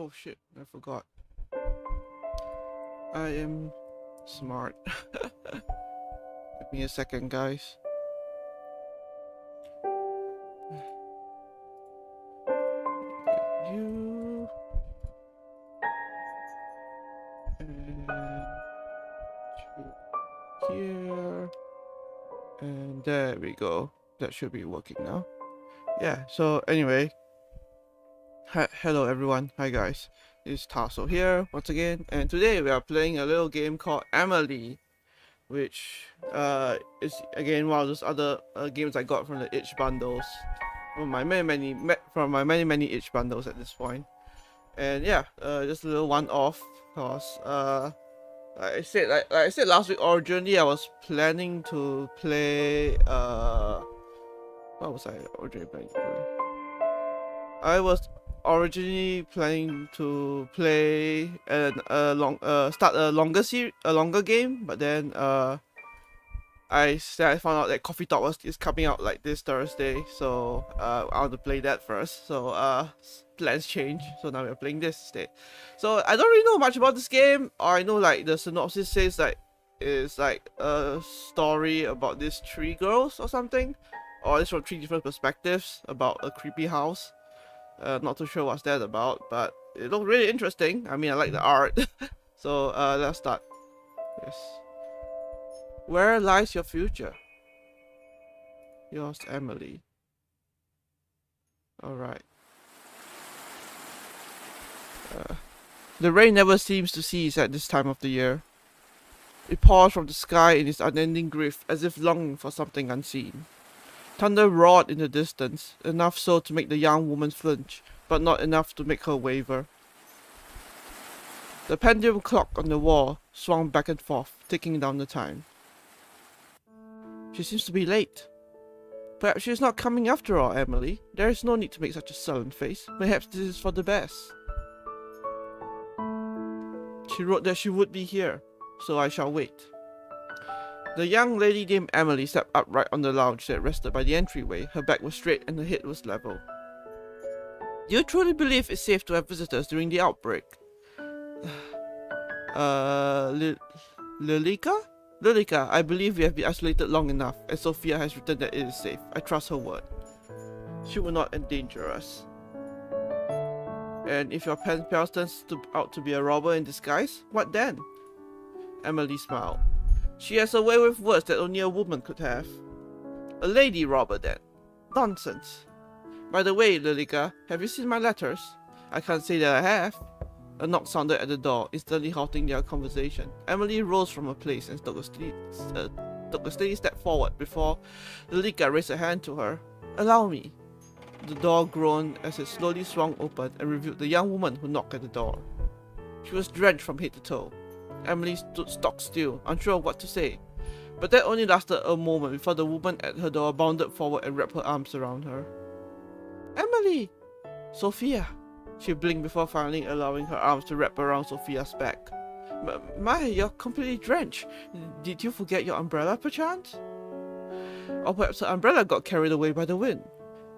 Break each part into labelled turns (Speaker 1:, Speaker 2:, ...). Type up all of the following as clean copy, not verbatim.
Speaker 1: Oh shit, I forgot. I am smart. Give me a second, guys. You and here, and there we go. That should be working now. Yeah. So anyway, hello everyone. Hi guys. It's Tasso here once again, and today we are playing a little game called Amelie, which is again one of those other games I got from the itch bundles, from my many itch bundles at this point. And yeah, just a little one-off, cause like I said last week, originally I was planning to play what was I originally planning to play? I was originally planning to play start a longer game, but then I found out that Coffee Talk is coming out like this Thursday, so I want to play that first. So plans change, so now we're playing this instead. So I don't really know much about this game. Or I know like the synopsis says like it's like a story about these three girls or something, or it's from three different perspectives about a creepy house. Not too sure what's that about, but it looked really interesting. I mean, I like the art. So let's start. Yes. Where lies your future? Yours, Amelie. Alright. The rain never seems to cease at this time of the year. It pours from the sky in its unending grief, as if longing for something unseen. Thunder roared in the distance, enough so to make the young woman flinch, but not enough to make her waver. The pendulum clock on the wall swung back and forth, ticking down the time. She seems to be late. Perhaps she is not coming after all, Amelie. There is no need to make such a sullen face. Perhaps this is for the best. She wrote that she would be here, so I shall wait. The young lady named Amelie sat upright on the lounge that rested by the entryway. Her back was straight and her head was level. Do you truly believe it's safe to have visitors during the outbreak? Lilika? Lilika, I believe we have been isolated long enough, and Sofia has written that it is safe. I trust her word. She will not endanger us. And if your penpal turns out to be a robber in disguise, what then? Amelie smiled. She has a way with words that only a woman could have. A lady robber then. Nonsense. By the way, Lilika, have you seen my letters? I can't say that I have. A knock sounded at the door, instantly halting their conversation. Amelie rose from her place and took a steady step forward before Lilika raised a hand to her. Allow me. The door groaned as it slowly swung open and revealed the young woman who knocked at the door. She was drenched from head to toe. Amelie stood stock still, unsure of what to say. But that only lasted a moment before the woman at her door bounded forward and wrapped her arms around her. Amelie! Sofia! She blinked before finally allowing her arms to wrap around Sofia's back. My, you're completely drenched. Did you forget your umbrella, perchance? Or perhaps her umbrella got carried away by the wind.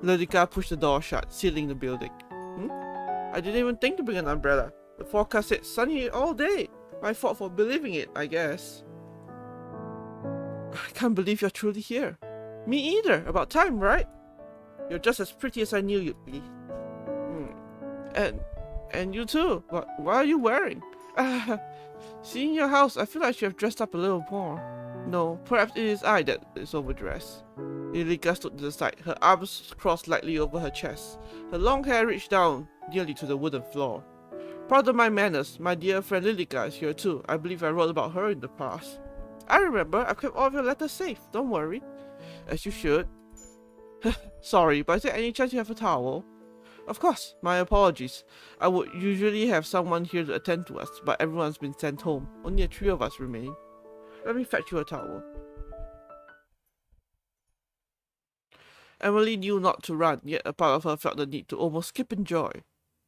Speaker 1: Lilika pushed the door shut, sealing the building. I didn't even think to bring an umbrella. The forecast said sunny all day. My fault for believing it, I guess. I can't believe you're truly here. Me either. About time, right? You're just as pretty as I knew you'd be. And you too. What are you wearing? Seeing your house, I feel like I should have dressed up a little more. No, perhaps it is I that is overdressed. Lilika stood to the side, her arms crossed lightly over her chest. Her long hair reached down nearly to the wooden floor. Pardon my manners, my dear friend Lilika is here too. I believe I wrote about her in the past. I remember, I've kept all of your letters safe, don't worry. As you should. Sorry, but is there any chance you have a towel? Of course, my apologies. I would usually have someone here to attend to us, but everyone's been sent home. Only the three of us remain. Let me fetch you a towel. Amelie knew not to run, yet a part of her felt the need to almost skip in joy.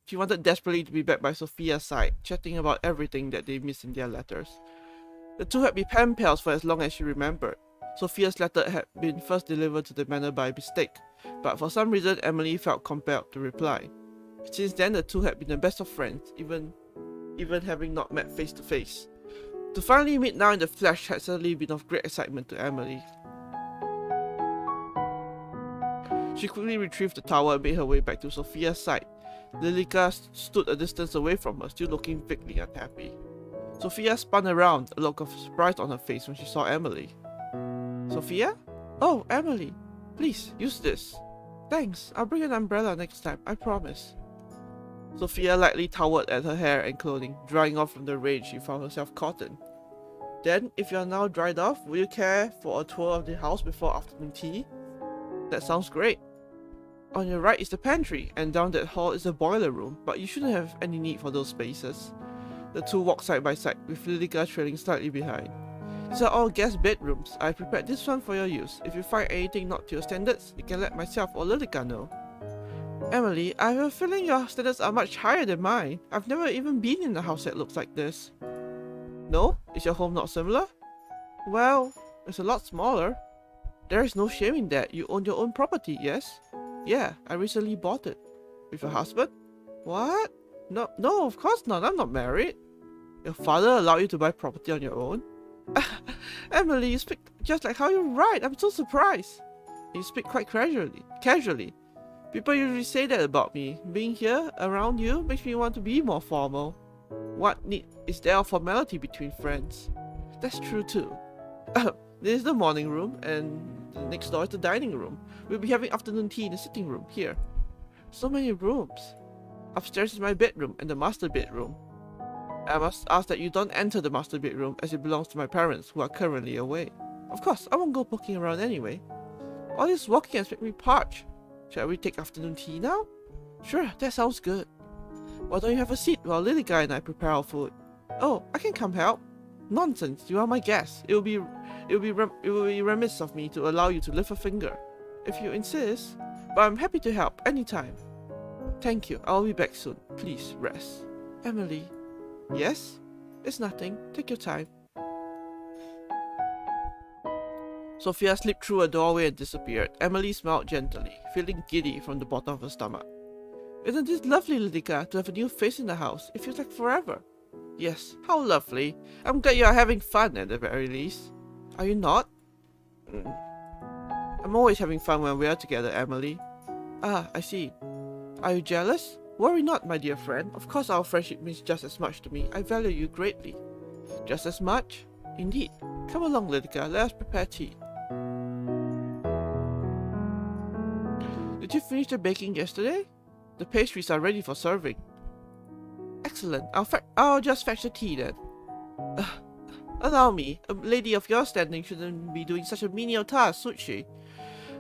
Speaker 1: She wanted desperately to be back by Sofia's side, chatting about everything that they missed in their letters. The two had been pen pals for as long as she remembered. Sofia's letter had been first delivered to the manor by mistake, but for some reason Amelie felt compelled to reply. Since then, the two had been the best of friends, even having not met face to face. To finally meet now in the flesh had certainly been of great excitement to Amelie. She quickly retrieved the towel and made her way back to Sofia's side. Lilika stood a distance away from her, still looking vaguely unhappy. Sofia spun around, a look of surprise on her face when she saw Amelie. Sofia? Oh, Amelie. Please, use this. Thanks, I'll bring an umbrella next time, I promise. Sofia lightly toweled at her hair and clothing, drying off from the rain she found herself caught in. Then, if you are now dried off, will you care for a tour of the house before afternoon tea? That sounds great. On your right is the pantry, and down that hall is the boiler room, but you shouldn't have any need for those spaces. The two walked side by side, with Lilika trailing slightly behind. These are all guest bedrooms. I prepared this one for your use. If you find anything not to your standards, you can let myself or Lilika know. Amelie, I have a feeling your standards are much higher than mine. I've never even been in a house that looks like this. No? Is your home not similar? Well, it's a lot smaller. There is no shame in that. You own your own property, yes? Yeah, I recently bought it. With your husband? What? No, of course not. I'm not married. Your father allowed you to buy property on your own? Amelie, you speak just like how you write. I'm so surprised. You speak quite casually. People usually say that about me. Being here, around you, makes me want to be more formal. What need is there of formality between friends? That's true too. This is the morning room, and the next door is the dining room. We'll be having afternoon tea in the sitting room, here. So many rooms. Upstairs is my bedroom and the master bedroom. I must ask that you don't enter the master bedroom, as it belongs to my parents, who are currently away. Of course, I won't go poking around anyway. All this walking has made me parched. Shall we take afternoon tea now? Sure, that sounds good. Why don't you have a seat while Lilika and I prepare our food? Oh, I can come help. Nonsense, you are my guest. It will be remiss of me to allow you to lift a finger. If you insist, but I'm happy to help anytime. Thank you, I'll be back soon. Please, rest. Amelie. Yes? It's nothing. Take your time. Sofia slipped through a doorway and disappeared. Amelie smiled gently, feeling giddy from the bottom of her stomach. Isn't this lovely, Lilika, to have a new face in the house? It feels like forever. Yes, how lovely. I'm glad you are having fun at the very least. Are you not? I'm always having fun when we are together, Amelie. Ah, I see. Are you jealous? Worry not, my dear friend. Of course our friendship means just as much to me. I value you greatly. Just as much? Indeed. Come along, Lilika. Let us prepare tea. Did you finish the baking yesterday? The pastries are ready for serving. Excellent. I'll just fetch the tea then. Allow me. A lady of your standing shouldn't be doing such a menial task, should she?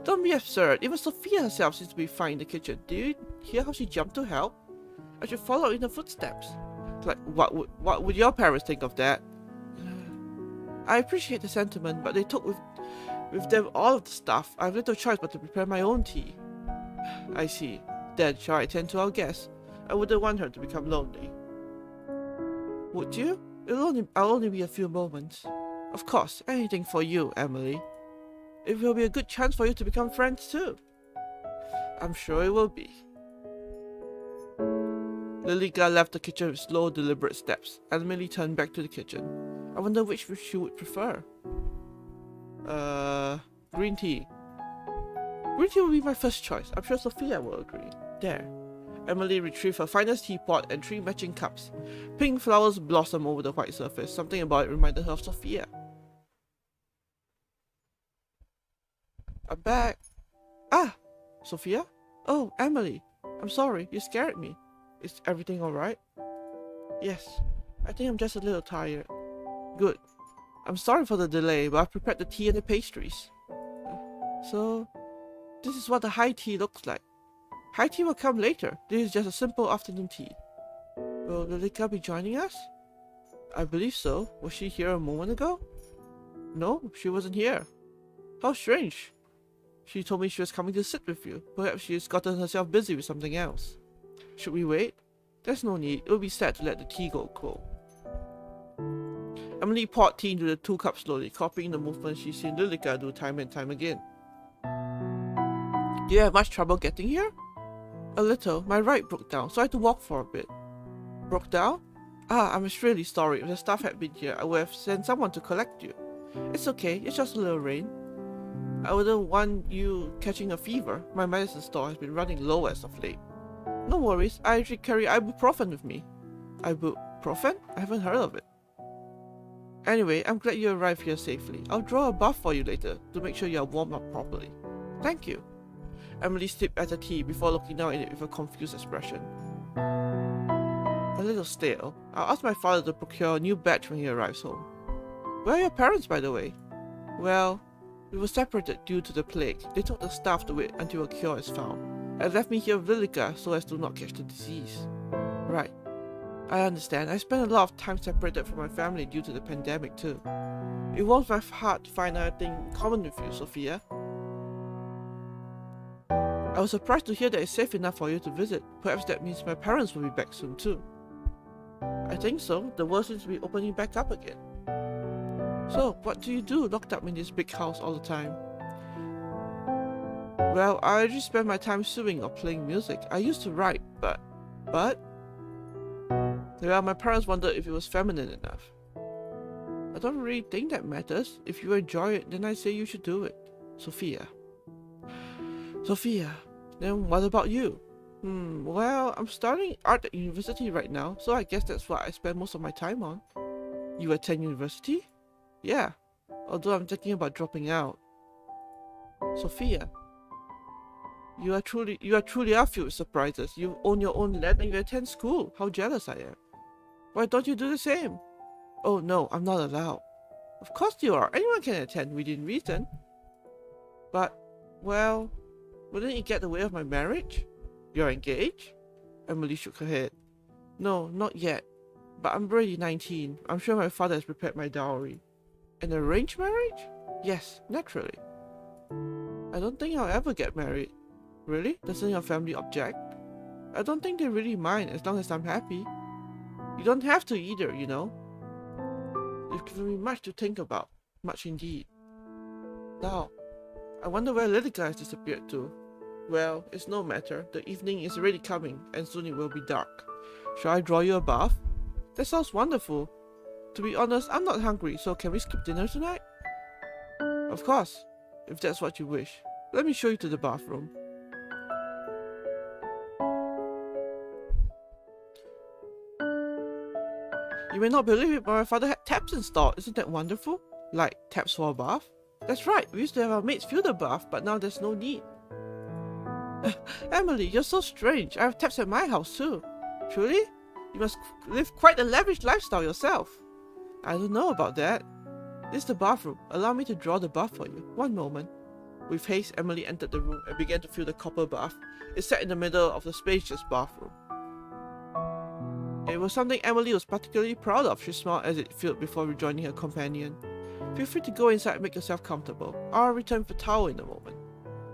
Speaker 1: Don't be absurd. Even Sofia herself seems to be fine in the kitchen. Do you hear how she jumped to help? I should follow in her footsteps. Like, what would your parents think of that? I appreciate the sentiment, but they took with them all of the stuff. I have little choice but to prepare my own tea. I see. Then shall I attend to our guest? I wouldn't want her to become lonely. Would you? I'll only be a few moments. Of course, anything for you, Amelie. It will be a good chance for you to become friends too. I'm sure it will be. Lilika left the kitchen with slow, deliberate steps. Amelie turned back to the kitchen. I wonder which she would prefer. Green tea. Green tea will be my first choice. I'm sure Sofia will agree. There. Amelie retrieved her finest teapot and 3 matching cups. Pink flowers blossomed over the white surface. Something about it reminded her of Sofia. I'm back. Ah! Sofia? Oh, Amelie. I'm sorry, you scared me. Is everything alright? Yes. I think I'm just a little tired. Good. I'm sorry for the delay, but I've prepared the tea and the pastries. So, this is what the high tea looks like. High tea will come later. This is just a simple afternoon tea. Will Lilika be joining us? I believe so. Was she here a moment ago? No, she wasn't here. How strange. She told me she was coming to sit with you. Perhaps she has gotten herself busy with something else. Should we wait? There's no need. It would be sad to let the tea go cold. Amelie poured tea into the 2 cups slowly, copying the movements she's seen Lilika do time and time again. Do you have much trouble getting here? A little. My ride broke down, so I had to walk for a bit. Broke down? Ah, I'm really sorry. If the staff had been here, I would have sent someone to collect you. It's okay, it's just a little rain. I wouldn't want you catching a fever. My medicine store has been running low as of late. No worries, I actually carry ibuprofen with me. Ibuprofen? I haven't heard of it. Anyway, I'm glad you arrived here safely. I'll draw a bath for you later to make sure you are warmed up properly. Thank you. Amelie sipped at the tea before looking down at it with a confused expression. A little stale. I'll ask my father to procure a new batch when he arrives home. Where are your parents, by the way? Well, we were separated due to the plague. They told the staff to wait until a cure is found, and left me here with Lilika so as to not catch the disease. Right. I understand. I spent a lot of time separated from my family due to the pandemic too. It warms my heart to find anything in common with you, Sofia. I was surprised to hear that it's safe enough for you to visit. Perhaps that means my parents will be back soon too. I think so. The world seems to be opening back up again. So, what do you do locked up in this big house all the time? Well, I usually spend my time sewing or playing music. I used to write, but... Well, my parents wondered if it was feminine enough. I don't really think that matters. If you enjoy it, then I say you should do it. Sofia. Sofia, then what about you? Well, I'm studying art at university right now, so I guess that's what I spend most of my time on. You attend university? Yeah, although I'm thinking about dropping out. Sofia, you are truly filled with surprises. You own your own land and you attend school. How jealous I am. Why don't you do the same? Oh no, I'm not allowed. Of course you are. Anyone can attend within reason. But, well, wouldn't it get in the way of my marriage? You're engaged? Amelie shook her head. No, not yet. But I'm already 19. I'm sure my father has prepared my dowry. An arranged marriage? Yes, naturally. I don't think I'll ever get married. Really? Doesn't your family object? I don't think they really mind as long as I'm happy. You don't have to either, you know. You've given me much to think about. Much indeed. Now, I wonder where Lilika has disappeared to. Well, it's no matter. The evening is already coming, and soon it will be dark. Shall I draw you a bath? That sounds wonderful. To be honest, I'm not hungry, so can we skip dinner tonight? Of course, if that's what you wish. Let me show you to the bathroom. You may not believe it, but my father had taps installed. Isn't that wonderful? Like taps for a bath? That's right, we used to have our maids fill the bath, but now there's no need. Amelie, you're so strange. I have taps at my house too. Truly? You must live quite a lavish lifestyle yourself. I don't know about that. This is the bathroom. Allow me to draw the bath for you. One moment. With haste, Amelie entered the room and began to fill the copper bath. It sat in the middle of the spacious bathroom. It was something Amelie was particularly proud of. She smiled as it filled before rejoining her companion. Feel free to go inside and make yourself comfortable. I'll return with a towel in a moment.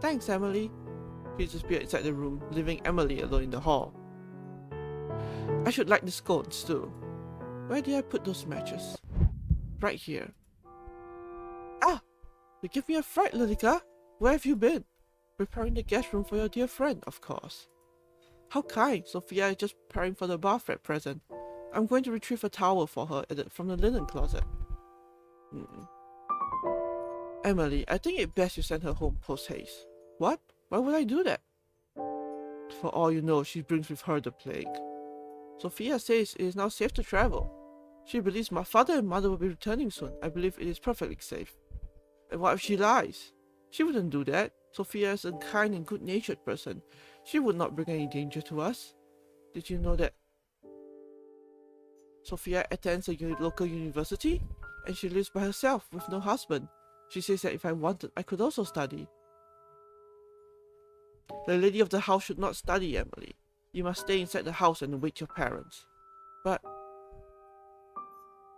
Speaker 1: Thanks, Amelie. He disappeared inside the room, leaving Amelie alone in the hall. I should like the scones too. Where did I put those matches? Right here. Ah! You give me a fright, Lilika. Where have you been? Preparing the guest room for your dear friend, of course. How kind. Sofia is just preparing for the bath at present. I'm going to retrieve a towel for her from the linen closet. Amelie, I think it best you send her home post-haste. What? Why would I do that? For all you know, she brings with her the plague. Sofia says it is now safe to travel. She believes my father and mother will be returning soon. I believe it is perfectly safe. And what if she lies? She wouldn't do that. Sofia is a kind and good-natured person. She would not bring any danger to us. Did you know that Sofia attends a local university? And she lives by herself with no husband. She says that if I wanted, I could also study. The lady of the house should not study, Amelie. You must stay inside the house and await your parents. But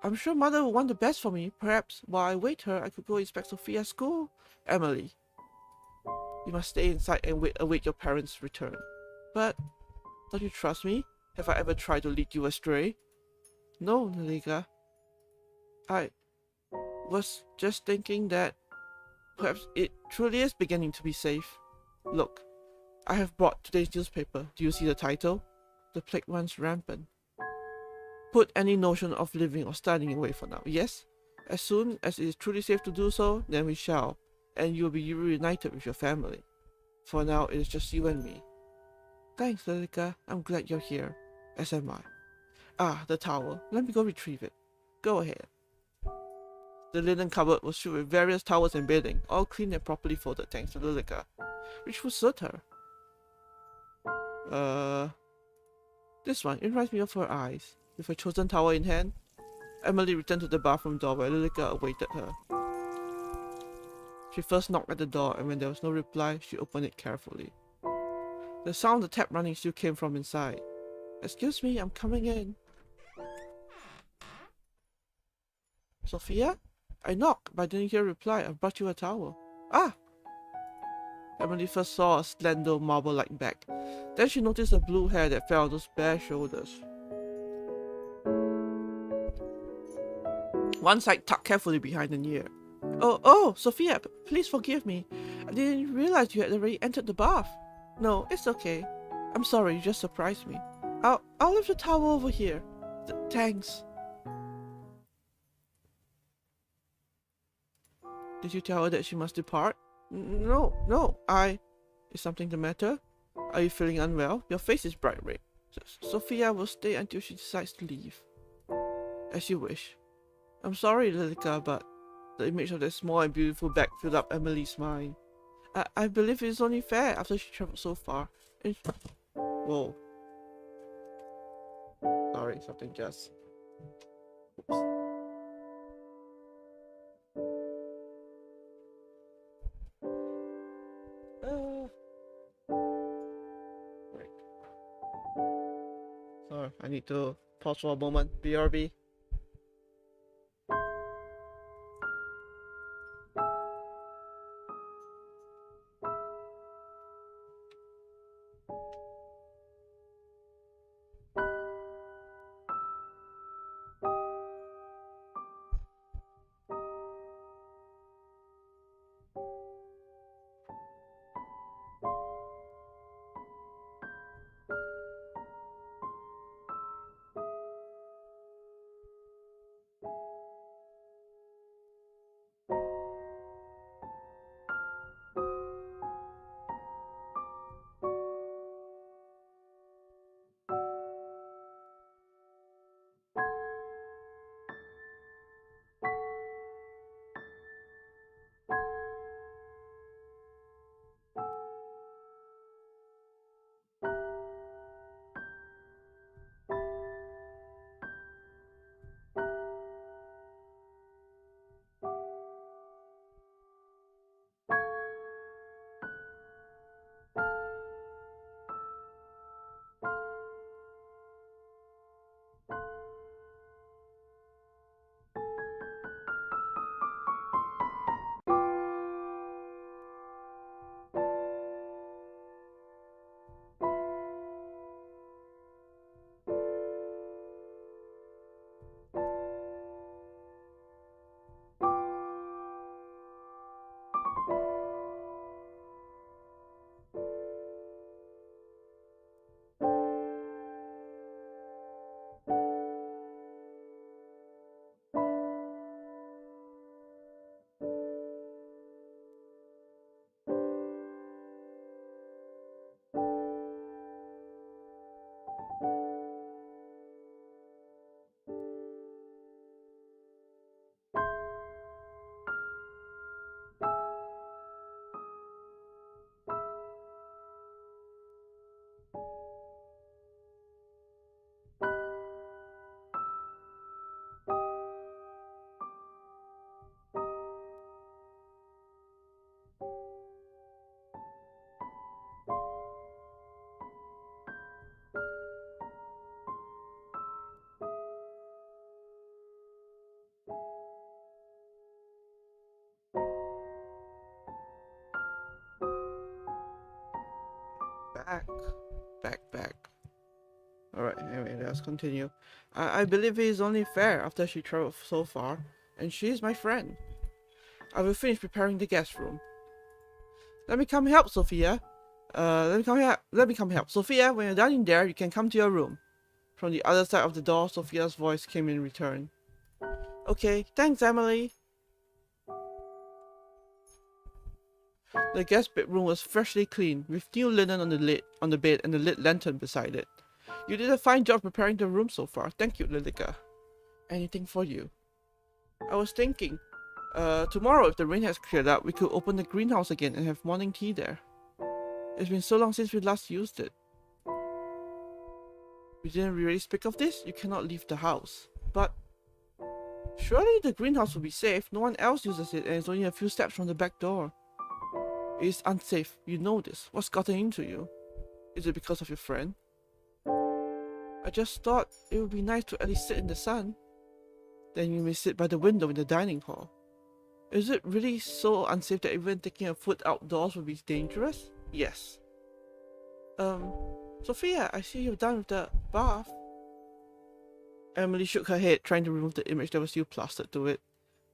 Speaker 1: I'm sure mother will want the best for me. Perhaps while I wait her, I could go inspect Sofia's school. Amelie, you must stay inside and await your parents' return. But don't you trust me? Have I ever tried to lead you astray? No, Lilika. I was just thinking that perhaps it truly is beginning to be safe. Look, I have brought today's newspaper. Do you see the title? The plague runs rampant. Put any notion of living or studying away for now. Yes? As soon as it is truly safe to do so, then we shall, and you will be reunited with your family. For now, it is just you and me. Thanks, Lilika. I'm glad you're here. As am I. Ah, the towel. Let me go retrieve it. Go ahead. The linen cupboard was filled with various towels and bedding, all clean and properly folded thanks to Lilika, which would suit her. This one, it reminds me of her eyes. With her chosen towel in hand, Amelie returned to the bathroom door where Lilika awaited her. She first knocked at the door, and when there was no reply, she opened it carefully. The sound of the tap running still came from inside. Excuse me, I'm coming in. Sofia? I knocked, but I didn't hear a reply. I brought you a towel. Ah! Amelie first saw a slender marble-like back. Then she noticed the blue hair that fell on those bare shoulders. One side tucked carefully behind an ear. Oh, Sofia, please forgive me. I didn't realize you had already entered the bath. No, it's okay. I'm sorry, you just surprised me. I'll leave the towel over here. Thanks. Did you tell her that she must depart? No, Is something the matter? Are you feeling unwell? Your face is bright red. Sofia will stay until she decides to leave. As you wish. I'm sorry, Lilika, but the image of that small and beautiful bag filled up Amelie's mind. I believe it is only fair after she traveled so far. And whoa. Sorry, something just... Oops. Right. Sorry, I need to pause for a moment. BRB. Back. Alright, anyway, let's continue. I believe it is only fair after she traveled so far, and she is my friend. I will finish preparing the guest room. Let me come help, Sofia. Let me come help. Sophia, when you're done in there, you can come to your room. From the other side of the door, Sophia's voice came in return. Okay, thanks, Amelie. The guest bedroom was freshly cleaned, with new linen on the bed and a lit lantern beside it. You did a fine job preparing the room so far. Thank you, Lilika. Anything for you? I was thinking, tomorrow if the rain has cleared up, we could open the greenhouse again and have morning tea there. It's been so long since we last used it. We didn't really speak of this? You cannot leave the house. But surely the greenhouse will be safe. No one else uses it and it's only a few steps from the back door. It is unsafe. You know this. What's gotten into you? Is it because of your friend? I just thought it would be nice to at least sit in the sun. Then you may sit by the window in the dining hall. Is it really so unsafe that even taking a foot outdoors would be dangerous? Yes. Sophia, I see you're done with the bath. Amelie shook her head, trying to remove the image that was still plastered to it.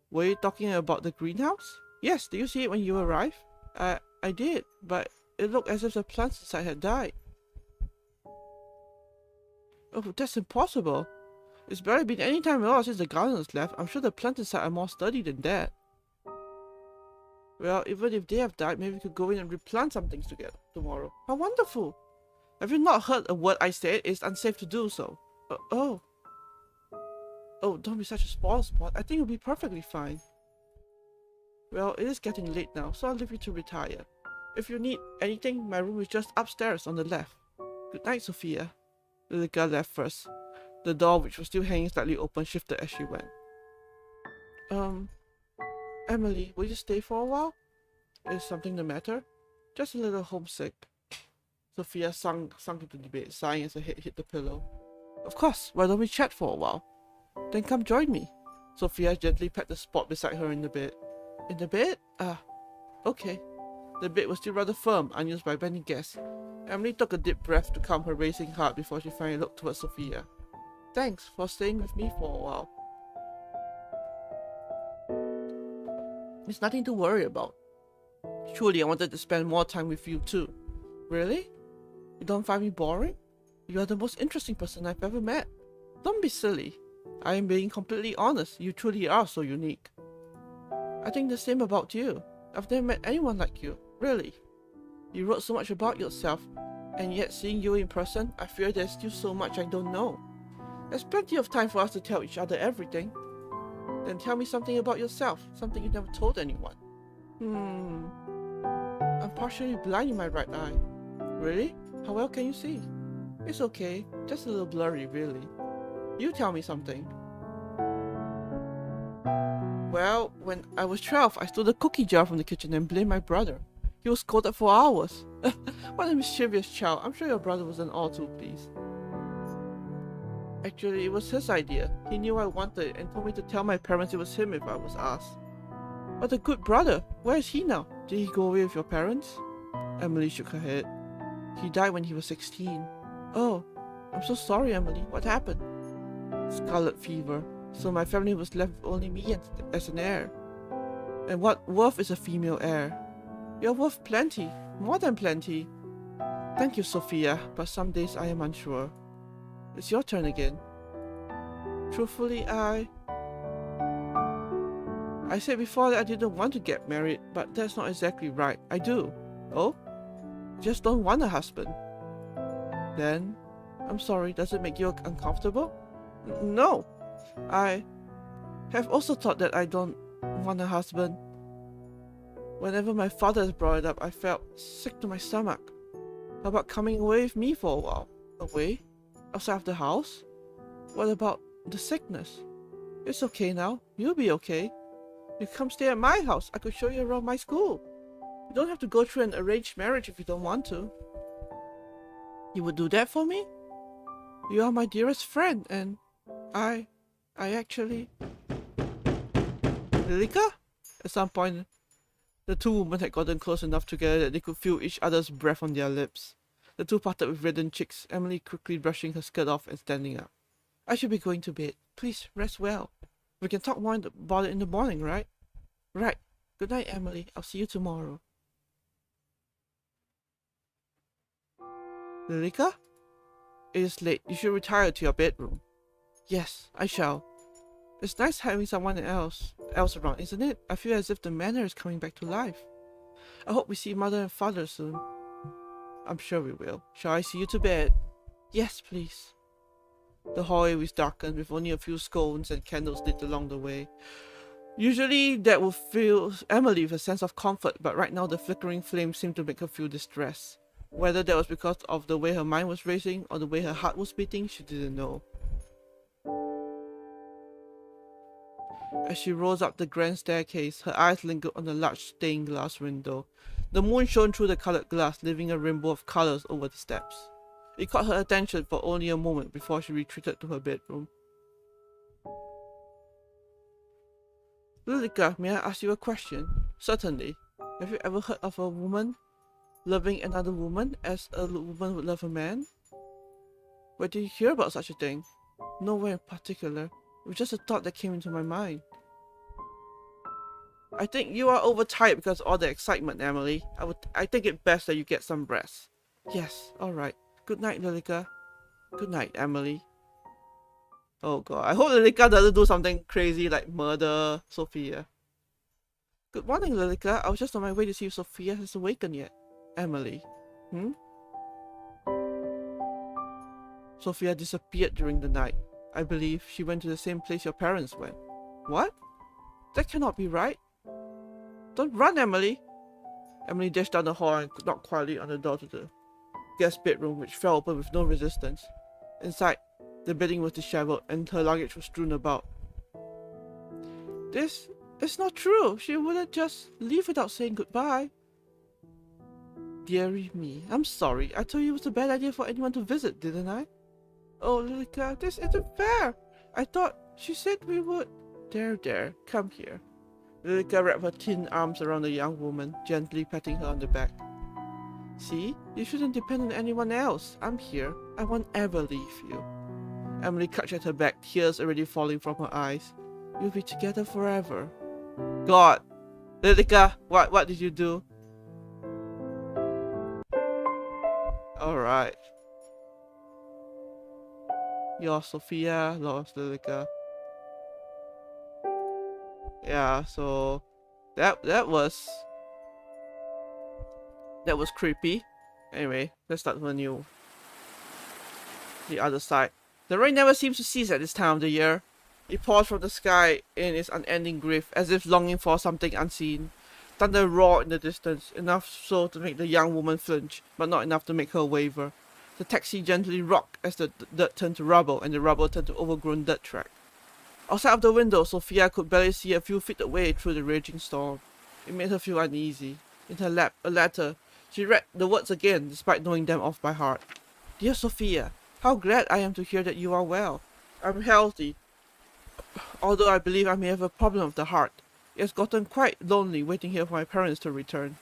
Speaker 1: Were you talking about the greenhouse? Yes, did you see it when you arrived? I did, but it looked as if the plants inside had died. Oh, that's impossible. It's barely been any time at all since the gardeners left. I'm sure the plants inside are more sturdy than that. Well, even if they have died, maybe we could go in and replant some things together tomorrow. How wonderful! Have you not heard a word I said? It's unsafe to do so. Oh, don't be such a spoil sport. I think you'll be perfectly fine. Well, it is getting late now, so I'll leave you to retire. If you need anything, my room is just upstairs on the left. Good night, Sophia. Lilika left first. The door, which was still hanging slightly open, shifted as she went. Amelie, will you stay for a while? Is something the matter? Just a little homesick. Sophia sunk into the bed, sighing as her head hit the pillow. Of course, why don't we chat for a while? Then come join me. Sophia gently pat the spot beside her in the bed. In the bed? Okay. The bed was still rather firm, unused by many guests. Amelie took a deep breath to calm her racing heart before she finally looked towards Sophia. Thanks for staying with me for a while. It's nothing to worry about. Truly, I wanted to spend more time with you too. Really? You don't find me boring? You are the most interesting person I've ever met. Don't be silly. I am being completely honest. You truly are so unique. I think the same about you. I've never met anyone like you. Really. You wrote so much about yourself, and yet seeing you in person, I fear there's still so much I don't know. There's plenty of time for us to tell each other everything. Then tell me something about yourself, something you never told anyone. I'm partially blind in my right eye. Really? How well can you see? It's okay, just a little blurry, really. You tell me something. Well, when I was 12, I stole a cookie jar from the kitchen and blamed my brother. He was scolded for hours. What a mischievous child. I'm sure your brother wasn't all too pleased. Actually, it was his idea. He knew I wanted it and told me to tell my parents it was him if I was asked. But a good brother, where is he now? Did he go away with your parents? Amelie shook her head. He died when he was 16. Oh, I'm so sorry, Amelie. What happened? Scarlet fever. So my family was left with only me as an heir. And what worth is a female heir? You're worth plenty. More than plenty. Thank you, Sophia, but some days I am unsure. It's your turn again. Truthfully, I said before that I didn't want to get married, but that's not exactly right. I do. Oh? Just don't want a husband. Then, I'm sorry, does it make you uncomfortable? No. I have also thought that I don't want a husband. Whenever my father has brought it up, I felt sick to my stomach. How about coming away with me for a while? Away? Outside of the house? What about the sickness? It's okay now. You'll be okay. You come stay at my house. I could show you around my school. You don't have to go through an arranged marriage if you don't want to. You would do that for me? You are my dearest friend, and I actually... Lilika? At some point, the two women had gotten close enough together that they could feel each other's breath on their lips. The two parted with reddened cheeks, Amelie quickly brushing her skirt off and standing up. I should be going to bed. Please, rest well. We can talk more about it in the morning, right? Right. Good night, Amelie. I'll see you tomorrow. Lilika? It is late. You should retire to your bedroom. Yes, I shall. It's nice having someone else around, isn't it? I feel as if the manor is coming back to life. I hope we see mother and father soon. I'm sure we will. Shall I see you to bed? Yes, please. The hallway was darkened with only a few scones and candles lit along the way. Usually that would fill Amelie with a sense of comfort, but right now the flickering flame seemed to make her feel distressed. Whether that was because of the way her mind was racing or the way her heart was beating, she didn't know. As she rose up the grand staircase, her eyes lingered on the large stained glass window. The moon shone through the colored glass, leaving a rainbow of colors over the steps. It caught her attention for only a moment before she retreated to her bedroom. Lilika, may I ask you a question? Certainly. Have you ever heard of a woman loving another woman as a woman would love a man? Where did you hear about such a thing? Nowhere in particular. It was just a thought that came into my mind. I think you are overtired because of all the excitement, Amelie. I think it best that you get some rest. Yes, alright. Good night, Lilika. Good night, Amelie. Oh god, I hope Lilika doesn't do something crazy like murder Sofia. Good morning, Lilika. I was just on my way to see if Sofia has awakened yet. Amelie. Sofia disappeared during the night. I believe she went to the same place your parents went. What? That cannot be right. Don't run, Amelie! Amelie dashed down the hall and knocked quietly on the door to the guest bedroom, which fell open with no resistance. Inside, the bedding was disheveled and her luggage was strewn about. This is not true. She wouldn't just leave without saying goodbye. Dearie me, I'm sorry. I told you it was a bad idea for anyone to visit, didn't I? Oh, Lilika, this isn't fair. I thought she said we would. There, come here. Lilika wrapped her thin arms around the young woman, gently patting her on the back. See, you shouldn't depend on anyone else. I'm here. I won't ever leave you. Amelie clutched at her back, tears already falling from her eyes. We'll be together forever. God! Lilika, what did you do? Alright. You're Sofia, lost Lilika. Yeah, so that was creepy. Anyway, let's start with the other side. The rain never seems to cease at this time of the year. It pours from the sky in its unending grief, as if longing for something unseen. Thunder roared in the distance, enough so to make the young woman flinch, but not enough to make her waver. The taxi gently rocked as the dirt turned to rubble, and the rubble turned to overgrown dirt track. Outside of the window, Sofia could barely see a few feet away through the raging storm. It made her feel uneasy. In her lap, a letter. She read the words again, despite knowing them off by heart. Dear Sofia, how glad I am to hear that you are well. I'm healthy, although I believe I may have a problem of the heart. It has gotten quite lonely waiting here for my parents to return.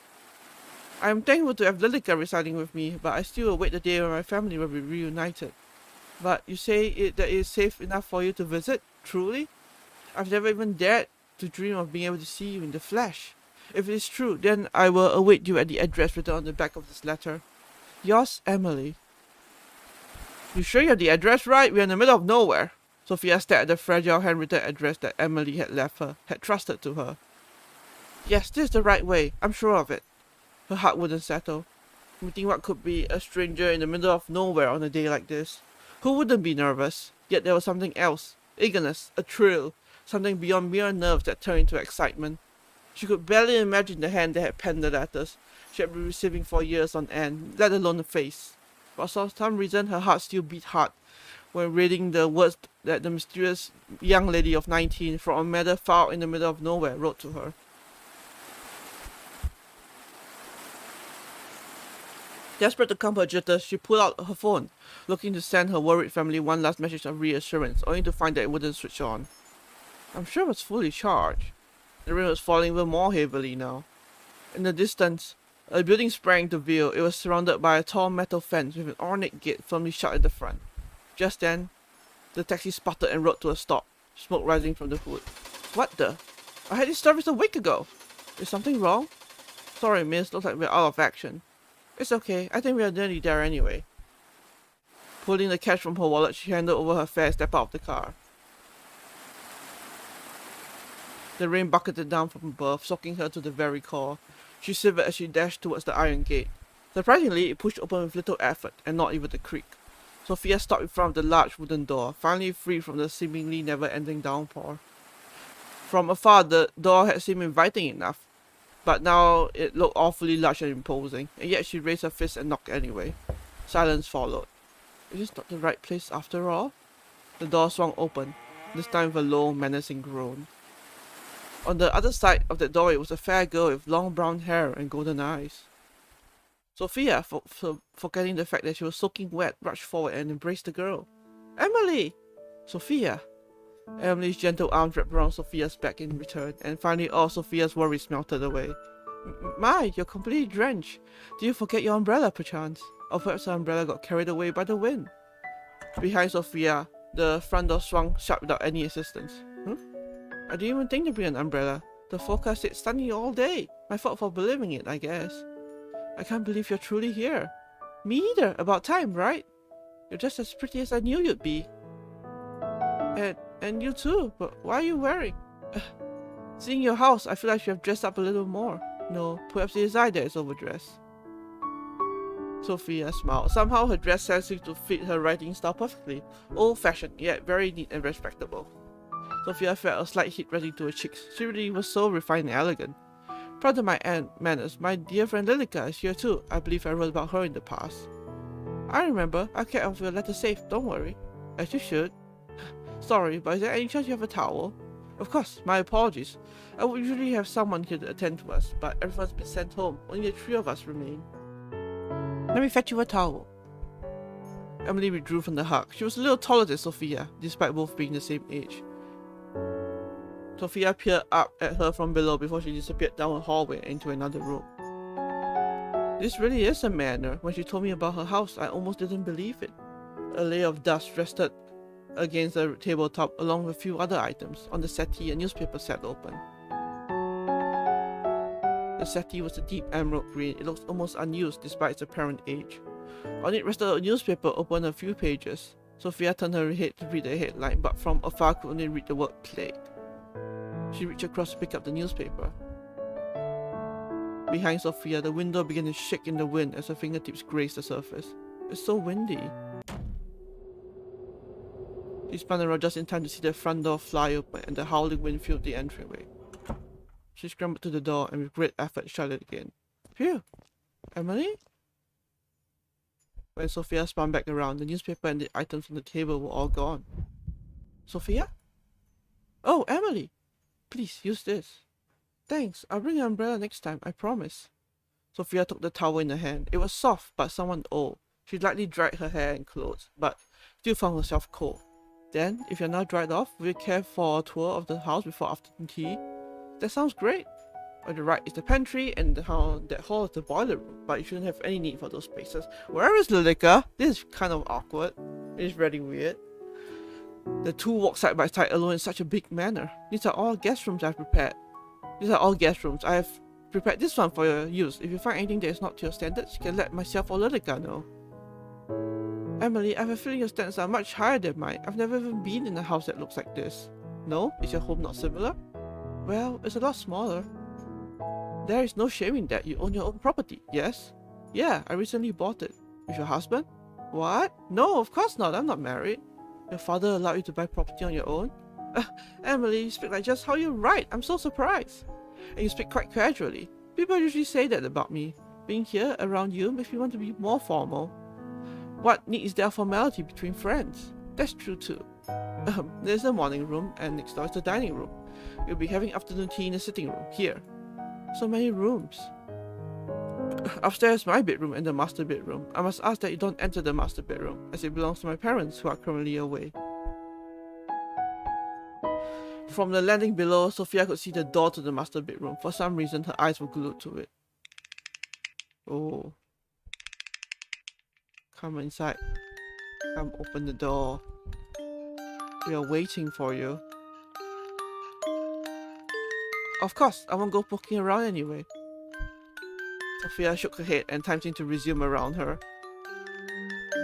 Speaker 1: I am thankful to have Lilika residing with me, but I still await the day when my family will be reunited. But you say that it is safe enough for you to visit? Truly? I've never even dared to dream of being able to see you in the flesh. If it is true, then I will await you at the address written on the back of this letter. Yours, Amelie. You sure you have the address right? We're in the middle of nowhere. Sofia stared at the fragile handwritten address that Amelie had left her, had trusted to her. Yes, this is the right way. I'm sure of it. Her heart wouldn't settle. Meeting what could be a stranger in the middle of nowhere on a day like this. Who wouldn't be nervous? Yet there was something else. Eagerness, a thrill, something beyond mere nerves that turned into excitement. She could barely imagine the hand that had penned the letters she had been receiving for years on end, let alone the face. But for some reason her heart still beat hard when reading the words that the mysterious young lady of 19 from a manor far in the middle of nowhere wrote to her. Desperate to calm her jitters, she pulled out her phone, looking to send her worried family one last message of reassurance, only to find that it wouldn't switch on. I'm sure it was fully charged. The rain was falling even more heavily now. In the distance, a building sprang into view. It was surrounded by a tall metal fence with an ornate gate firmly shut at the front. Just then, the taxi sputtered and rolled to a stop, smoke rising from the hood. What the? I had this service a week ago. Is something wrong? Sorry, miss. Looks like we're out of action. It's okay. I think we are nearly there anyway. Pulling the cash from her wallet, she handed over her fare and stepped out of the car. The rain bucketed down from above, soaking her to the very core. She shivered as she dashed towards the iron gate. Surprisingly, it pushed open with little effort, and not even a creak. Sofia stopped in front of the large wooden door, finally free from the seemingly never-ending downpour. From afar, the door had seemed inviting enough, but now it looked awfully large and imposing, and yet she raised her fist and knocked anyway. Silence followed. Is this not the right place after all? The door swung open, this time with a low, menacing groan. On the other side of the doorway was a fair girl with long brown hair and golden eyes. Sofia, forgetting the fact that she was soaking wet, rushed forward and embraced the girl. Amelie! Sofia! Amelie's gentle arms wrapped around Sofia's back in return, and finally all Sofia's worries melted away. My, you're completely drenched. Did you forget your umbrella, perchance? Or perhaps the umbrella got carried away by the wind? Behind Sofia, the front door swung shut without any assistance. I didn't even think to bring an umbrella. The forecast said sunny all day. My fault for believing it, I guess. I can't believe you're truly here. Me either. About time, right? You're just as pretty as I knew you'd be. And you too. But why are you wearing? Seeing your house, I feel like you have dressed up a little more. No, perhaps it is I that is overdressed. Sofia smiled. Somehow her dress sense seemed to fit her writing style perfectly. Old-fashioned, yet very neat and respectable. Sofia felt a slight heat running to her cheeks. She really was so refined and elegant. Proud of my manners, my dear friend Lilika is here too. I believe I wrote about her in the past. I remember. I kept your letter safe, don't worry. As you should. Sorry, but is there any chance you have a towel? Of course, my apologies. I would usually have someone here to attend to us, but everyone's been sent home. Only the three of us remain. Let me fetch you a towel. Amelie withdrew from the hug. She was a little taller than Sofia, despite both being the same age. Sofia peered up at her from below before she disappeared down a hallway into another room. This really is a manor. When she told me about her house, I almost didn't believe it. A layer of dust rested against the tabletop along with a few other items. On the settee, a newspaper sat open. The settee was a deep emerald green. It looked almost unused despite its apparent age. On it rested a newspaper open a few pages. Sofia turned her head to read the headline, but from afar could only read the word plague. She reached across to pick up the newspaper. Behind Sofia, the window began to shake in the wind as her fingertips grazed the surface. It's so windy. She spun around just in time to see the front door fly open and the howling wind filled the entryway. She scrambled to the door and with great effort shut it again. Phew! Amelie? When Sofia spun back around, the newspaper and the items on the table were all gone. Sofia? Oh, Amelie! Please, use this. Thanks, I'll bring an umbrella next time, I promise. Sofia took the towel in her hand. It was soft, but somewhat old. She lightly dried her hair and clothes, but still found herself cold. Then, if you're not dried off, will you care for a tour of the house before afternoon tea? That sounds great. On the right is the pantry, and that hall is the boiler room, but you shouldn't have any need for those spaces. Where is Lilika? This is kind of awkward. It is really weird. The two walk side by side alone in such a big manor. These are all guest rooms I've prepared. These are all guest rooms. I have prepared this one for your use. If you find anything that is not to your standards, you can let myself or Lilika know. Amelie, I have a feeling your standards are much higher than mine. I've never even been in a house that looks like this. No? Is your home not similar? Well, it's a lot smaller. There is no shame in that. You own your own property, yes? Yeah, I recently bought it. With your husband? What? No, of course not. I'm not married. Your father allowed you to buy property on your own? Amelie, you speak like just how you write. I'm so surprised. And you speak quite casually. People usually say that about me. Being here, around you, makes me want to be more formal. What need is there formality between friends? That's true too. There's the morning room, and next door is the dining room. You'll be having afternoon tea in the sitting room, here. So many rooms. Upstairs is my bedroom and the master bedroom. I must ask that you don't enter the master bedroom, as it belongs to my parents who are currently away. From the landing below, Sofia could see the door to the master bedroom. For some reason, her eyes were glued to it. Oh. Come inside. Come open the door. We are waiting for you. Of course, I won't go poking around anyway. Sofia shook her head and time seemed to resume around her.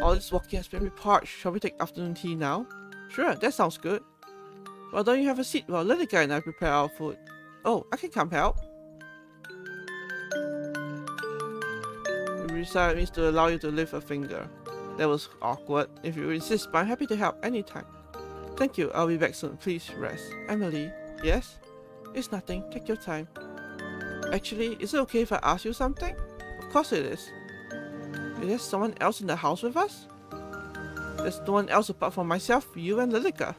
Speaker 1: All this walking has made me parched. Shall we take afternoon tea now? Sure, that sounds good. Well, don't you have a seat while Lilika and I prepare our food? Oh, I can come help. We decided means to allow you to lift a finger. That was awkward. If you insist, but I'm happy to help anytime. Thank you, I'll be back soon. Please rest. Amelie? Yes? It's nothing. Take your time. Actually, is it okay if I ask you something? Of course it is. Is there someone else in the house with us? There's no one else apart from myself, you and Lilika.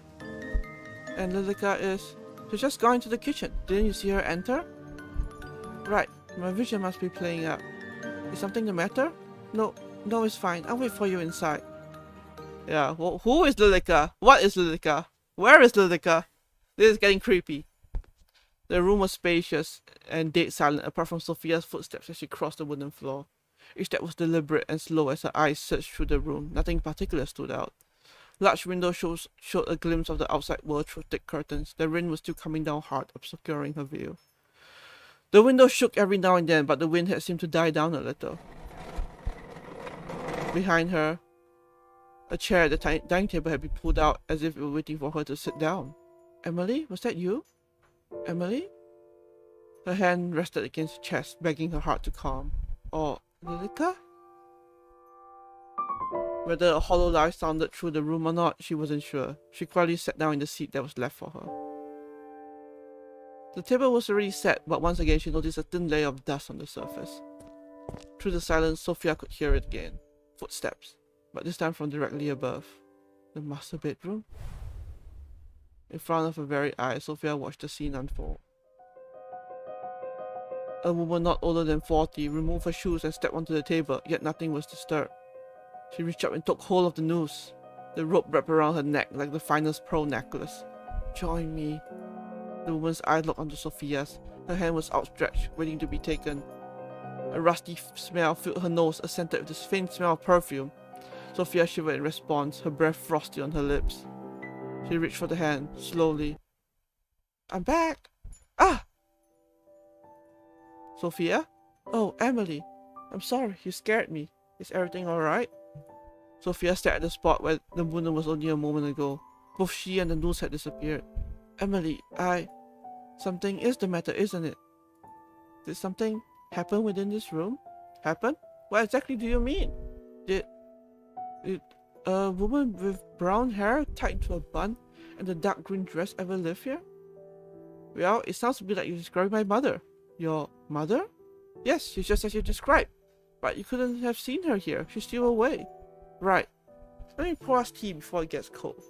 Speaker 1: And Lilika is... She's just gone into the kitchen. Didn't you see her enter? Right. My vision must be playing up. Is something the matter? No, it's fine. I'll wait for you inside. Yeah, well, who is Lilika? What is Lilika? Where is Lilika? This is getting creepy. The room was spacious and dead silent apart from Sofia's footsteps as she crossed the wooden floor. Each step was deliberate and slow as her eyes searched through the room. Nothing particular stood out. Large windows showed a glimpse of the outside world through thick curtains. The rain was still coming down hard, obscuring her view. The window shook every now and then, but the wind had seemed to die down a little. Behind her, a chair at the dining table had been pulled out as if it were waiting for her to sit down. Amelie, was that you? Amelie? Her hand rested against her chest, begging her heart to calm. Or Lilika? Whether a hollow laugh sounded through the room or not, she wasn't sure. She quietly sat down in the seat that was left for her. The table was already set, but once again she noticed a thin layer of dust on the surface. Through the silence, Sofia could hear it again. Footsteps, but this time from directly above. The master bedroom? In front of her very eyes, Sofia watched the scene unfold. A woman not older than 40 removed her shoes and stepped onto the table, yet nothing was disturbed. She reached up and took hold of the noose. The rope wrapped around her neck like the finest pearl necklace. Join me. The woman's eyes looked onto Sofia's. Her hand was outstretched, waiting to be taken. A rusty smell filled her nose, scented with this faint smell of perfume. Sofia shivered in response, her breath frosty on her lips. She reached for the hand, slowly. I'm back! Ah! Sofia? Oh, Amelie. I'm sorry, you scared me. Is everything alright? Sofia stared at the spot where the wound was only a moment ago. Both she and the noose had disappeared. Amelie, something is the matter, isn't it? Did something happen within this room? Happen? What exactly do you mean? Did a woman with brown hair tied into a bun and a dark green dress ever live here? Well, it sounds a bit like you described my mother. Your mother? Yes, she's just as you described. But you couldn't have seen her here. She's still away. Right. Let me pour us tea before it gets cold.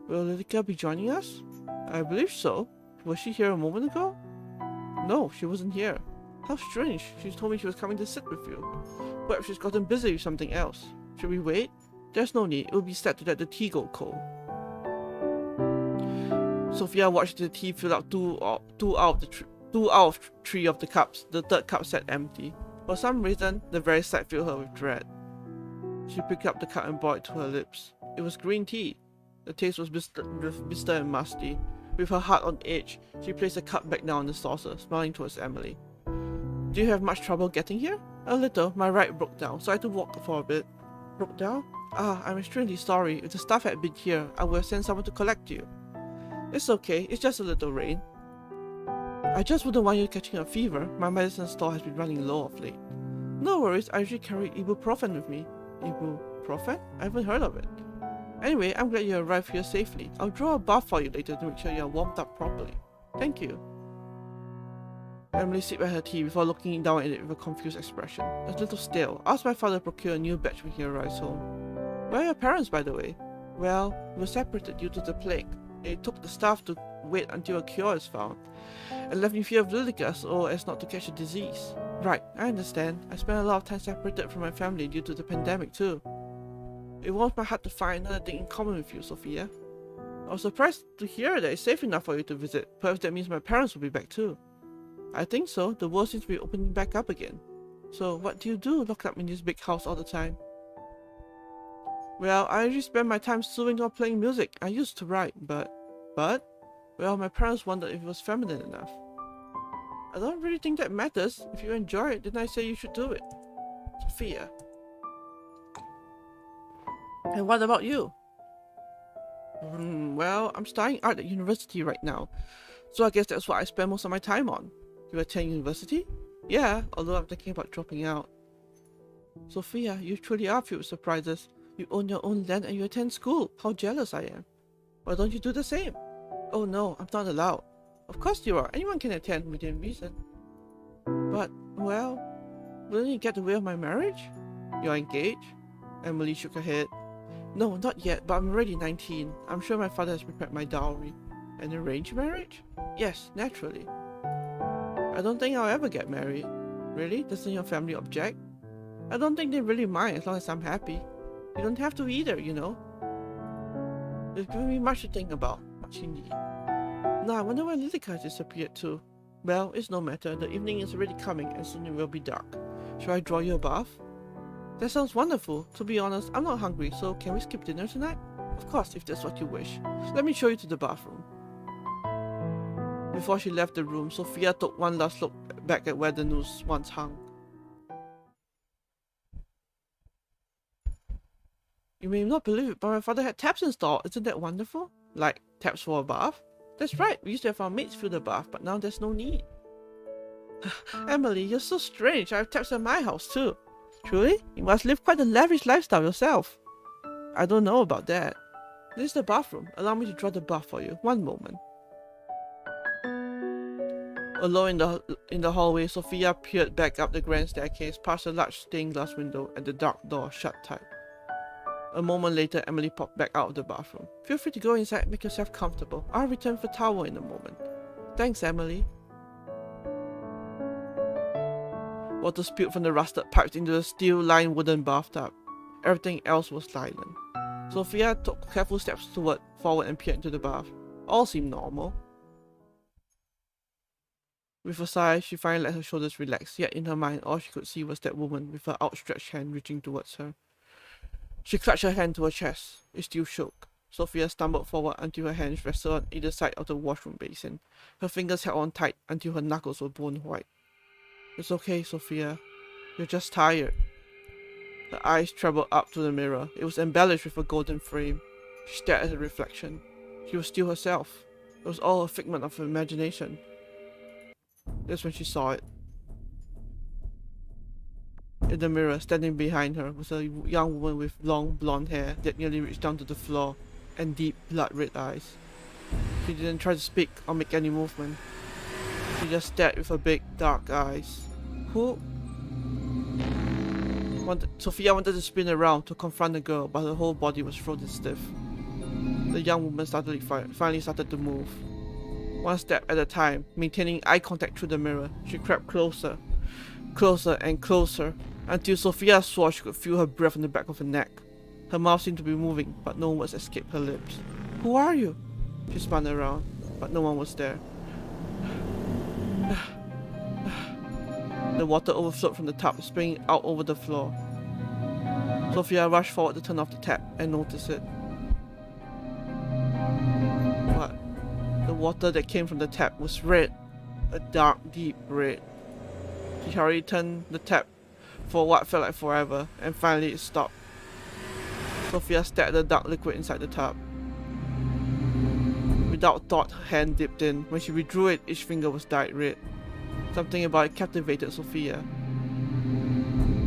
Speaker 1: Will Lilika be joining us? I believe so. Was she here a moment ago? No, she wasn't here. How strange. She told me she was coming to sit with you. Perhaps she's gotten busy with something else. Should we wait? There's no need. It will be sad to let the tea go cold. Sofia watched the tea fill up two out of three of the cups. The third cup sat empty. For some reason, the very sight filled her with dread. She picked up the cup and brought it to her lips. It was green tea. The taste was bitter and musty. With her heart on edge, she placed the cup back down on the saucer, smiling towards Amelie. Do you have much trouble getting here? A little. My ride broke down, so I had to walk for a bit. Broke down? I'm extremely sorry. If the staff had been here, I would have sent someone to collect you. It's okay. It's just a little rain. I just wouldn't want you catching a fever. My medicine store has been running low of late. No worries. I usually carry ibuprofen with me. Ibuprofen? I haven't heard of it. Anyway, I'm glad you arrived here safely. I'll draw a bath for you later to make sure you're warmed up properly. Thank you. Amelie sipped at her tea before looking down at it with a confused expression. A little stale. Ask my father to procure a new batch when he arrives home. Where are your parents, by the way? Well, we were separated due to the plague. It took the staff to wait until a cure is found, and left in fear of Lilika so as not to catch a disease. Right, I understand. I spent a lot of time separated from my family due to the pandemic too. It warms my heart to find another thing in common with you, Sofia. I was surprised to hear that it's safe enough for you to visit. Perhaps that means my parents will be back too. I think so. The world seems to be opening back up again. So what do you do locked up in this big house all the time? Well, I usually spend my time sewing or playing music. I used to write, but, well, my parents wondered if it was feminine enough. I don't really think that matters. If you enjoy it, then I say you should do it. Sofia. And what about you? Well, I'm studying art at university right now, so I guess that's what I spend most of my time on. You attend university? Yeah, although I'm thinking about dropping out. Sophia, you truly are filled with surprises. You own your own land and you attend school. How jealous I am. Why don't you do the same? Oh no, I'm not allowed. Of course you are. Anyone can attend within reason. But, well, wouldn't you get in the way of my marriage? You're engaged? Amelie shook her head. No, not yet, but I'm already 19. I'm sure my father has prepared my dowry. An arranged marriage? Yes, naturally. I don't think I'll ever get married. Really? Doesn't your family object? I don't think they really mind as long as I'm happy. You don't have to either, you know. There's given me much to think about, much indeed. Now I wonder where Lilika has disappeared to. Well, it's no matter. The evening is already coming and soon it will be dark. Shall I draw you a bath? That sounds wonderful. To be honest, I'm not hungry, so can we skip dinner tonight? Of course, if that's what you wish. Let me show you to the bathroom. Before she left the room, Sofia took one last look back at where the noose once hung. You may not believe it, but my father had taps installed. Isn't that wonderful? Like, taps for a bath? That's right, we used to have our maids fill the bath, but now there's no need. Amelie, you're so strange. I have taps at my house too. Truly? You must live quite a lavish lifestyle yourself. I don't know about that. This is the bathroom. Allow me to draw the bath for you. One moment. Alone in the hallway, Sofia peered back up the grand staircase past a large stained glass window and the dark door shut tight. A moment later, Amelie popped back out of the bathroom. Feel free to go inside and make yourself comfortable. I'll return for towel in a moment. Thanks, Amelie. Water spilled from the rusted pipes into the steel-lined wooden bathtub. Everything else was silent. Sofia took careful steps forward and peered into the bath. All seemed normal. With a sigh, she finally let her shoulders relax, yet in her mind all she could see was that woman with her outstretched hand reaching towards her. She clutched her hand to her chest. It still shook. Sofia stumbled forward until her hands rested on either side of the washroom basin. Her fingers held on tight until her knuckles were bone white. It's okay, Sofia. You're just tired. Her eyes traveled up to the mirror. It was embellished with a golden frame. She stared at her reflection. She was still herself. It was all a figment of her imagination. That's when she saw it. In the mirror, standing behind her, was a young woman with long blonde hair that nearly reached down to the floor and deep blood-red eyes. She didn't try to speak or make any movement. She just stared with her big, dark eyes. Sofia wanted to spin around to confront the girl, but her whole body was frozen stiff. The young woman finally started to move. One step at a time, maintaining eye contact through the mirror, she crept closer and closer, until Sofia swore she could feel her breath on the back of her neck. Her mouth seemed to be moving, but no words escaped her lips. Who are you? She spun around, but no one was there. The water overflowed from the tub, spilling out over the floor. Sofia rushed forward to turn off the tap and noticed it. What? The water that came from the tap was red. A dark, deep red. She hurriedly turned the tap for what felt like forever, and finally it stopped. Sofia stared at the dark liquid inside the tub. Without thought, her hand dipped in. When she withdrew it, each finger was dyed red. Something about it captivated Sofia.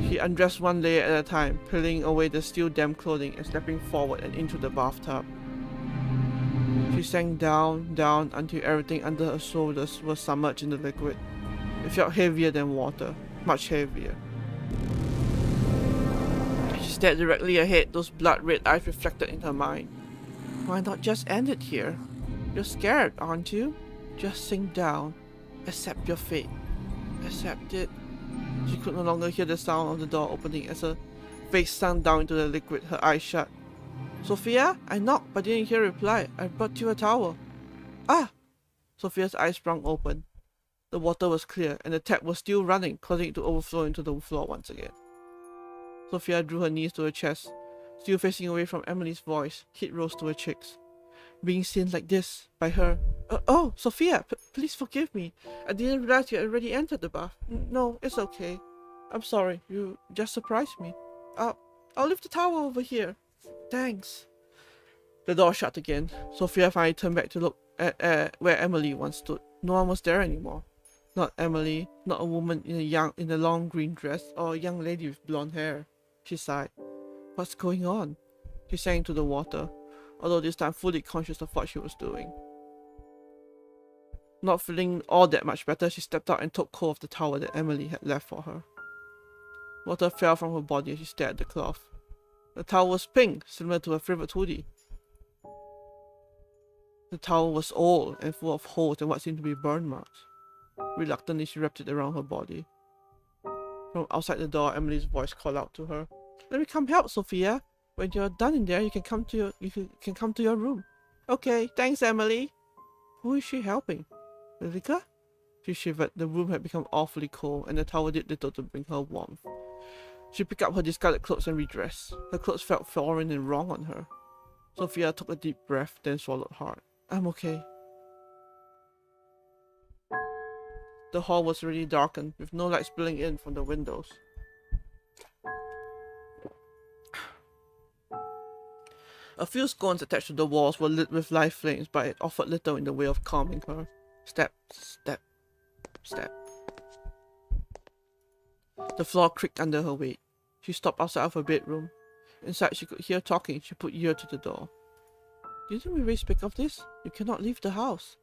Speaker 1: She undressed one layer at a time, peeling away the still damp clothing and stepping forward and into the bathtub. She sank down until everything under her shoulders was submerged in the liquid. It felt heavier than water, much heavier. She stared directly ahead, those blood-red eyes reflected in her mind. Why not just end it here? You're scared, aren't you? Just sink down. Accept your fate. Accept it. She could no longer hear the sound of the door opening as her face sunk down into the liquid, her eyes shut. Sofia? I knocked but didn't hear a reply. I brought you a towel. Ah! Sofia's eyes sprung open. The water was clear, and the tap was still running, causing it to overflow into the floor once again. Sofia drew her knees to her chest. Still facing away from Amelie's voice, heat rose to her cheeks. Being seen like this, by her... oh, Sofia, please forgive me. I didn't realize you had already entered the bath. No, it's okay. I'm sorry, you just surprised me. I'll leave the towel over here. Thanks. The door shut again. Sofia finally turned back to look at where Amelie once stood. No one was there anymore. Not Amelie, not a woman in a long green dress, or a young lady with blonde hair. She sighed. What's going on? She sank into the water, although this time fully conscious of what she was doing. Not feeling all that much better, she stepped out and took hold of the towel that Amelie had left for her. Water fell from her body as she stared at the cloth. The towel was pink, similar to her favorite hoodie. The towel was old and full of holes and what seemed to be burn marks. Reluctantly, she wrapped it around her body. From outside the door, Amelie's voice called out to her. Let me come help, Sofia. When you're done in there, you can come to your room. Okay, thanks, Amelie. Who is she helping? Lilika? She shivered. The room had become awfully cold, and the towel did little to bring her warmth. She picked up her discarded clothes and redressed. Her clothes felt foreign and wrong on her. Sofia took a deep breath, then swallowed hard. I'm okay. The hall was already darkened, with no light spilling in from the windows. A few scones attached to the walls were lit with live flames, but it offered little in the way of calming her. Step, step, step. The floor creaked under her weight. She stopped outside of her bedroom. Inside, she could hear talking. She put ear to the door. Didn't we really speak of this? You cannot leave the house.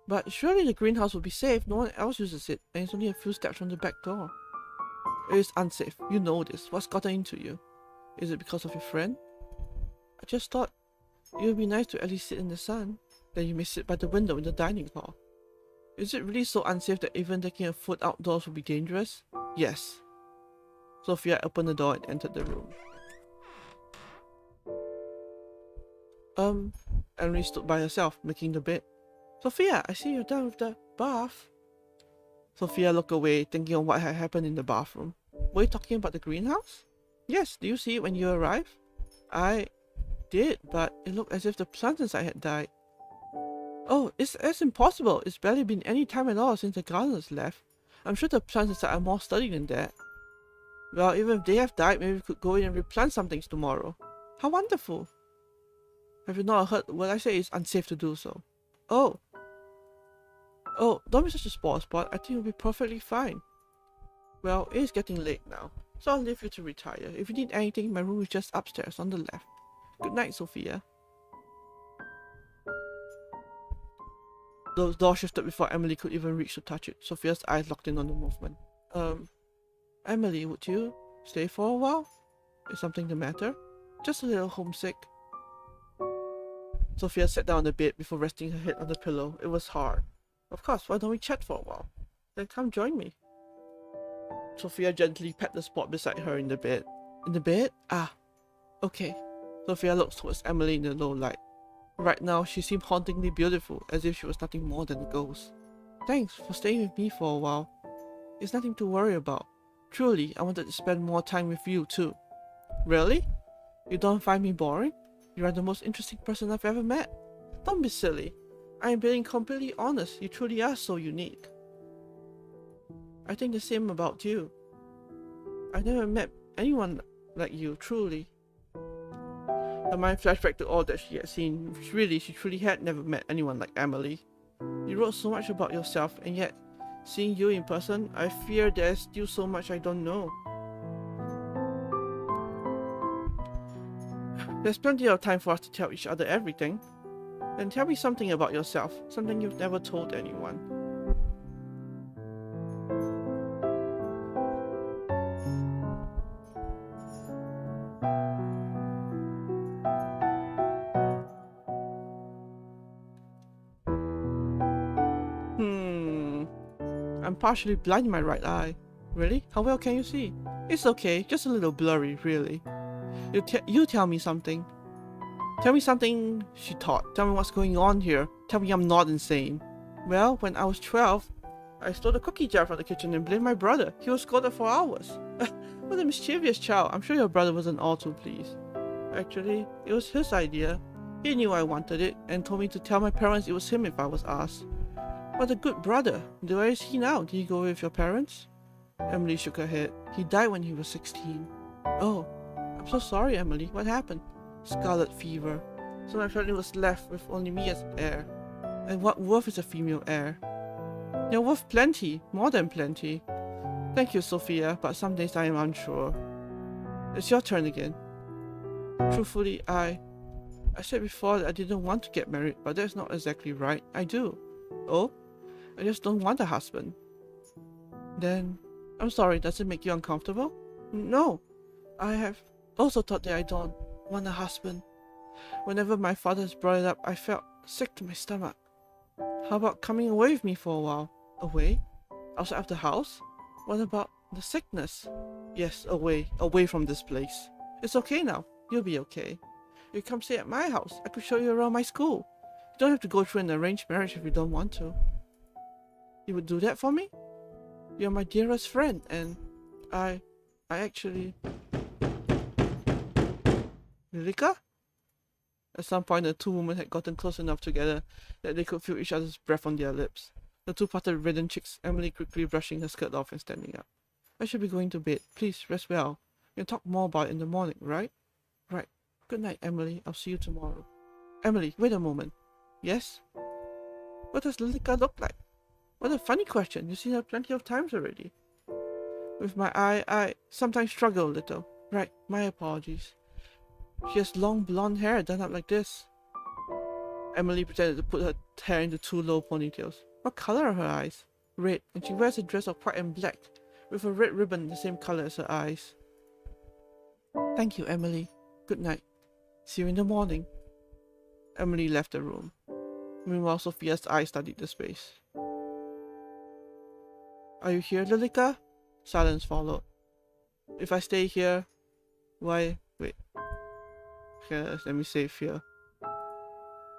Speaker 1: But surely the greenhouse will be safe. No one else uses it, and it's only a few steps from the back door. It is unsafe. You know this. What's gotten into you? Is it because of your friend? I just thought it would be nice to at least sit in the sun. Then you may sit by the window in the dining hall. Is it really so unsafe that even taking a foot outdoors would be dangerous? Yes. Sofia opened the door and entered the room. Amelie stood by herself, making the bed. Sofia, I see you're done with the bath. Sofia looked away, thinking of what had happened in the bathroom. Were you talking about the greenhouse? Yes, do you see it when you arrived? I did, but it looked as if the plants inside had died. Oh, it's impossible. It's barely been any time at all since the gardeners left. I'm sure the plants inside are more sturdy than that. Well, even if they have died, maybe we could go in and replant some things tomorrow. How wonderful. Have you not heard what I say is unsafe to do so? Oh, don't be such a spoil sport. I think you'll be perfectly fine. Well, it is getting late now, so I'll leave you to retire. If you need anything, my room is just upstairs on the left. Good night, Sofia. The door shifted before Amelie could even reach to touch it. Sofia's eyes locked in on the movement. Amelie, would you stay for a while? Is something the matter? Just a little homesick. Sofia sat down on the bed before resting her head on the pillow. It was hard. Of course, why don't we chat for a while? Then come join me. Sofia gently pat the spot beside her in the bed. In the bed? Ah, okay. Sofia looked towards Amelie in the low light. Right now, she seemed hauntingly beautiful, as if she was nothing more than a ghost. Thanks for staying with me for a while. It's nothing to worry about. Truly, I wanted to spend more time with you too. Really? You don't find me boring? You are the most interesting person I've ever met. Don't be silly. I am being completely honest. You truly are so unique. I think the same about you. I never met anyone like you, truly. Her mind flashed back to all that she had seen. Really, she truly had never met anyone like Amelie. You wrote so much about yourself, and yet, seeing you in person, I fear there's still so much I don't know. There's plenty of time for us to tell each other everything. Then tell me something about yourself, something you've never told anyone. I'm partially blind in my right eye. Really? How well can you see? It's okay, just a little blurry, really. You tell me something. Tell me something, she thought. Tell me what's going on here. Tell me I'm not insane. Well, when I was 12, I stole the cookie jar from the kitchen and blamed my brother. He was scolded for hours. What a mischievous child. I'm sure your brother wasn't all too pleased. Actually, it was his idea. He knew I wanted it and told me to tell my parents it was him if I was asked. What a good brother. Where is he now? Did he go with your parents? Amelie shook her head. He died when he was 16. Oh, I'm so sorry, Amelie. What happened? Scarlet fever. So my family was left with only me as heir. And what worth is a female heir? You're worth plenty, more than plenty. Thank you, Sofia, but some days I am unsure. It's your turn again. Truthfully, I said before that I didn't want to get married, but that's not exactly right. I do. Oh? I just don't want a husband. Then, I'm sorry, does it make you uncomfortable? No. I have also thought that I don't want a husband. Whenever my father has brought it up, I felt sick to my stomach. How about coming away with me for a while? Away? Outside of the house? What about the sickness? Yes, away from this place. It's okay now. You'll be okay. You come stay at my house. I could show you around my school. You don't have to go through an arranged marriage if you don't want to. You would do that for me? You're my dearest friend, and I actually... Lilika? At some point, the two women had gotten close enough together that they could feel each other's breath on their lips. The two parted reddened cheeks, Amelie quickly brushing her skirt off and standing up. I should be going to bed. Please, rest well. We can talk more about it in the morning, right? Right. Good night, Amelie. I'll see you tomorrow. Amelie, wait a moment. Yes? What does Lilika look like? What a funny question. You've seen her plenty of times already. With my eye, I sometimes struggle a little. Right, my apologies. She has long blonde hair done up like this. Amelie pretended to put her hair into two low ponytails. What color are her eyes? Red, and she wears a dress of white and black, with a red ribbon the same color as her eyes. Thank you, Amelie. Good night. See you in the morning. Amelie left the room. Meanwhile, Sofia's eyes studied the space. Are you here, Lilika? Silence followed. If I stay here, why... Wait. Okay, let me save here.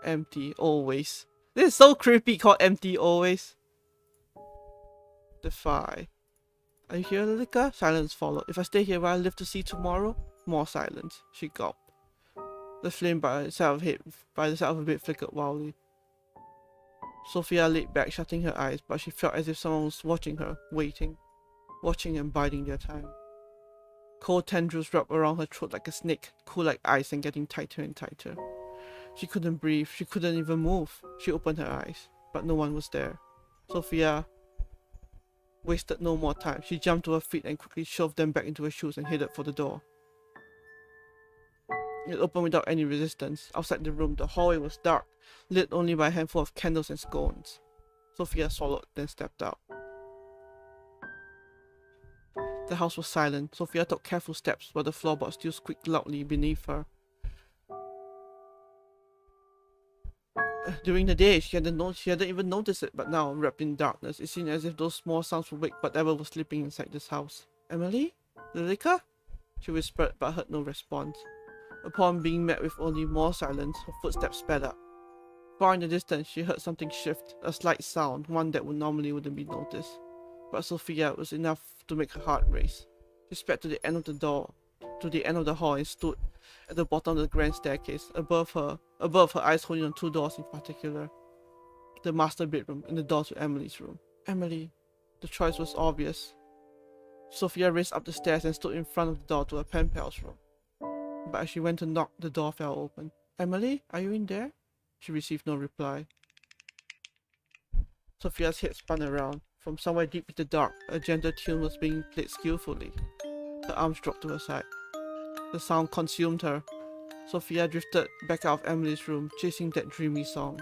Speaker 1: Empty, always. This is so creepy, called empty, always. Defy. Are you here, Lilika? Silence followed. If I stay here, will I live to see tomorrow? More silence. She gulped. The flame by the side of her bed flickered wildly. Sofia lay back, shutting her eyes, but she felt as if someone was watching her, waiting. Watching and biding their time. Cold tendrils wrapped around her throat like a snake, cool like ice and getting tighter and tighter. She couldn't breathe, she couldn't even move. She opened her eyes, but no one was there. Sofia wasted no more time. She jumped to her feet and quickly shoved them back into her shoes and headed for the door. It opened without any resistance. Outside the room, the hallway was dark, lit only by a handful of candles and scones. Sofia swallowed, then stepped out. The house was silent. Sofia took careful steps, but the floorboards still squeaked loudly beneath her. During the day, she hadn't even noticed it, but now, wrapped in darkness, it seemed as if those small sounds would wake whatever was sleeping inside this house. Amelie? Lilika? She whispered, but heard no response. Upon being met with only more silence, her footsteps sped up. Far in the distance, she heard something shift, a slight sound, one that wouldn't be noticed. But Sofia was enough to make her heart race. She sped to the end of the hall and stood at the bottom of the grand staircase, above her eyes holding on two doors in particular. The master bedroom and the door to Amelie's room. Amelie. The choice was obvious. Sofia raced up the stairs and stood in front of the door to her penpal's room. But as she went to knock, the door fell open. Amelie, are you in there? She received no reply. Sofia's head spun around. From somewhere deep in the dark, a gentle tune was being played skillfully. Her arms dropped to her side. The sound consumed her. Sofia drifted back out of Amelie's room, chasing that dreamy song.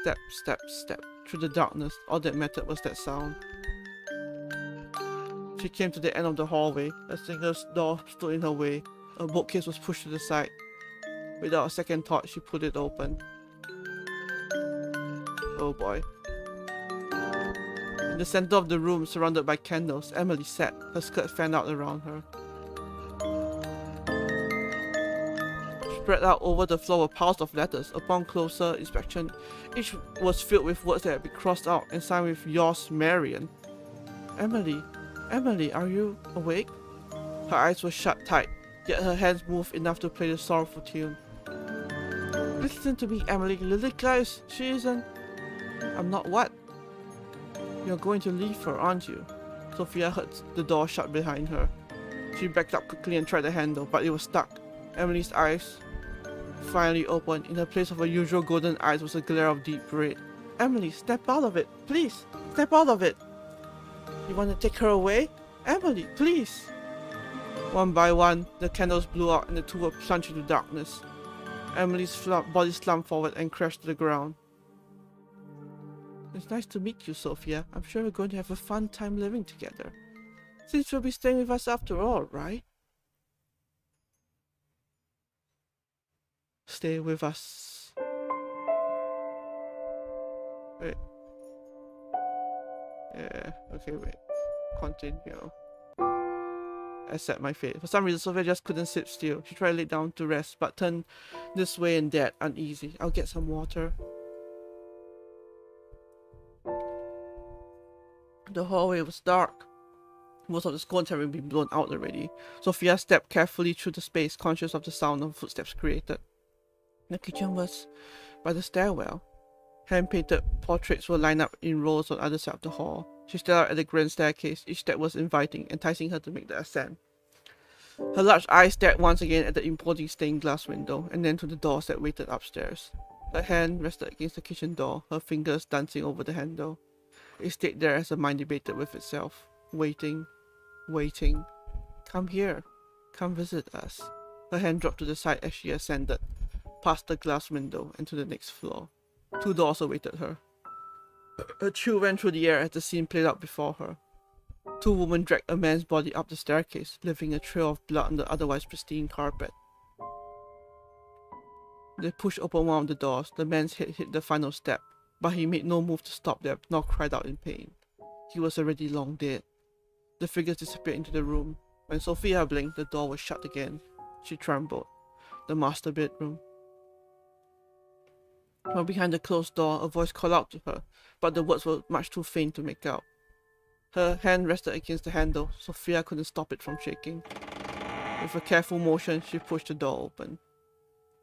Speaker 1: Step, step, step. Through the darkness, all that mattered was that sound. She came to the end of the hallway. A single door stood in her way. A bookcase was pushed to the side. Without a second thought, she pulled it open. Oh boy. In the center of the room, surrounded by candles, Amelie sat, her skirt fanned out around her. Spread out over the floor were piles of letters. Upon closer inspection, each was filled with words that had been crossed out and signed with "Yours, Marion." Amelie, are you awake? Her eyes were shut tight, yet her hands moved enough to play the sorrowful tune. Listen to me, Amelie. Lilika she isn't... I'm not what? You're going to leave her, aren't you? Sofia heard the door shut behind her. She backed up quickly and tried the handle, but it was stuck. Amelie's eyes finally opened. In the place of her usual golden eyes was a glare of deep red. Amelie, step out of it, please! Step out of it! You want to take her away? Amelie, please! One by one, the candles blew out and the two were plunged into darkness. Amelie's body slumped forward and crashed to the ground. It's nice to meet you, Sofia. I'm sure we're going to have a fun time living together. Since you'll be staying with us after all, right? Stay with us. Wait. Yeah, okay, wait. Continue. Accept my fate. For some reason, Sofia just couldn't sit still. She tried to lay down to rest, but turned this way and that, uneasy. I'll get some water. The hallway was dark, most of the scones having been blown out already. Sofia stepped carefully through the space, conscious of the sound of footsteps created. The kitchen was by the stairwell. Hand-painted portraits were lined up in rows on the other side of the hall. She stared out at the grand staircase. Each step was inviting, enticing her to make the ascent. Her large eyes stared once again at the imposing stained glass window, and then to the doors that waited upstairs. Her hand rested against the kitchen door, her fingers dancing over the handle. It stayed there as her mind debated with itself, waiting, waiting. Come here. Come visit us. Her hand dropped to the side as she ascended, past the glass window and to the next floor. Two doors awaited her. A chill ran through the air as the scene played out before her. Two women dragged a man's body up the staircase, leaving a trail of blood on the otherwise pristine carpet. They pushed open one of the doors. The man's head hit the final step, but he made no move to stop them, nor cried out in pain. He was already long dead. The figures disappeared into the room. When Sofia blinked, the door was shut again. She trembled. The master bedroom. From behind the closed door, a voice called out to her, but the words were much too faint to make out. Her hand rested against the handle. Sofia couldn't stop it from shaking. With a careful motion, she pushed the door open.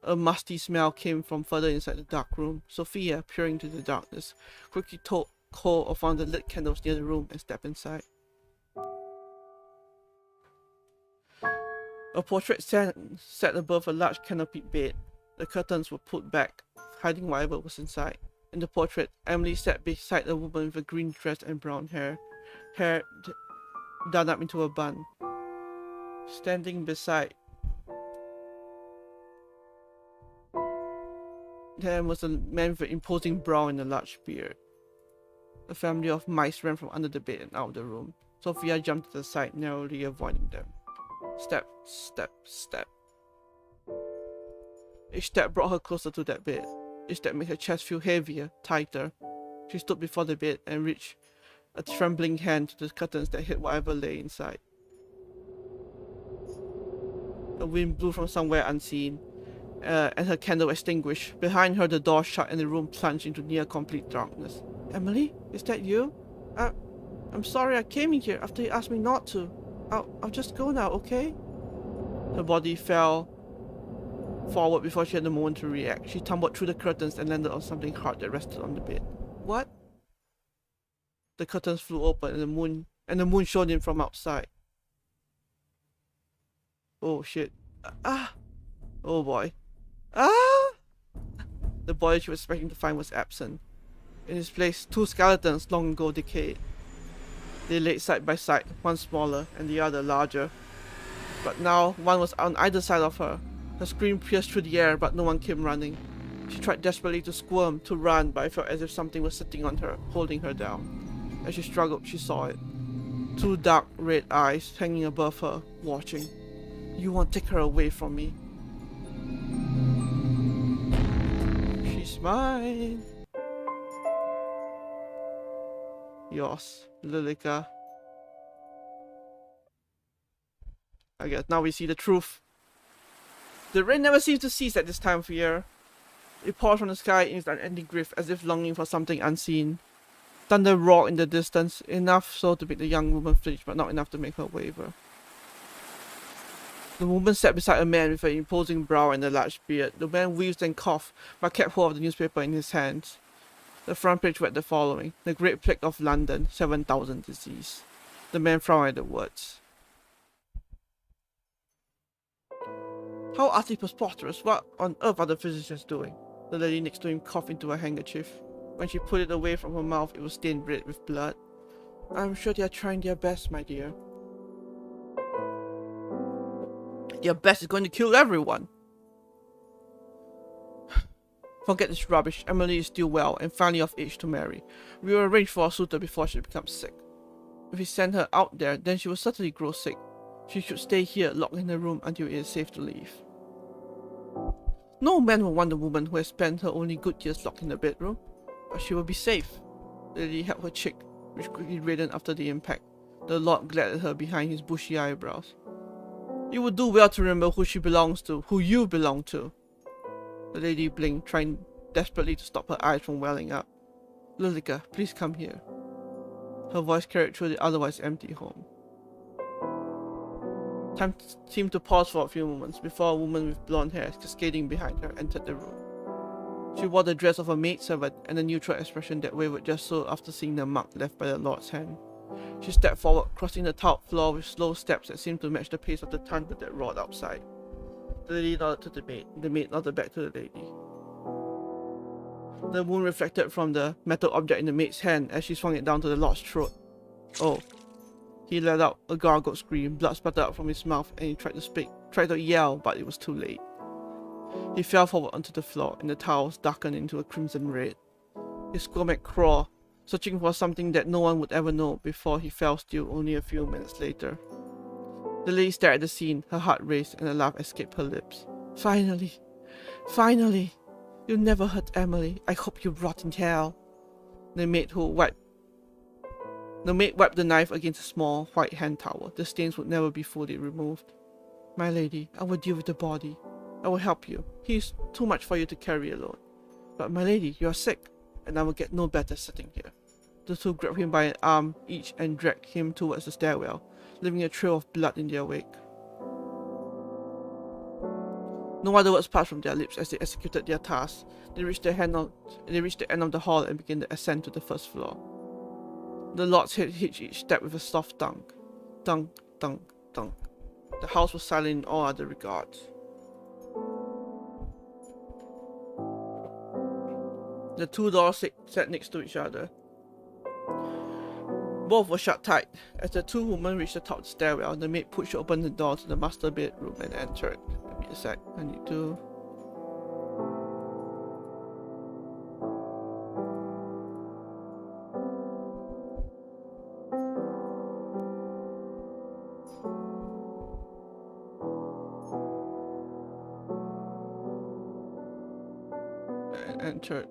Speaker 1: A musty smell came from further inside the dark room. Sofia, peering into the darkness, quickly took hold of one of the lit candles near the room and stepped inside. A portrait sat above a large canopied bed. The curtains were pulled back, hiding whatever was inside. In the portrait, Amelie sat beside a woman with a green dress and brown hair done up into a bun. Standing beside them was a man with an imposing brow and a large beard. A family of mice ran from under the bed and out of the room. Sofia jumped to the side, narrowly avoiding them. Step, step, step. Each step brought her closer to that bed. Each step made her chest feel heavier, tighter. She stood before the bed and reached a trembling hand to the curtains that hid whatever lay inside. The wind blew from somewhere unseen, and her candle extinguished. Behind her, the door shut and the room plunged into near complete darkness. Amelie, is that you? I'm sorry I came in here after you asked me not to. I'll just go now, okay? Her body fell forward before she had a moment to react. She tumbled through the curtains and landed on something hard that rested on the bed. What? The curtains flew open and the moon shone in from outside. Oh shit. Oh boy. The body she was expecting to find was absent. In its place, two skeletons long ago decayed. They lay side by side, one smaller and the other larger. But now, one was on either side of her. Her scream pierced through the air, but no one came running. She tried desperately to squirm, to run, but it felt as if something was sitting on her, holding her down. As she struggled, she saw it. Two dark red eyes hanging above her, watching. You won't take her away from me. She's mine. Yours, Lilika. I guess now we see the truth. The rain never seems to cease at this time of year. It pours from the sky in its unending grief, as if longing for something unseen. Thunder roared in the distance, enough so to make the young woman flinch, but not enough to make her waver. The woman sat beside a man with an imposing brow and a large beard. The man wheezed and coughed, but kept hold of the newspaper in his hands. The front page read the following: The Great Plague of London, 7,000 deceased. The man frowned at the words. How utterly preposterous. What on earth are the physicians doing? The lady next to him coughed into her handkerchief. When she put it away from her mouth, it was stained red with blood. I'm sure they are trying their best, my dear. Their best is going to kill everyone. Forget this rubbish. Amelie is still well and finally of age to marry. We will arrange for a suitor before she becomes sick. If we send her out there, then she will certainly grow sick. She should stay here, locked in her room, until it is safe to leave. No man will want a woman who has spent her only good years locked in the bedroom. But she will be safe. The lady held her cheek, which quickly reddened after the impact. The Lord glared at her behind his bushy eyebrows. You would do well to remember who she belongs to, who you belong to. The lady blinked, trying desperately to stop her eyes from welling up. Lilika, please come here. Her voice carried through the otherwise empty home. Time seemed to pause for a few moments before a woman with blonde hair cascading behind her entered the room. She wore the dress of a maidservant and a neutral expression that wavered just so after seeing the mark left by the Lord's hand. She stepped forward, crossing the tiled floor with slow steps that seemed to match the pace of the thunder that roared outside. The lady nodded to the maid nodded back to the lady. The moon reflected from the metal object in the maid's hand as she swung it down to the Lord's throat. Oh. He let out a gargled scream, blood sputtered out from his mouth, and he tried to yell, but it was too late. He fell forward onto the floor, and the tiles darkened into a crimson red. His stomach crawled, searching for something that no one would ever know before he fell still only a few minutes later. The lady stared at the scene, her heart raced, and a laugh escaped her lips. Finally! Finally! You never hurt Amelie. I hope you rot in hell. The maid wiped the knife against a small white hand towel. The stains would never be fully removed. My lady, I will deal with the body. I will help you. He is too much for you to carry alone. But my lady, you are sick, and I will get no better sitting here. The two grabbed him by an arm each and dragged him towards the stairwell, leaving a trail of blood in their wake. No other words passed from their lips as they executed their task. They reached the end of the hall and began the ascent to the first floor. The Lord's head hit each step with a soft thunk. Thunk, thunk, thunk. The house was silent in all other regards. The two doors sat next to each other. Both were shut tight. As the two women reached the top of the stairwell, the maid pushed open the door to the master bedroom and entered. Give me a sec. I need to... entered.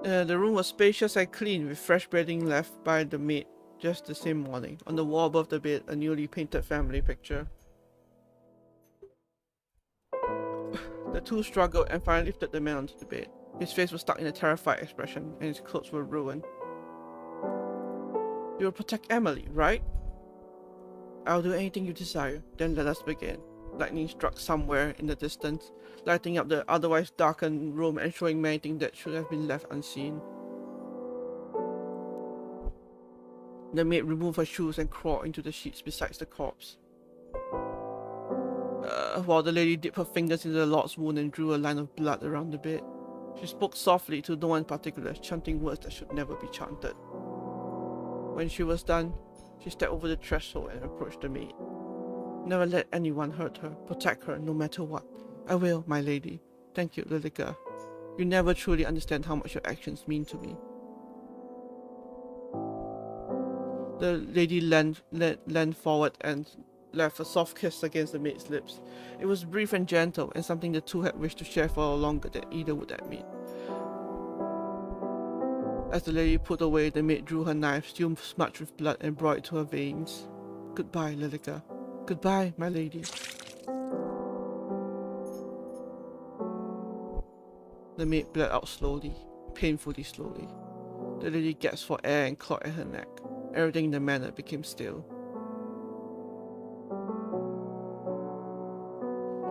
Speaker 1: The room was spacious and clean, with fresh bedding left by the maid just the same morning. On the wall above the bed, a newly painted family picture. The two struggled and finally lifted the man onto the bed. His face was stuck in a terrified expression, and his clothes were ruined. You will protect Amelie, right? I'll do anything you desire. Then let us begin. Lightning struck somewhere in the distance, lighting up the otherwise darkened room and showing many things that should have been left unseen. The maid removed her shoes and crawled into the sheets beside the corpse, while the lady dipped her fingers into the Lord's wound and drew a line of blood around the bed. She spoke softly to no one in particular, chanting words that should never be chanted. When she was done, she stepped over the threshold and approached the maid. Never let anyone hurt her. Protect her, no matter what. I will, my lady. Thank you, Lilika. You never truly understand how much your actions mean to me. The lady leaned forward and left a soft kiss against the maid's lips. It was brief and gentle, and something the two had wished to share for longer than either would admit. As the lady put away, the maid drew her knife, still smudged with blood, and brought it to her veins. Goodbye, Lilika. Goodbye, my lady. The maid bled out slowly, painfully slowly. The lady gasped for air and clawed at her neck. Everything in the manor became still.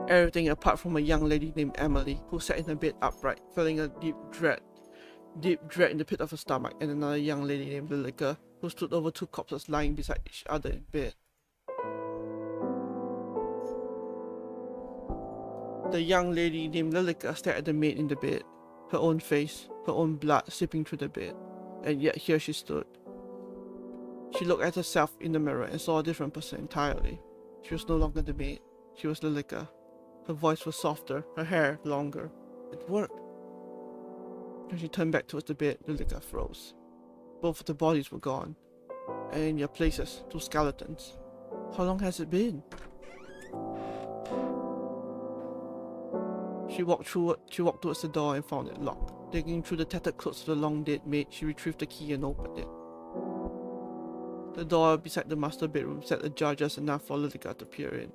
Speaker 1: Everything apart from a young lady named Amelie, who sat in her bed upright, feeling a deep dread in the pit of her stomach, and another young lady named Lilika, who stood over two corpses lying beside each other in bed. The young lady named Lilika stared at the maid in the bed, her own face, her own blood seeping through the bed, and yet here she stood. She looked at herself in the mirror and saw a different person entirely. She was no longer the maid. She was Lilika. Her voice was softer, her hair longer. It worked. When she turned back towards the bed, Lilika froze. Both of the bodies were gone, and in their places, two skeletons. How long has it been? She walked towards the door and found it locked. Digging through the tattered clothes of the long-dead maid, she retrieved the key and opened it. The door beside the master bedroom set ajar just enough for Lilika to peer in.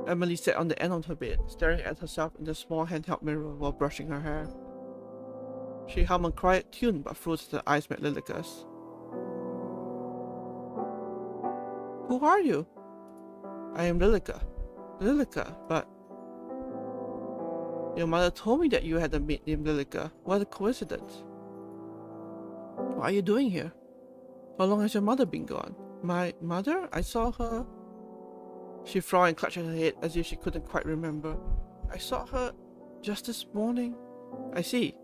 Speaker 1: Amelie sat on the end of her bed, staring at herself in the small handheld mirror while brushing her hair. She hummed a quiet tune but froze as her eyes met Lilika's. Who are you? I am Lilika. Lilika, but... Your mother told me that you had a maid named Lilika. What a coincidence. What are you doing here? How long has your mother been gone? My mother? I saw her... She frowned and clutched at her head as if she couldn't quite remember. I saw her just this morning. I see.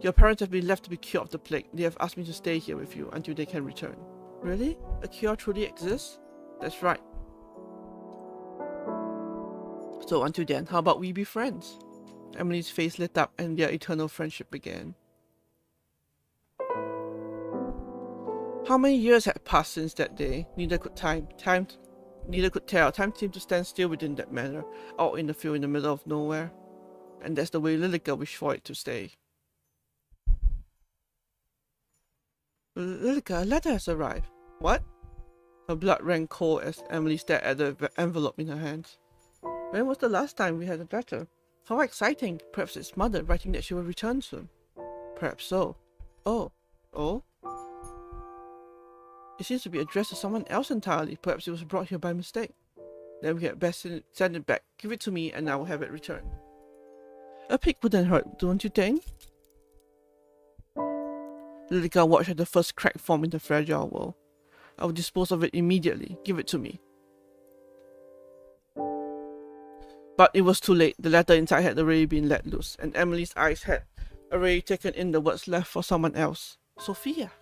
Speaker 1: Your parents have been left to be cured of the plague. They have asked me to stay here with you until they can return. Really? A cure truly exists? That's right. So until then, how about we be friends? Emily's face lit up and their eternal friendship began. How many years had passed since that day? Neither could tell. Time seemed to stand still within that manor, out in the field in the middle of nowhere. And that's the way Lilika wished for it to stay. Lilika, a letter has arrived. What? Her blood ran cold as Amelie stared at the envelope in her hands. When was the last time we had a letter? How exciting! Perhaps it's mother writing that she will return soon. Perhaps so. Oh. It seems to be addressed to someone else entirely. Perhaps it was brought here by mistake. Then we had best send it back. Give it to me and I will have it returned. A peek wouldn't hurt, don't you think? Lilika watched as the first crack form in the fragile world. I will dispose of it immediately. Give it to me. But it was too late. The letter inside had already been let loose, and Emily's eyes had already taken in the words left for someone else. Sofia.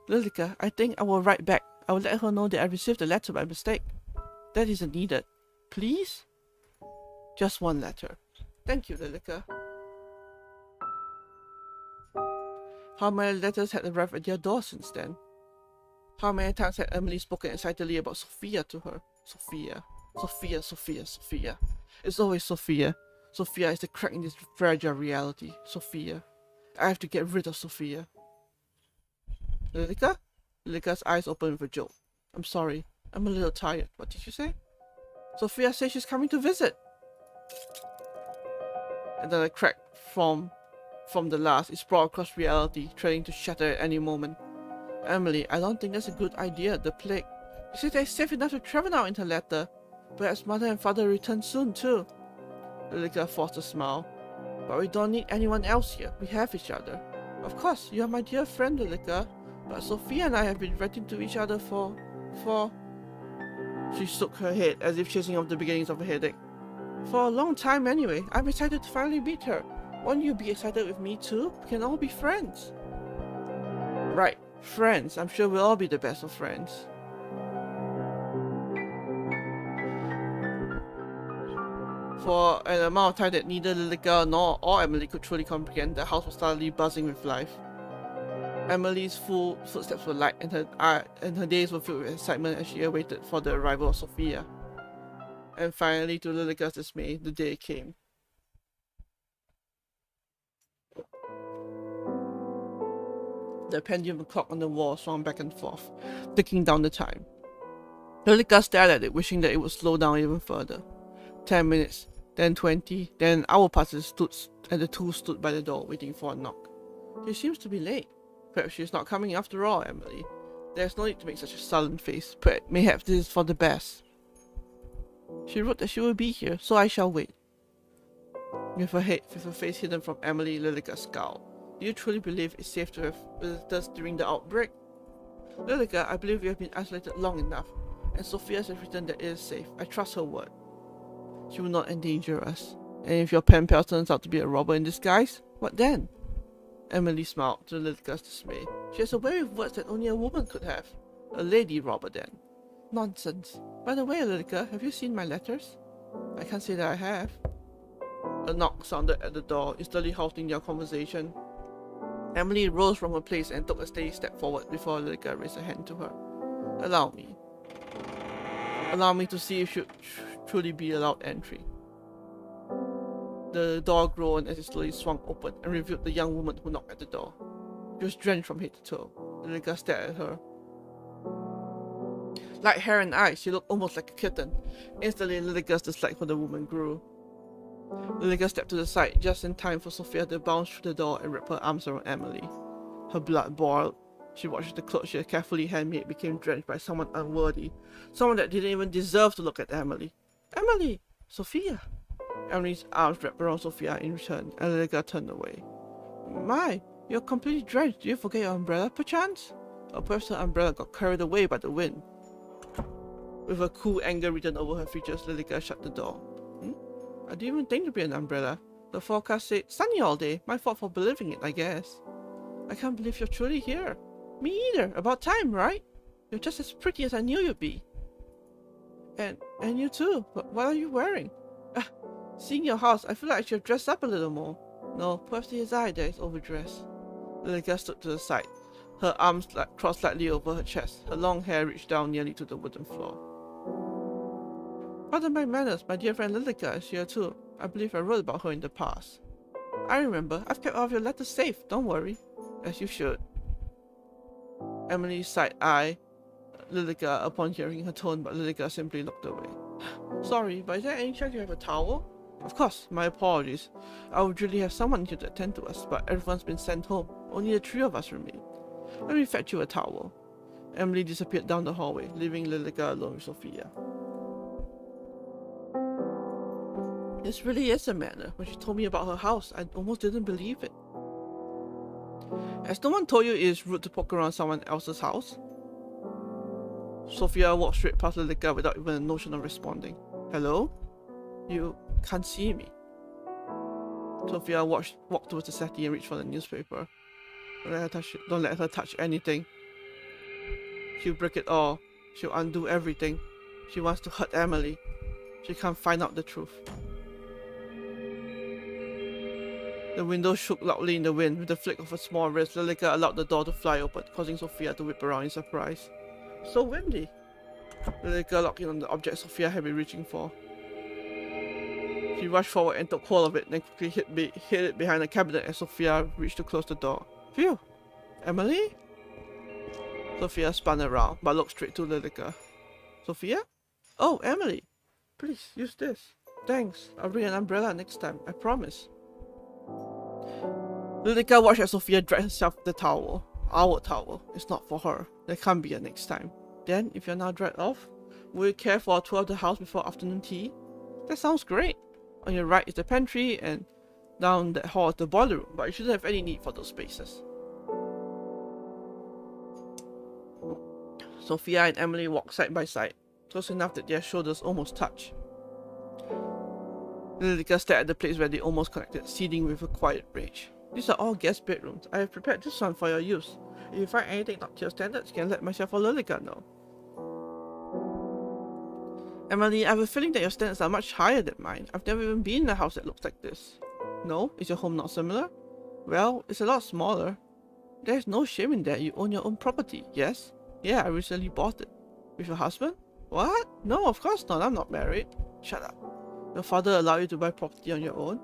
Speaker 1: Lilika, I think I will write back. I will let her know that I received the letter by mistake. That isn't needed. Please? Just one letter. Thank you, Lilika. How many letters had arrived at their door since then? How many times had Emily spoken excitedly about Sofia to her? Sofia. It's always Sofia. Sofia is the crack in this fragile reality. Sofia. I have to get rid of Sofia. Lilika? Lilika's eyes opened with a joke. I'm sorry. I'm a little tired. What did you say? Sofia says she's coming to visit. And then a crack from the last is brought across reality, threatening to shatter at any moment. Amelie, I don't think that's a good idea. The plague. You said that it's safe enough to travel now in her letter. Perhaps mother and father return soon too. Lilika forced a smile. But we don't need anyone else here. We have each other. Of course, you are my dear friend, Lilika. But Sofia and I have been writing to each other for... She shook her head as if chasing off the beginnings of a headache. For a long time anyway. I'm excited to finally meet her. Won't you be excited with me too? We can all be friends. Right, friends. I'm sure we'll all be the best of friends. For an amount of time that neither Lilika nor Emily could truly comprehend, the house was suddenly buzzing with life. Emily's full footsteps were light, and her days were filled with excitement as she awaited for the arrival of Sofia. And finally, to Lilika's dismay, the day came. The pendulum clock on the wall swung back and forth, ticking down the time. Lilika stared at it, wishing that it would slow down even further. 10 minutes, then 20, then an hour passed and the two stood by the door, waiting for a knock. She seems to be late. Perhaps she's not coming after all, Amelie. There's no need to make such a sullen face. Perhaps this is for the best. She wrote that she will be here, so I shall wait. With her face hidden from Amelie, Lilika scowled. Do you truly believe it's safe to have visitors during the outbreak? Lilika, I believe we have been isolated long enough, and Sofia has written that it is safe. I trust her word. She will not endanger us. And if your pen pal turns out to be a robber in disguise, what then? Amelie smiled to Lilika's dismay. She has a way with words that only a woman could have. A lady robber then. Nonsense. By the way, Lilika, have you seen my letters? I can't say that I have. A knock sounded at the door, instantly halting their conversation. Amelie rose from her place and took a steady step forward before Lilika raised a hand to her. Allow me. Allow me to see if you truly be allowed entry. The door groaned as it slowly swung open and revealed the young woman who knocked at the door. She was drenched from head to toe. Lilika stared at her. Like hair and eyes, she looked almost like a kitten. Instantly, Lilika's dislike for the woman grew. Lilika stepped to the side just in time for Sofia to bounce through the door and wrap her arms around Amelie. Her blood boiled. She watched as the clothes she had carefully handmade became drenched by someone unworthy, someone that didn't even deserve to look at Amelie. Amelie! Sofia! Amelie's arms wrapped around Sofia in return, and Lilika turned away. My, you're completely drenched. Do you forget your umbrella, perchance? Or perhaps her umbrella got carried away by the wind. With a cool anger written over her features, Lilika shut the door. I didn't even think to be an umbrella. The forecast said sunny all day. My fault for believing it, I guess. I can't believe you're truly here. Me either. About time, right? You're just as pretty as I knew you'd be. And you too. But what are you wearing? Seeing your house, I feel like I should have dressed up a little more. No, perhaps it is I that is overdressed. Lilika stood to the side. Her arms crossed slightly over her chest. Her long hair reached down nearly to the wooden floor. Pardon my manners, my dear friend Lilika is here too. I believe I wrote about her in the past. I remember. I've kept all of your letters safe, don't worry. As you should. Amelie side-eyed Lilika upon hearing her tone, but Lilika simply looked away. Sorry, but is there any chance you have a towel? Of course, my apologies. I would really have someone here to attend to us, but everyone's been sent home. Only the three of us remain. Let me fetch you a towel. Amelie disappeared down the hallway, leaving Lilika alone with Sofia. This really is a manor. When she told me about her house, I almost didn't believe it. Has no one told you it is rude to poke around someone else's house? Sofia walked straight past Lilika without even a notion of responding. Hello? You can't see me. Sofia walked towards the settee and reached for the newspaper. Don't let her touch anything. She'll break it all. She'll undo everything. She wants to hurt Amelie. She can't find out the truth. The window shook loudly in the wind. With the flick of a small wrist, Lilika allowed the door to fly open, causing Sofia to whip around in surprise. So windy. Lilika locked in on the object Sofia had been reaching for. She rushed forward and took hold of it, then quickly hid it behind a cabinet as Sofia reached to close the door. Phew! Amelie? Sofia spun around, but looked straight to Lilika. Sofia? Oh, Amelie! Please, use this. Thanks. I'll bring an umbrella next time, I promise. Lilika watched as Sofia dragged herself the towel. Our towel. It's not for her. There can't be a next time. Then, if you're now dragged off, will you care for a tour of the house before afternoon tea? That sounds great. On your right is the pantry, and down that hall is the boiler room, but you shouldn't have any need for those spaces. Sofia and Amelie walked side by side, close enough that their shoulders almost touched. Lilika stared at the place where they almost connected, seething with a quiet rage. These are all guest bedrooms. I have prepared this one for your use. If you find anything not to your standards, you can let myself or Lilika know. Amelie, I have a feeling that your standards are much higher than mine. I've never even been in a house that looks like this. No? Is your home not similar? Well, it's a lot smaller. There's no shame in that. You own your own property, yes? Yeah, I recently bought it. With your husband? What? No, of course not. I'm not married. Shut up. Your father allowed you to buy property on your own?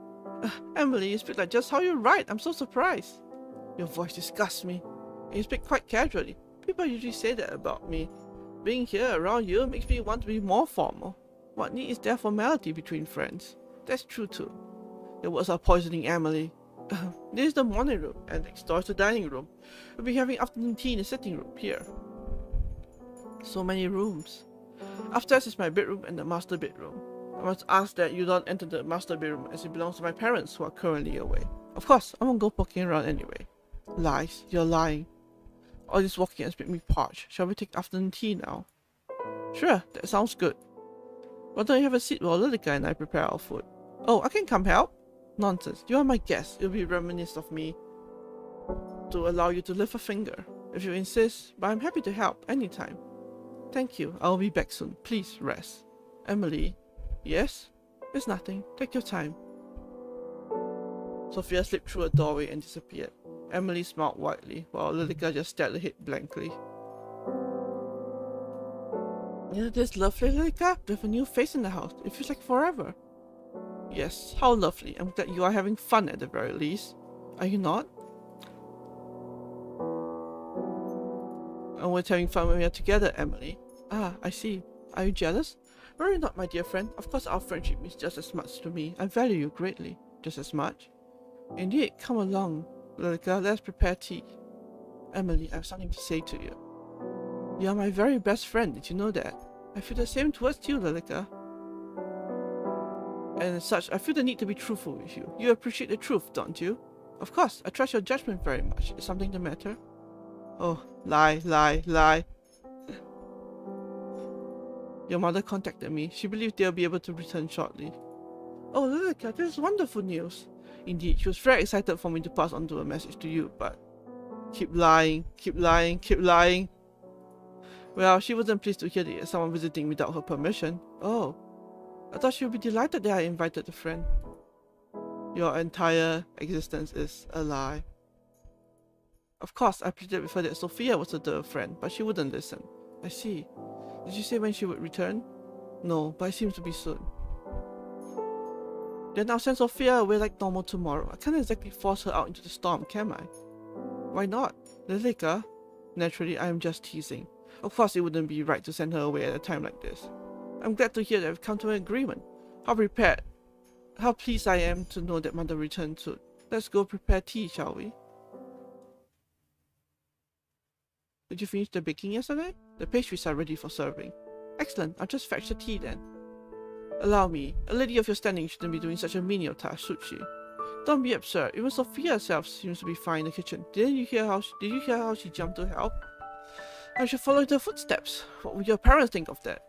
Speaker 1: Amelie, you speak like just how you write. I'm so surprised. Your voice disgusts me. And you speak quite casually. People usually say that about me. Being here around you makes me want to be more formal. What need is there formality between friends? That's true too. Your words are poisoning Amelie. This is the morning room, and next door is the dining room. We'll be having afternoon tea in the sitting room here. So many rooms. Upstairs is my bedroom and the master bedroom. I must ask that you don't enter the master bedroom as it belongs to my parents who are currently away. Of course, I won't go poking around anyway. Lies, you're lying. All this walking has made me parched. Shall we take afternoon tea now? Sure, that sounds good. Why don't you have a seat while Lilika and I prepare our food? Oh, I can come help? Nonsense, you are my guest. It will be reminiscent of me to allow you to lift a finger. If you insist, but I'm happy to help anytime. Thank you, I'll be back soon. Please rest. Amelie. Yes? It's nothing. Take your time. Sofia slipped through a doorway and disappeared. Amelie smiled widely, while Lilika just stared ahead blankly. Isn't this lovely, Lilika? We have a new face in the house. It feels like forever. Yes, how lovely. I'm glad you are having fun at the very least. Are you not? And we're having fun when we are together, Amelie. Ah, I see. Are you jealous? Worry not, my dear friend. Of course our friendship means just as much to me. I value you greatly. Just as much? Indeed, come along, Lilika. Let's prepare tea. Amelie, I have something to say to you. You are my very best friend, did you know that? I feel the same towards you, Lilika. And as such, I feel the need to be truthful with you. You appreciate the truth, don't you? Of course, I trust your judgment very much. Is something the matter? Oh, lie, lie, lie. Your mother contacted me. She believes they'll be able to return shortly. Oh, Lilika, this is wonderful news. Indeed, she was very excited for me to pass on a message to you, but... Keep lying, keep lying, keep lying. Well, she wasn't pleased to hear that there's someone visiting without her permission. Oh, I thought she would be delighted that I invited a friend. Your entire existence is a lie. Of course, I pleaded with her that Sofia was a friend, but she wouldn't listen. I see. Did she say when she would return? No, but it seems to be soon. Then I'll send Sofia away like normal tomorrow. I can't exactly force her out into the storm, can I? Why not? Lilika? Naturally, I am just teasing. Of course, it wouldn't be right to send her away at a time like this. I'm glad to hear that we've come to an agreement. How pleased I am to know that Mother returned soon. Let's go prepare tea, shall we? Did you finish the baking yesterday? The pastries are ready for serving. Excellent, I'll just fetch the tea then. Allow me. A lady of your standing shouldn't be doing such a menial task, should she? Don't be absurd. Even Sofia herself seems to be fine in the kitchen. Did you hear how she jumped to help? I should follow their footsteps. What would your parents think of that?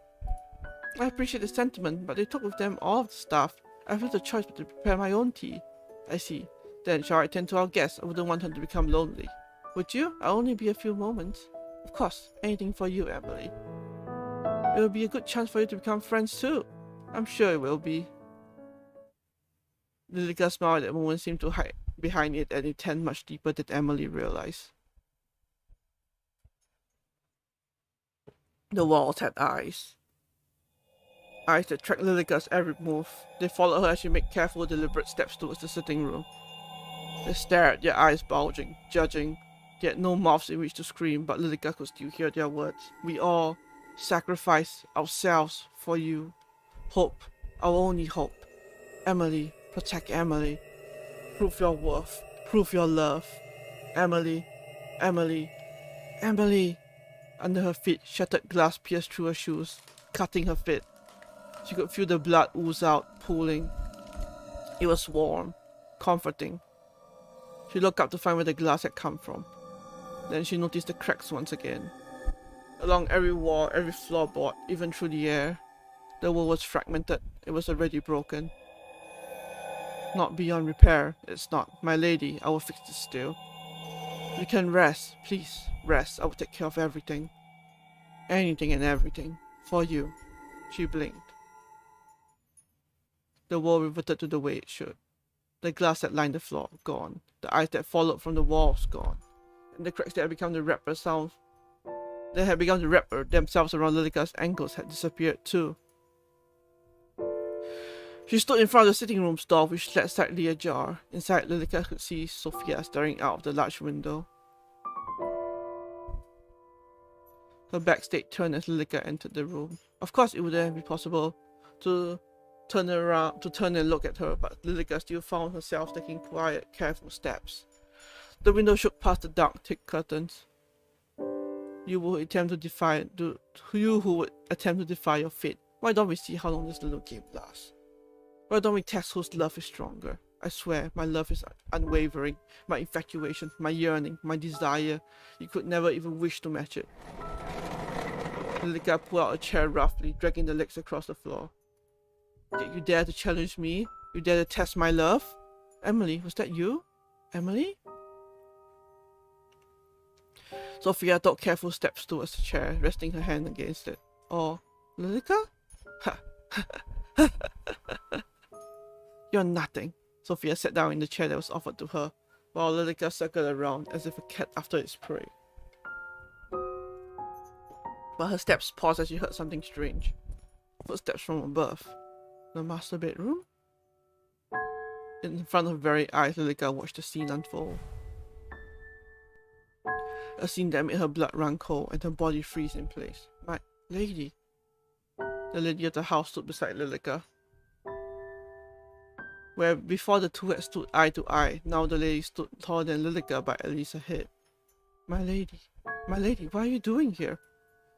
Speaker 1: I appreciate the sentiment, but they took with them all of the stuff. I have little choice but to prepare my own tea. I see. Then shall I attend to our guests? I wouldn't want her to become lonely. Would you? I'll only be a few moments. Of course, anything for you, Amelie. It will be a good chance for you to become friends too. I'm sure it will be. Lilika's smile at that moment seemed to hide behind it and intent much deeper than Amelie realized. The walls had eyes. Eyes that tracked Lilika's every move. They followed her as she made careful, deliberate steps towards the sitting room. They stared, their eyes bulging, judging. They had no mouths in which to scream, but Lilika could still hear their words. We all sacrifice ourselves for you. Hope, our only hope. Amelie, protect Amelie. Prove your worth. Prove your love. Amelie, Amelie, Amelie. Under her feet, shattered glass pierced through her shoes, cutting her feet. She could feel the blood ooze out, pooling. It was warm, comforting. She looked up to find where the glass had come from. Then she noticed the cracks once again. Along every wall, every floorboard, even through the air. The wall was fragmented. It was already broken. Not beyond repair. It's not. My lady, I will fix this still. You can rest. Please, rest. I will take care of everything. Anything and everything. For you. She blinked. The wall reverted to the way it should. The glass that lined the floor, gone. The ice that followed from the walls, gone. And the cracks that had begun to wrap themselves around Lilika's ankles had disappeared too. She stood in front of the sitting room's door, which slept slightly ajar. Inside, Lilika could see Sofia staring out of the large window. Her back stayed turned as Lilika entered the room. Of course, it wouldn't be possible to turn and look at her, but Lilika still found herself taking quiet, careful steps. The window shook past the dark, thick curtains. You who would attempt to defy your fate Why don't we see how long this little game lasts? Why don't we test whose love is stronger? I swear, my love is unwavering. My infatuation, my yearning, my desire. You could never even wish to match it. Lilika pulled out a chair roughly, dragging the legs across the floor. Did you dare to challenge me? You dare to test my love? Amelie, was that you? Amelie? Sofia took careful steps towards the chair, resting her hand against it. Oh, Lilika? Ha! You're nothing. Sofia sat down in the chair that was offered to her, while Lilika circled around as if a cat after its prey. But her steps paused as she heard something strange. Footsteps from above. The master bedroom? In front of her very eyes, Lilika watched the scene unfold. A scene that made her blood run cold and her body freeze in place. My lady. The lady of the house stood beside Lilika. Where before the two had stood eye to eye, now the lady stood taller than Lilika by at least a head. My lady, why are you doing here?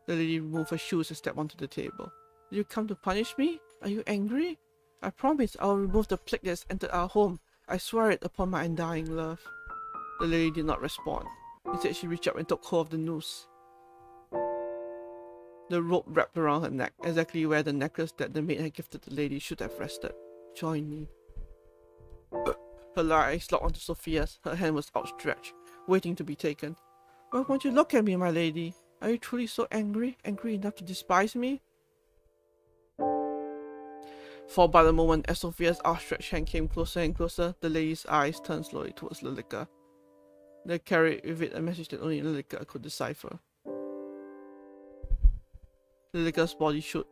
Speaker 1: The lady removed her shoes and stepped onto the table. Did you come to punish me? Are you angry? I promise I will remove the plague that has entered our home. I swear it upon my undying love. The lady did not respond. Instead, she reached up and took hold of the noose. The rope wrapped around her neck, exactly where the necklace that the maid had gifted the lady should have rested. Join me. Her eyes locked onto Sofia's. Her hand was outstretched, waiting to be taken. Why won't you look at me, my lady? Are you truly so angry? Angry enough to despise me? For but a moment, as Sofia's outstretched hand came closer and closer, the lady's eyes turned slowly towards Lilika. They carried with it a message that only Lilika could decipher. Lilika's body shook.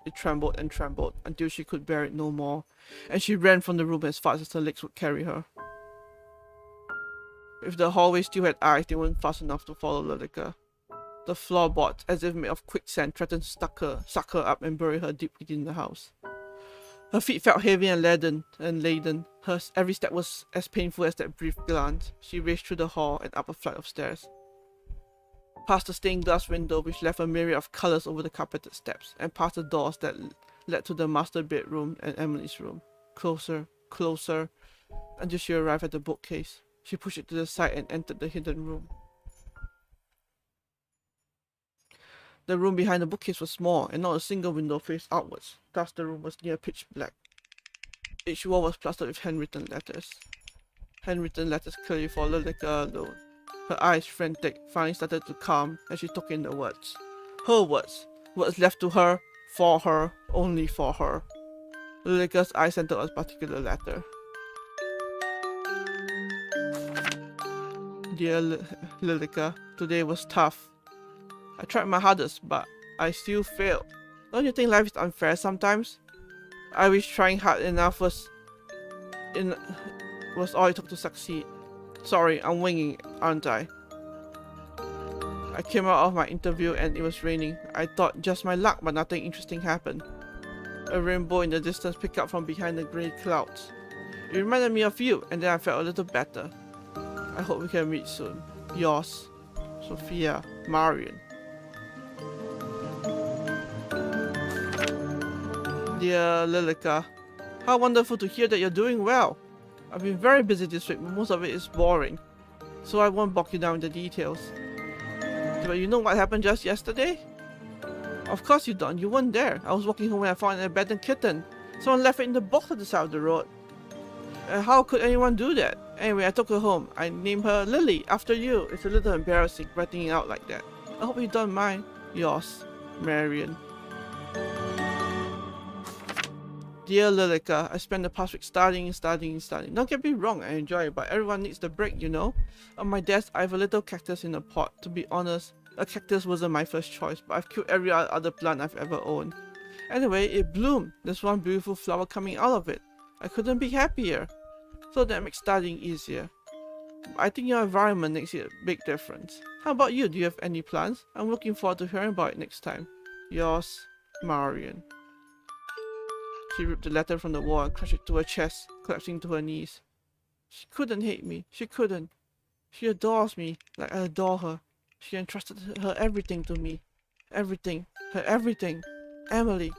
Speaker 1: It trembled and trembled until she could bear it no more, and she ran from the room as fast as her legs would carry her. If the hallway still had eyes, they weren't fast enough to follow Lilika. The floorboards, as if made of quicksand, threatened to suck her up and bury her deep within the house. Her feet felt heavy and laden. Her every step was as painful as that brief glance. She raced through the hall and up a flight of stairs, past the stained glass window which left a myriad of colors over the carpeted steps, and past the doors that led to the master bedroom and Amelie's room. Closer, closer, until she arrived at the bookcase. She pushed it to the side and entered the hidden room. The room behind the bookcase was small, and not a single window faced outwards. Thus the room was near pitch black. Each wall was plastered with handwritten letters. Handwritten letters clearly for Lilika alone. Her eyes, frantic, finally started to calm as she took in the words. Her words. Words left to her, for her, only for her. Lilika's eyes centered on a particular letter. Dear Lilika, today was tough. I tried my hardest, but I still failed. Don't you think life is unfair sometimes? I wish trying hard enough was all it took to succeed. Sorry, I'm winging, aren't I? I came out of my interview and it was raining. I thought just my luck, but nothing interesting happened. A rainbow in the distance picked up from behind the grey clouds. It reminded me of you, and then I felt a little better. I hope we can meet soon. Yours, Sofia, Marion. Dear Lilika, how wonderful to hear that you're doing well. I've been very busy this week, but most of it is boring, so I won't bog you down with the details. But you know what happened just yesterday? Of course you don't, you weren't there. I was walking home when I found an abandoned kitten. Someone left it in the box at the side of the road. How could anyone do that? Anyway, I took her home. I named her Lily, after you. It's a little embarrassing writing it out like that. I hope you don't mind. Yours, Marion. Dear Lilika, I spent the past week studying. Don't get me wrong, I enjoy it, but everyone needs the break, you know? On my desk, I have a little cactus in a pot. To be honest, a cactus wasn't my first choice, but I've killed every other plant I've ever owned. Anyway, it bloomed. There's one beautiful flower coming out of it. I couldn't be happier. So that makes studying easier. I think your environment makes it a big difference. How about you? Do you have any plans? I'm looking forward to hearing about it next time. Yours, Marion. She ripped the letter from the wall and crushed it to her chest, collapsing to her knees. She couldn't hate me. She couldn't. She adores me like I adore her. She entrusted her everything to me. Everything. Her everything. Amelie.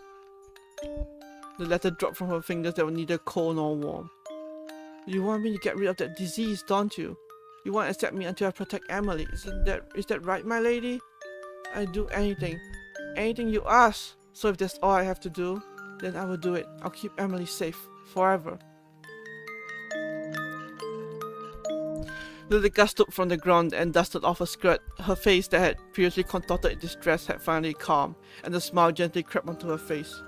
Speaker 1: The letter dropped from her fingers that were neither cold nor warm. You want me to get rid of that disease, don't you? You want to accept me until I protect Amelie. Is that right, my lady? I'd do anything. Anything you ask. So if that's all I have to do, then I will do it. I'll keep Amelie safe. Forever. Lilika stood from the ground and dusted off her skirt. Her face that had previously contorted in distress had finally calmed, and the smile gently crept onto her face.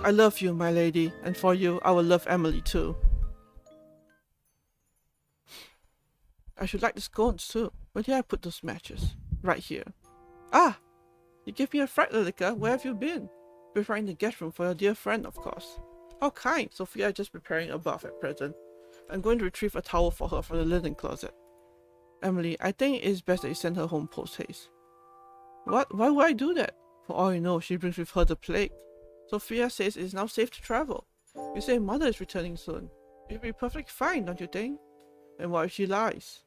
Speaker 1: I love you, my lady, and for you, I will love Amelie too. I should like the scones too. Where did I put those matches? Right here. Ah! You gave me a fright, Lilika. Where have you been? Preparing the guest room for your dear friend, of course. How kind! Sofia is just preparing a bath at present. I'm going to retrieve a towel for her from the linen closet. Amelie, I think it is best that you send her home post-haste. What? Why would I do that? For all you know, she brings with her the plague. Sofia says it is now safe to travel. You say mother is returning soon. It'll be perfectly fine, don't you think? And what if she lies?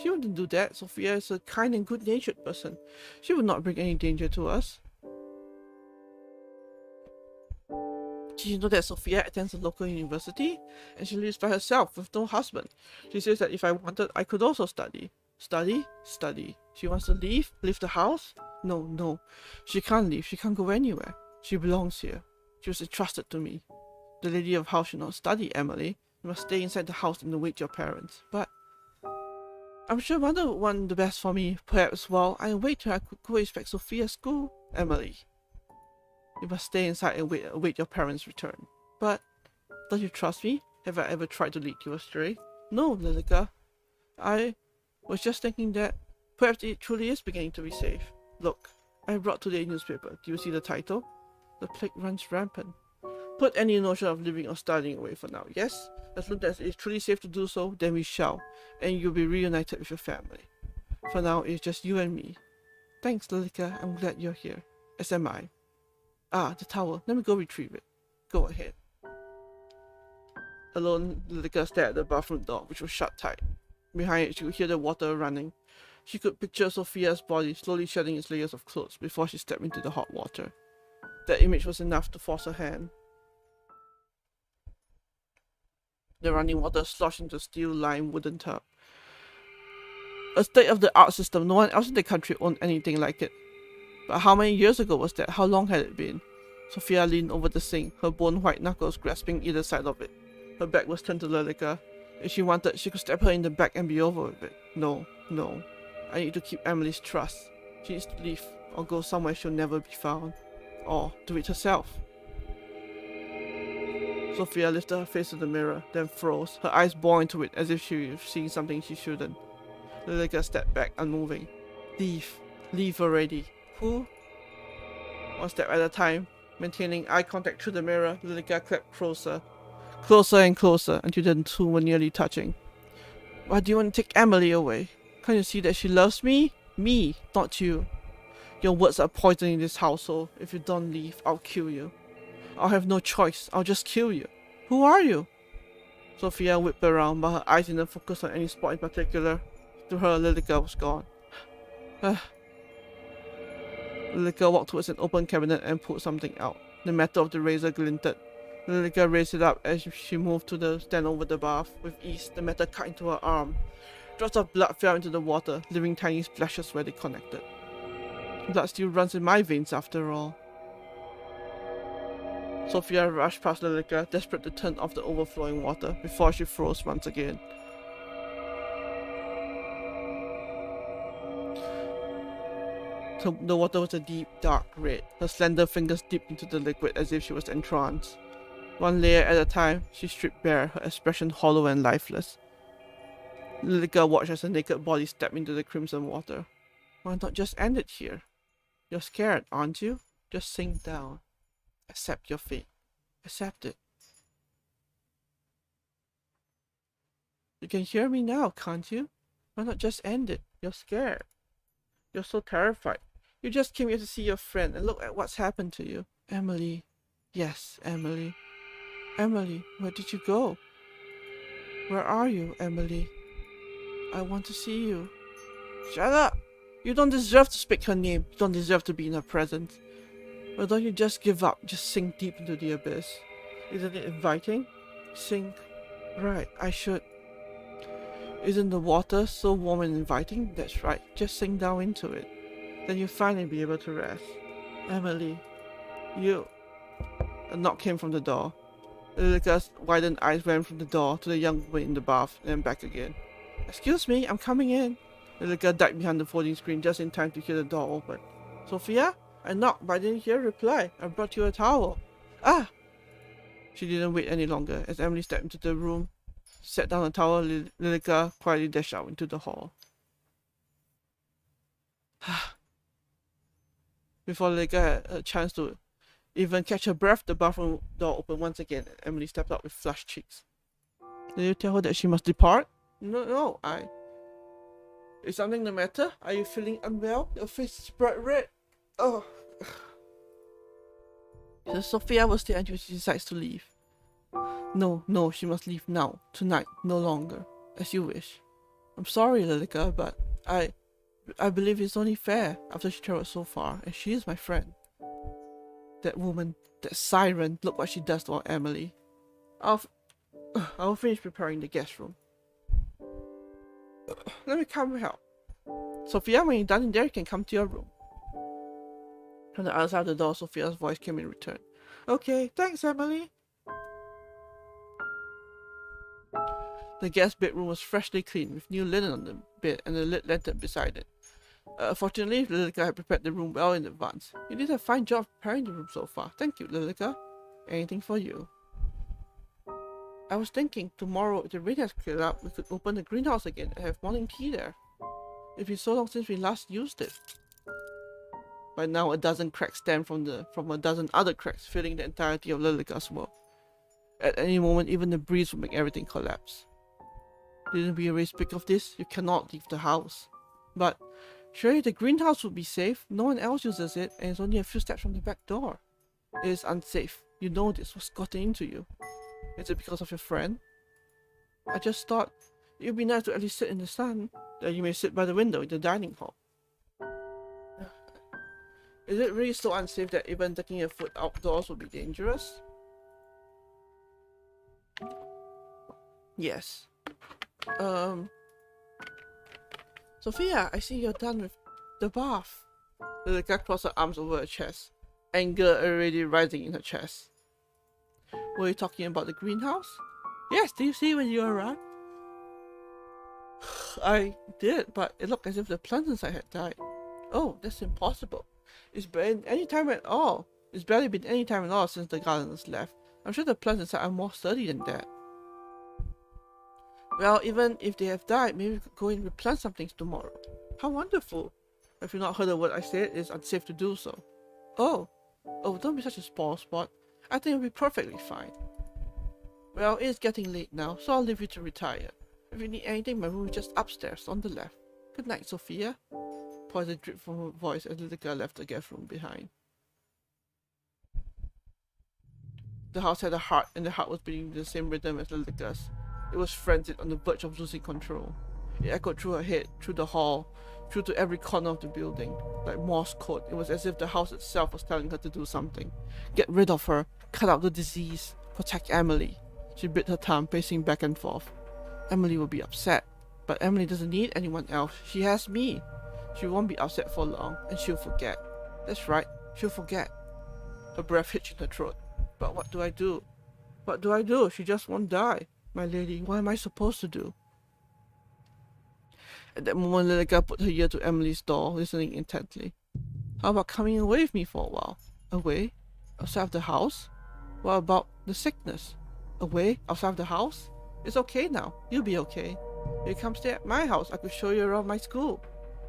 Speaker 1: She wouldn't do that. Sofia is a kind and good-natured person. She would not bring any danger to us. Did you know that Sofia attends a local university? And she lives by herself with no husband. She says that if I wanted, I could also study. Study? Study. She wants to leave? Leave the house? No. She can't leave. She can't go anywhere. She belongs here. She was entrusted to me. The lady of house should not study, Amelie. You must stay inside the house and await your parents. But I'm sure mother would want the best for me. Perhaps while I wait till I could go inspect Sofia's school. Amelie. You must stay inside and await your parents' return. But don't you trust me? Have I ever tried to lead you astray? No, Lilika. I was just thinking that perhaps it truly is beginning to be safe. Look, I brought today's newspaper. Do you see the title? The plague runs rampant. Put any notion of living or studying away for now, yes? As soon as it is truly safe to do so, then we shall, and you'll be reunited with your family. For now, it's just you and me. Thanks, Lilika. I'm glad you're here. As am I. Ah, the towel. Let me go retrieve it. Go ahead. Alone, Lilika stared at the bathroom door, which was shut tight. Behind it, she could hear the water running. She could picture Sofia's body slowly shedding its layers of clothes before she stepped into the hot water. That image was enough to force her hand. The running water sloshed into a steel-lined wooden tub. A state-of-the-art system. No one else in the country owned anything like it. But how many years ago was that? How long had it been? Sofia leaned over the sink, her bone-white knuckles grasping either side of it. Her back was turned to Lilika. If she wanted, she could stab her in the back and be over with it. No. I need to keep Amelie's trust. She needs to leave, or go somewhere she'll never be found. Or do it herself. Sofia lifted her face to the mirror, then froze, her eyes bored into it as if she was seeing something she shouldn't. Lilika stepped back, unmoving. Leave. Leave already. Who? One step at a time, maintaining eye contact through the mirror, Lilika crept closer. Closer and closer, until the two were nearly touching. Why do you want to take Amelie away? Can't you see that she loves me? Me, not you. Your words are poisoning this household. If you don't leave, I'll kill you. I'll have no choice. I'll just kill you. Who are you? Sofia whipped around, but her eyes didn't focus on any spot in particular. To her, Lilika was gone. Lilika walked towards an open cabinet and pulled something out. The metal of the razor glinted. Lilika raised it up as she moved to the stand over the bath. With ease, the metal cut into her arm. Drops of blood fell into the water, leaving tiny splashes where they connected. Blood still runs in my veins after all. Sofia rushed past Lilika, desperate to turn off the overflowing water, before she froze once again. The water was a deep, dark red. Her slender fingers dipped into the liquid as if she was entranced. One layer at a time, she stripped bare, her expression hollow and lifeless. Lilika watched as her naked body stepped into the crimson water. Why not just end it here? You're scared, aren't you? Just sink down. Accept your fate. Accept it. You can hear me now, can't you? Why not just end it? You're scared. You're so terrified. You just came here to see your friend, and look at what's happened to you. Amelie. Yes, Amelie. Amelie, where did you go? Where are you, Amelie? I want to see you. Shut up! You don't deserve to speak her name. You don't deserve to be in her presence. Why don't you just give up? Just sink deep into the abyss. Isn't it inviting? Sink. Right, I should. Isn't the water so warm and inviting? That's right, just sink down into it. Then you'll finally be able to rest. Amelie, you... A knock came from the door. Lilika's widened eyes went from the door to the young woman in the bath and then back again. Excuse me, I'm coming in. Lilika ducked behind the folding screen just in time to hear the door open. Sophia? I knocked, but I didn't hear a reply. I brought you a towel. Ah! She didn't wait any longer. As Amelie stepped into the room, set down the towel, Lilika quietly dashed out into the hall. Before Lilika had a chance to even catch her breath, the bathroom door opened once again, and Amelie stepped out with flushed cheeks. Did you tell her that she must depart? No, Is something the matter? Are you feeling unwell? Your face is bright red. Oh. So Sofia will stay until she decides to leave. No, she must leave now. Tonight, no longer. As you wish. I'm sorry, Lilika, but I believe it's only fair after she traveled so far, and she is my friend. That woman, that siren, look what she does to our Amelie. I'll finish preparing the guest room. Let me come help. Sophia, when you're done in there, you can come to your room. From the other side of the door, Sophia's voice came in return. Okay, thanks, Amelie. The guest bedroom was freshly cleaned, with new linen on the bed and a lit lantern beside it. Fortunately, Lilika had prepared the room well in advance. You did a fine job preparing the room so far. Thank you, Lilika. Anything for you. I was thinking, tomorrow, if the rain has cleared up, we could open the greenhouse again and have morning tea there. It's been so long since we last used it. By now, a dozen cracks stem from a dozen other cracks, filling the entirety of Lilika's world. At any moment, even the breeze would make everything collapse. Didn't we already speak of this? You cannot leave the house. But surely the greenhouse would be safe. No one else uses it, and it's only a few steps from the back door. It is unsafe. You know this. What's gotten into you? Is it because of your friend? I just thought it would be nice to at least sit in the sun. Then you may sit by the window in the dining hall. Is it really so unsafe that even taking your foot outdoors would be dangerous? Yes. Sophia, I see you're done with the bath. Lilika crossed her arms over her chest, anger already rising in her chest. Were you talking about the greenhouse? Yes, did you see when you arrived? I did, but it looked as if the plants inside had died. Oh, that's impossible. It's been any time at all. It's barely been any time at all since the gardeners left. I'm sure the plants inside are more sturdy than that. Well, even if they have died, maybe we could go and replant some things tomorrow. How wonderful. Have you not heard of what I said? It's unsafe to do so. Oh, don't be such a spoil sport. I think it'll be perfectly fine. Well, it's getting late now, so I'll leave you to retire. If you need anything, my room is just upstairs on the left. Good night, Sophia. Poison dripped from her voice as Lilika left the guest room behind. The house had a heart, and the heart was beating the same rhythm as Lilika's. It was frenzied, on the verge of losing control. It echoed through her head, through the hall, through to every corner of the building. Like Morse code, it was as if the house itself was telling her to do something. Get rid of her, cut out the disease, protect Amelie. She bit her tongue, pacing back and forth. Amelie will be upset, but Amelie doesn't need anyone else. She has me. She won't be upset for long, and she'll forget. That's right, she'll forget. Her breath hitched in her throat. But what do I do? What do I do? She just won't die. My lady, what am I supposed to do? At that moment, Lilika put her ear to Amelie's door, listening intently. How about coming away with me for a while? Away? Outside of the house? What about the sickness? Away? Outside of the house? It's okay now. You'll be okay. You come stay at my house. I could show you around my school.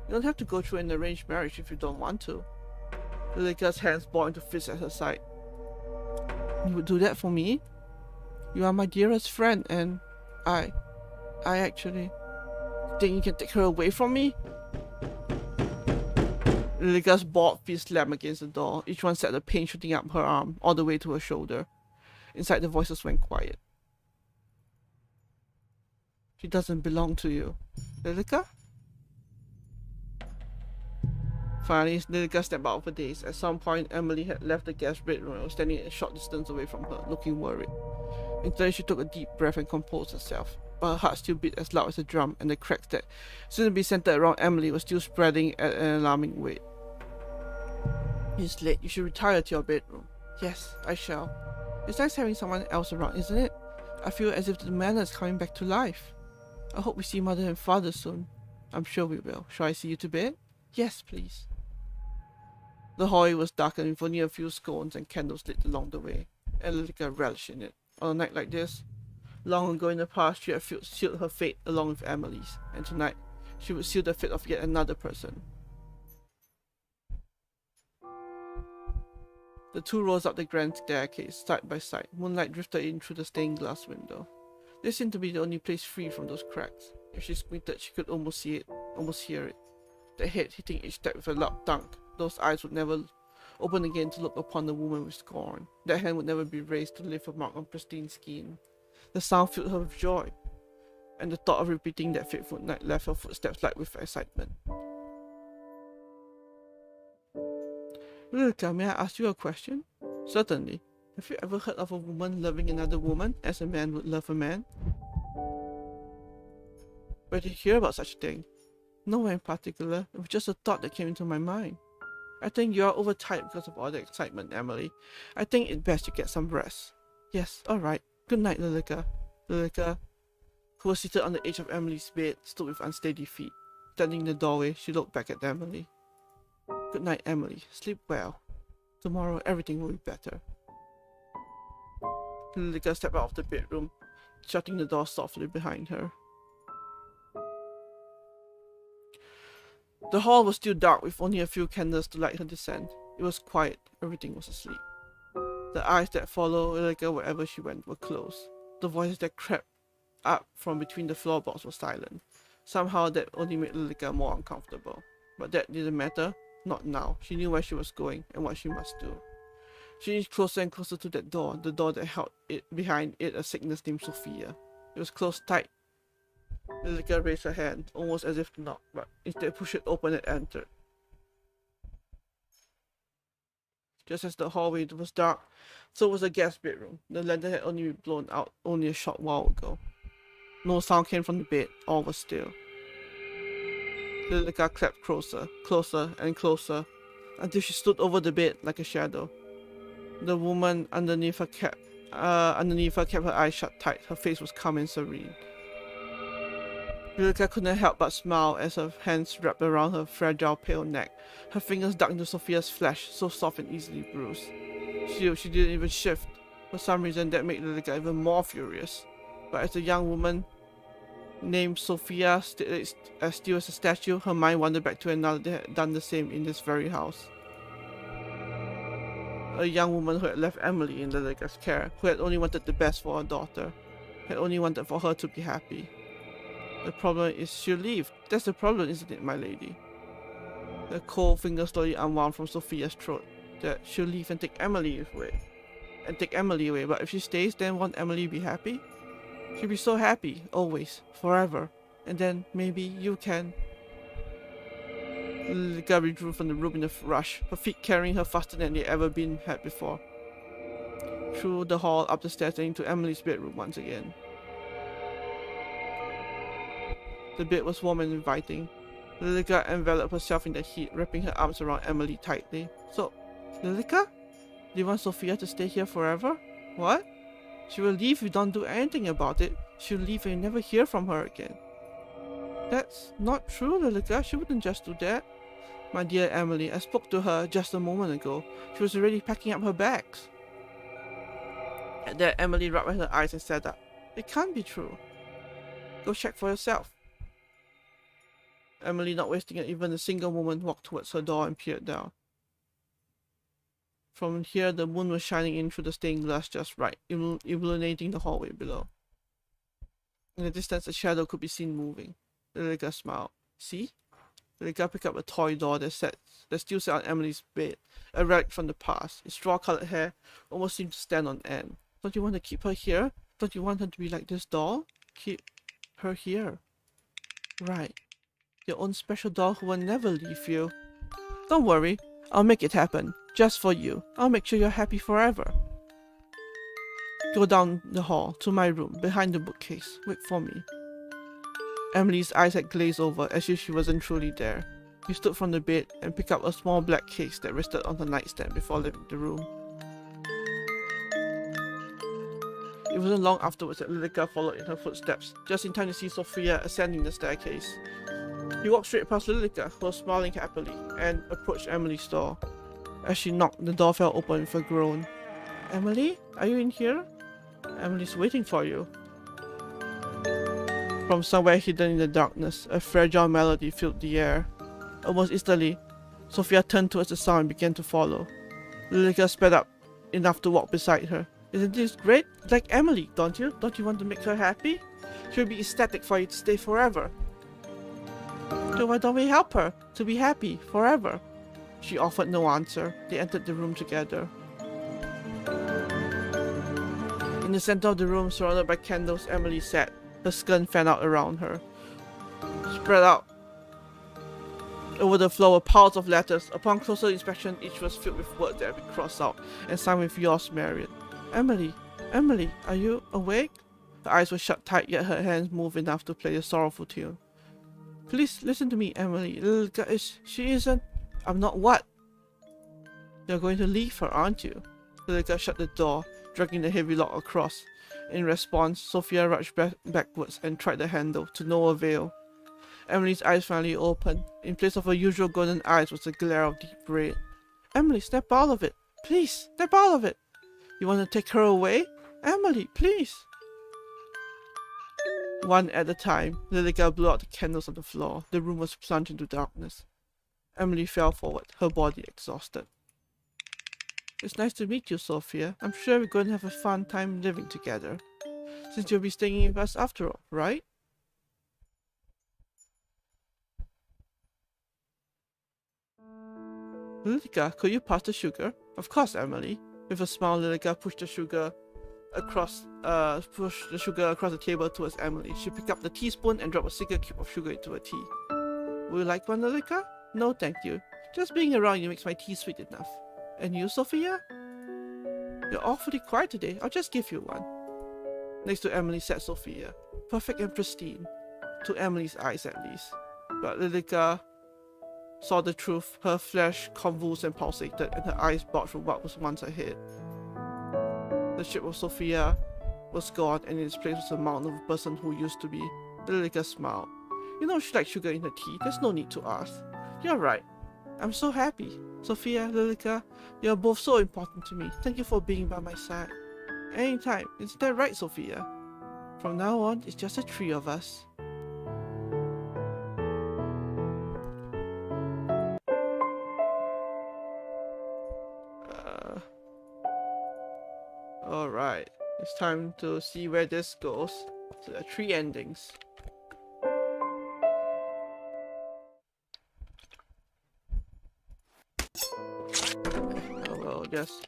Speaker 1: You don't have to go through an arranged marriage if you don't want to. Lilika's hands balled into fists at her side. You would do that for me? You are my dearest friend, and I actually think you can take her away from me? Lilika's bald fist slammed against the door. Each one set the pain shooting up her arm, all the way to her shoulder. Inside, the voices went quiet. She doesn't belong to you. Lilika? Finally, Lilika stepped out of her daze. At some point, Amelie had left the guest bedroom and was standing a short distance away from her, looking worried. Until she took a deep breath and composed herself. But her heart still beat as loud as a drum, and the cracks that seemed to be centered around Amelie were still spreading at an alarming rate. It's late. You should retire to your bedroom. Yes, I shall. It's nice having someone else around, isn't it? I feel as if the manor is coming back to life. I hope we see Mother and Father soon. I'm sure we will. Shall I see you to bed? Yes, please. The hallway was darkened with only a few scones and candles lit along the way, and Lilika relished in it. On a night like this, long ago in the past, she had sealed her fate along with Amelie's, and tonight, she would seal the fate of yet another person. The two rose up the grand staircase, side by side. Moonlight drifted in through the stained glass window. This seemed to be the only place free from those cracks. If she squinted, she could almost see it, almost hear it. The head hitting each step with a loud thunk. Those eyes would never open again to look upon the woman with scorn. That hand would never be raised to leave a mark on pristine skin. The sound filled her with joy, and the thought of repeating that fateful night left her footsteps light with excitement. Lilika, may I ask you a question? Certainly. Have you ever heard of a woman loving another woman as a man would love a man? Where did you hear about such a thing? Nowhere in particular. It was just a thought that came into my mind. I think you are overtired because of all the excitement, Amelie. I think it's best you get some rest. Yes, alright. Good night, Lilika. Lilika, who was seated on the edge of Amelie's bed, stood with unsteady feet. Standing in the doorway, she looked back at Amelie. Good night, Amelie. Sleep well. Tomorrow everything will be better. Lilika stepped out of the bedroom, shutting the door softly behind her. The hall was still dark with only a few candles to light her descent. It was quiet. Everything was asleep. The eyes that followed Lilika wherever she went were closed. The voices that crept up from between the floorboards were silent. Somehow that only made Lilika more uncomfortable. But that didn't matter. Not now. She knew where she was going and what she must do. She inched closer and closer to that door, the door that held behind it a sickness named Sofia. It was closed tight. Lilika raised her hand, almost as if to knock, but instead pushed it open and entered. Just as the hallway was dark, so was the guest bedroom. The lantern had only been blown out only a short while ago. No sound came from the bed. All was still. Lilika crept closer, closer and closer, until she stood over the bed like a shadow. The woman underneath her kept her eyes shut tight. Her face was calm and serene. Lilika couldn't help but smile as her hands wrapped around her fragile pale neck. Her fingers dug into Sofia's flesh, so soft and easily bruised. Still, she didn't even shift. For some reason, that made Lilika even more furious. But as a young woman named Sofia as still as a statue, her mind wandered back to another that had done the same in this very house. A young woman who had left Amelie in Lilika's care, who had only wanted the best for her daughter, had only wanted for her to be happy. The problem is she'll leave. That's the problem, isn't it, my lady? The cold finger slowly unwound from Sofia's throat. That she'll leave and take Amelie away. But if she stays, then won't Amelie be happy? She'll be so happy, always, forever. And then maybe you can. Lilika withdrew from the room in a rush, her feet carrying her faster than they ever had before. Through the hall, up the stairs, and into Amelie's bedroom once again. The bed was warm and inviting. Lilika enveloped herself in the heat, wrapping her arms around Amelie tightly. So, Lilika? Do you want Sofia to stay here forever? What? She will leave if you don't do anything about it. She'll leave and you never hear from her again. That's not true, Lilika. She wouldn't just do that. My dear Amelie, I spoke to her just a moment ago. She was already packing up her bags. At that, Amelie rubbed at her eyes and sat up. It can't be true. Go check for yourself. Amelie, not wasting even a single moment, walked towards her door and peered down. From here, the moon was shining in through the stained glass just right, illuminating the hallway below. In the distance, a shadow could be seen moving. Lilika smiled. See? Lilika picked up a toy doll that still sat on Amelie's bed, a relic from the past. Its straw-colored hair almost seemed to stand on end. Don't you want to keep her here? Don't you want her to be like this doll? Keep her here. Right. Your own special doll who will never leave you. Don't worry, I'll make it happen. Just for you. I'll make sure you're happy forever. Go down the hall to my room, behind the bookcase. Wait for me. Amelie's eyes had glazed over, as if she wasn't truly there. She stood from the bed and picked up a small black case that rested on the nightstand before leaving the room. It wasn't long afterwards that Lilika followed in her footsteps, just in time to see Sofia ascending the staircase. He walked straight past Lilika, who was smiling happily, and approached Amelie's door. As she knocked, the door fell open with a groan. "Amelie, are you in here? Amelie's waiting for you." From somewhere hidden in the darkness, a fragile melody filled the air. Almost instantly, Sofia turned towards the sound and began to follow. Lilika sped up enough to walk beside her. "Isn't this great? Like Amelie, don't you? Don't you want to make her happy? She'll be ecstatic for you to stay forever." "So why don't we help her to be happy forever?" She offered no answer. They entered the room together. In the center of the room, surrounded by candles, Amelie sat, her skirt fan out around her. Spread out over the floor were piles of letters. Upon closer inspection, each was filled with words that had been crossed out and signed with "Yours, Marion." "Amelie, Amelie, are you awake?" Her eyes were shut tight, yet her hands moved enough to play a sorrowful tune. "Please listen to me, Amelie. Lilika she isn't..." "I'm not what?" "You're going to leave her, aren't you?" Lilika shut the door, dragging the heavy lock across. In response, Sofia rushed backwards and tried the handle, to no avail. Amelie's eyes finally opened. In place of her usual golden eyes was a glare of deep red. "Amelie, snap out of it! Please, snap out of it! You want to take her away? Amelie, please!" One at a time, Lilika blew out the candles on the floor. The room was plunged into darkness. Amelie fell forward, her body exhausted. "It's nice to meet you, Sofia. I'm sure we're going to have a fun time living together. Since you'll be staying with us after all, right?" "Lilika, could you pass the sugar?" "Of course, Amelie." With a smile, Lilika pushed the sugar across the table towards Amelie. She picked up the teaspoon and dropped a single cube of sugar into her tea. "Would you like one, Lilika?" "No, thank you. Just being around you makes my tea sweet enough." "And you, Sofia?" "You're awfully quiet today. I'll just give you one." Next to Amelie sat Sofia, perfect and pristine, to Amelie's eyes at least. But Lilika saw the truth. Her flesh convulsed and pulsated, and her eyes bulged from what was once her head. The shape of Sofia was gone, and in its place was a mountain of a person who used to be. Lilika smiled. "You know she likes sugar in her tea. There's no need to ask." "You're right. I'm so happy. Sofia, Lilika, you're both so important to me. Thank you for being by my side." "Anytime. Isn't that right, Sofia? From now on, it's just the three of us." Alright. It's time to see where this goes. So there are 3 endings. Oh well, yes.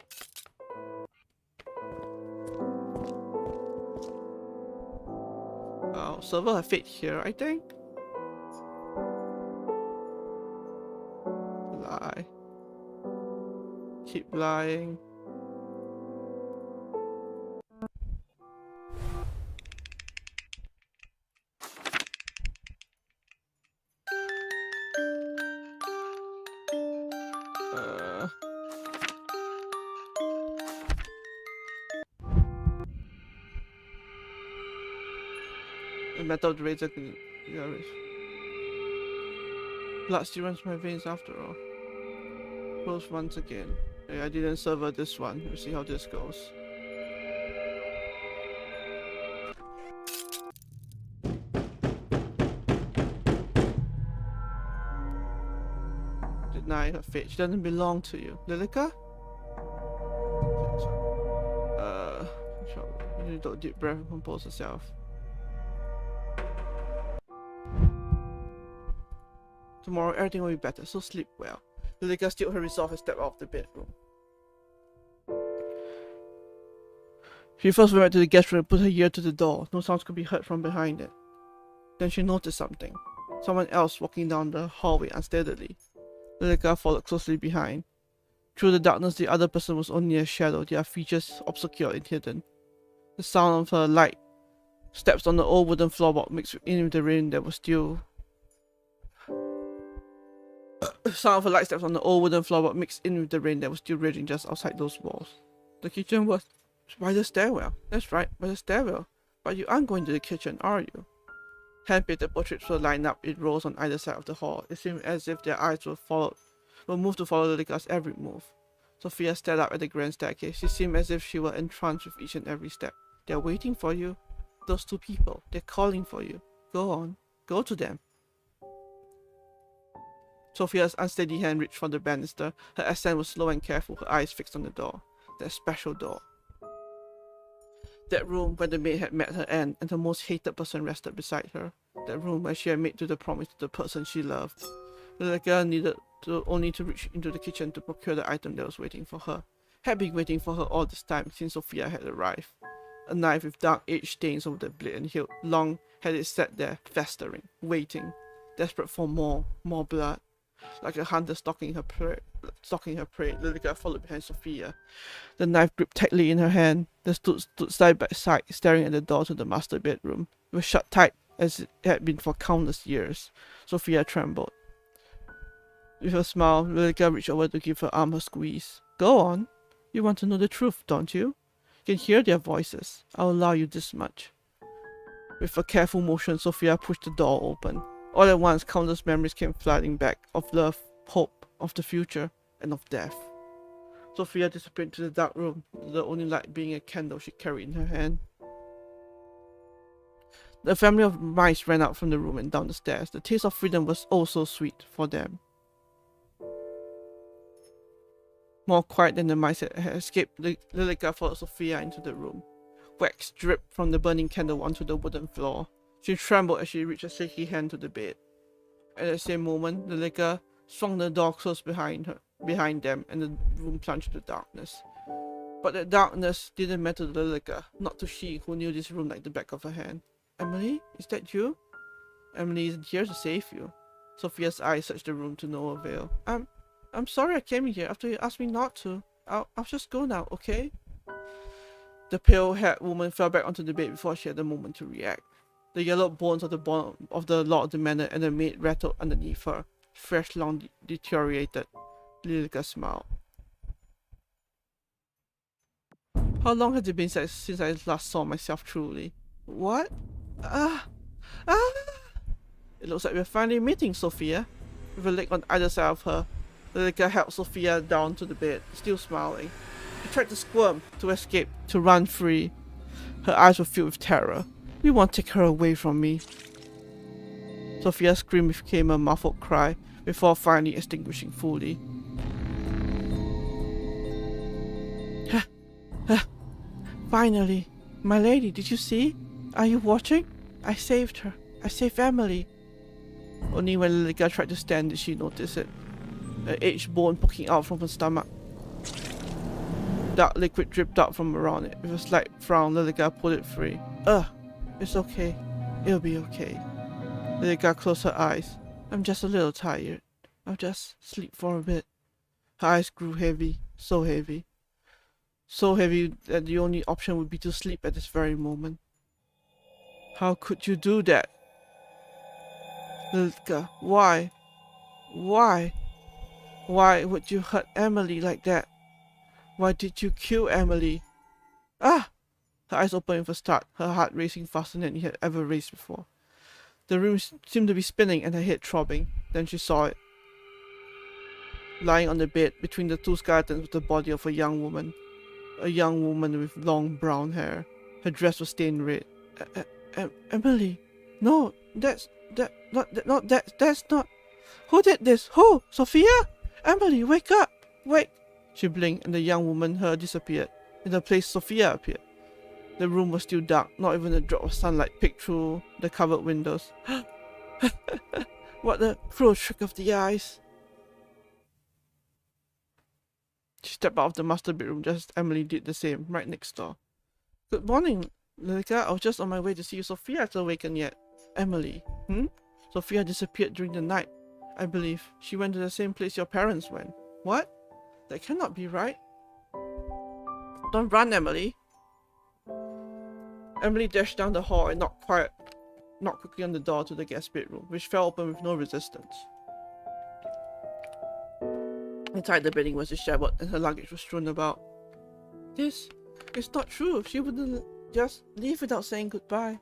Speaker 1: Oh, server have fate here, I think. Lie. Keep lying. The metal of the razor can... Blood still runs my veins after all. Close once again. Okay, I didn't server this one. We'll see how this goes. Deny her fate. She doesn't belong to you. Lilika? You need to deep breath and compose herself. Tomorrow everything will be better, so sleep well. Lilika steeled her resolve and stepped out of the bedroom. She first went to the guest room and put her ear to the door. No sounds could be heard from behind it. Then she noticed something. Someone else walking down the hallway unsteadily. Lilika followed closely behind. Through the darkness, the other person was only a shadow, their features obscure and hidden. The sound of her light steps on the old wooden floorboard mixed in with the rain that was still. The sound of her light steps on the old wooden floorboard mixed in with the rain that was still raging just outside those walls. The kitchen was by the stairwell. That's right, by the stairwell. But you aren't going to the kitchen, are you? Hand-painted portraits were lined up in rows on either side of the hall. It seemed as if their eyes were moved to follow Lilika's every move. Sophia stared up at the grand staircase. She seemed as if she were entranced with each and every step. They're waiting for you. Those two people. They're calling for you. Go on. Go to them. Sophia's unsteady hand reached for the banister. Her ascent was slow and careful, her eyes fixed on the door. That special door. That room where the maid had met her end and the most hated person rested beside her. That room where she had made the promise to the person she loved. Lilika needed only to reach into the kitchen to procure the item that was waiting for her. Had been waiting for her all this time since Sophia had arrived. A knife with dark age stains over the blade and hilt. Long had it sat there, festering, waiting, desperate for more blood. Like a hunter stalking her prey, Lilika followed behind Sophia. The knife gripped tightly in her hand. They stood side by side, staring at the door to the master bedroom. It was shut tight as it had been for countless years. Sophia trembled. With a smile, Lilika reached over to give her arm a squeeze. Go on. You want to know the truth, don't you? You can hear their voices. I'll allow you this much. With a careful motion, Sophia pushed the door open. All at once, countless memories came flooding back of love, hope, of the future, and of death. Sophia disappeared into the dark room, the only light being a candle she carried in her hand. The family of mice ran out from the room and down the stairs. The taste of freedom was oh so sweet for them. More quiet than the mice had escaped, Lilika followed Sophia into the room. Wax dripped from the burning candle onto the wooden floor. She trembled as she reached a shaky hand to the bed. At the same moment, Lilika swung the door closed behind them, and the room plunged into darkness. But the darkness didn't matter to Lilika, not to she who knew this room like the back of her hand. Amelie, is that you? Amelie isn't here to save you. Sophia's eyes searched the room to no avail. I'm sorry I came in here after you asked me not to. I'll just go now, okay? The pale-haired woman fell back onto the bed before she had a moment to react. The yellowed bones of the lord of the manor and the maid rattled underneath her. Fresh, long deteriorated. Lilika smiled. How long has it been since I last saw myself truly? What? It looks like we're finally meeting, Sophia. With a leg on either side of her, Lilika helped Sophia down to the bed, still smiling. She tried to squirm, to escape, to run free. Her eyes were filled with terror. You won't take her away from me. Sophia's scream became a muffled cry, before finally extinguishing fully. Finally! My lady, did you see? Are you watching? I saved her. I saved Amelie. Only when Lilika tried to stand did she notice it. An aged bone poking out from her stomach. Dark liquid dripped out from around it. With a slight frown, Lilika pulled it free. It's okay. It'll be okay. Lilika closed her eyes. I'm just a little tired. I'll just sleep for a bit. Her eyes grew heavy. So heavy. So heavy that the only option would be to sleep at this very moment. How could you do that? Lilika, why? Why? Why would you hurt Amelie like that? Why did you kill Amelie? Ah! Her eyes opened with a start, her heart racing faster than it had ever raced before. The room seemed to be spinning and her head throbbing. Then she saw it. Lying on the bed between the two skeletons was the body of a young woman. A young woman with long brown hair. Her dress was stained red. Amelie! No, that's not... Who did this? Who? Sophia? Amelie, wake up! Wake! She blinked and the young woman her disappeared. In her place, Sophia appeared. The room was still dark. Not even a drop of sunlight peeked through the covered windows. What a cruel trick of the eyes! She stepped out of the master bedroom just as Amelie did the same, right next door. Good morning, Lilika. I was just on my way to see if Sophia has awakened yet. Amelie, Sophia disappeared during the night. I believe. She went to the same place your parents went. What? That cannot be right. Don't run, Amelie. Amelie dashed down the hall and knocked quickly on the door to the guest bedroom, which fell open with no resistance. Inside the bedding was disheveled and her luggage was strewn about. This is not true. She wouldn't just leave without saying goodbye.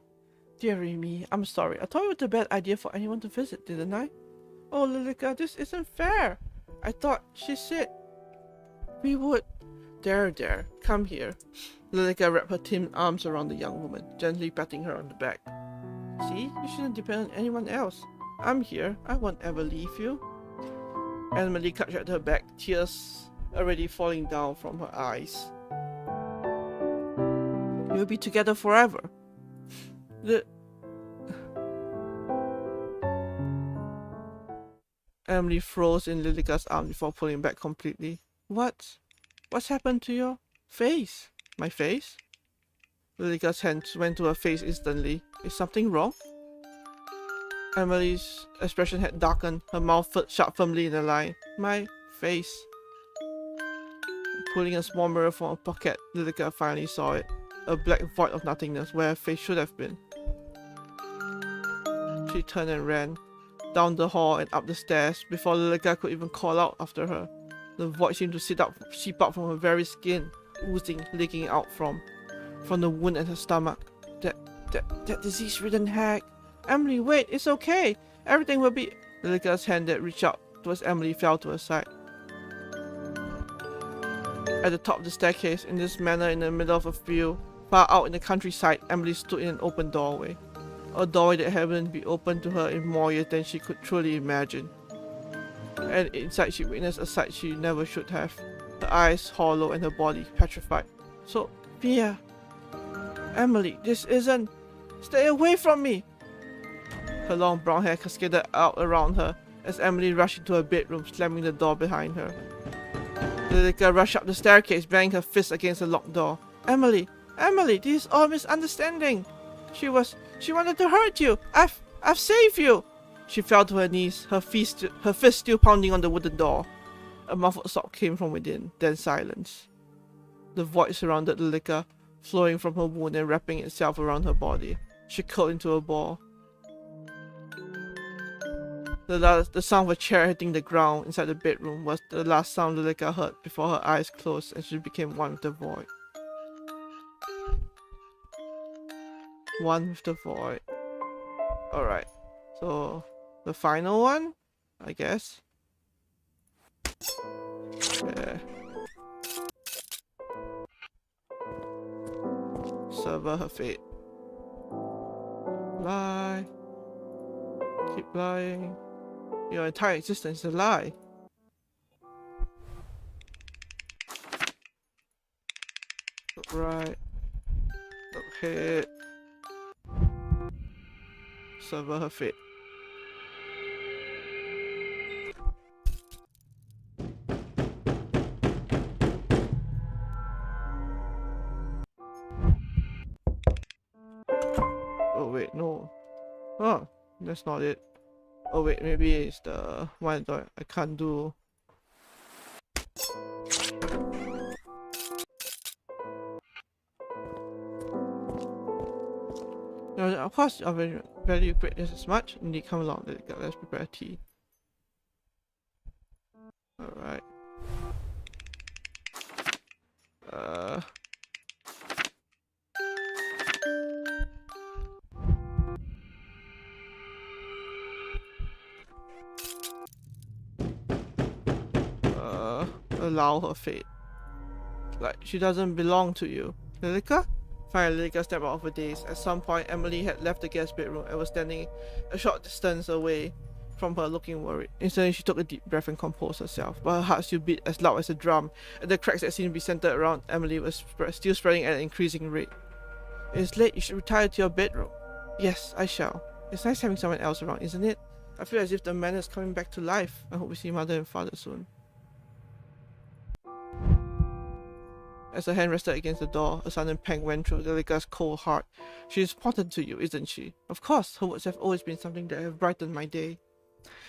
Speaker 1: Dearie me, I'm sorry. I thought it was a bad idea for anyone to visit, didn't I? Oh, Lilika, this isn't fair. I thought she said we would. There, come here. Lilika wrapped her thin arms around the young woman, gently patting her on the back. See, you shouldn't depend on anyone else. I'm here. I won't ever leave you. Amelie clutched at her back, tears already falling down from her eyes. We'll be together forever. Amelie froze in Lilika's arm before pulling back completely. What's happened to your face? My face? Lilika's hands went to her face instantly. Is something wrong? Amelie's expression had darkened, her mouth shut firmly in a line. My face. Pulling a small mirror from her pocket, Lilika finally saw it. A black void of nothingness where her face should have been. She turned and ran down the hall and up the stairs before Lilika could even call out after her. The void seemed to seep up from her very skin, oozing, leaking out from the wound in her stomach. That disease-ridden hag. Amelie, wait, it's okay. Everything will be. Lilika's hand that reached out towards Amelie fell to her side. At the top of the staircase, in this manor in the middle of a field, far out in the countryside, Amelie stood in an open doorway. A doorway that hadn't been opened to her in more years than she could truly imagine. And inside she witnessed a sight she never should have. Her eyes hollow and her body petrified. Sofia! Amelie, this isn't... Stay away from me! Her long brown hair cascaded out around her as Amelie rushed into her bedroom, slamming the door behind her. Lilika rushed up the staircase, banging her fist against the locked door. Amelie, this is all misunderstanding. She wanted to hurt you. I've saved you. She fell to her knees, her fist still pounding on the wooden door. A muffled sob came from within, then silence. The void surrounded Lilika, flowing from her wound and wrapping itself around her body. She curled into a ball. The sound of a chair hitting the ground inside the bedroom was the last sound Lilika heard before her eyes closed and she became one with the void. One with the void. Alright, so the final one, I guess. Yeah. Sever her fate. Lie. Keep lying. Your entire existence is a lie. Look right. Look hit. Sever her fate. Oh wait, no. Oh, that's not it. Oh wait, maybe it's the one that I can't do. No, of course, I value greatness as much. Indeed, come along, let's prepare tea. Alright. Allow her fate. Like, she doesn't belong to you. Lilika? Finally, Lilika stepped out of her daze. At some point, Amelie had left the guest bedroom and was standing a short distance away from her, looking worried. Instantly, she took a deep breath and composed herself, but her heart still beat as loud as a drum, and the cracks that seemed to be centered around Amelie was still spreading at an increasing rate. It's late, you should retire to your bedroom. Yes, I shall. It's nice having someone else around, isn't it? I feel as if the manor is coming back to life. I hope we see mother and father soon. As her hand rested against the door, a sudden pang went through Lilika's cold heart. She is important to you, isn't she? Of course, her words have always been something that have brightened my day.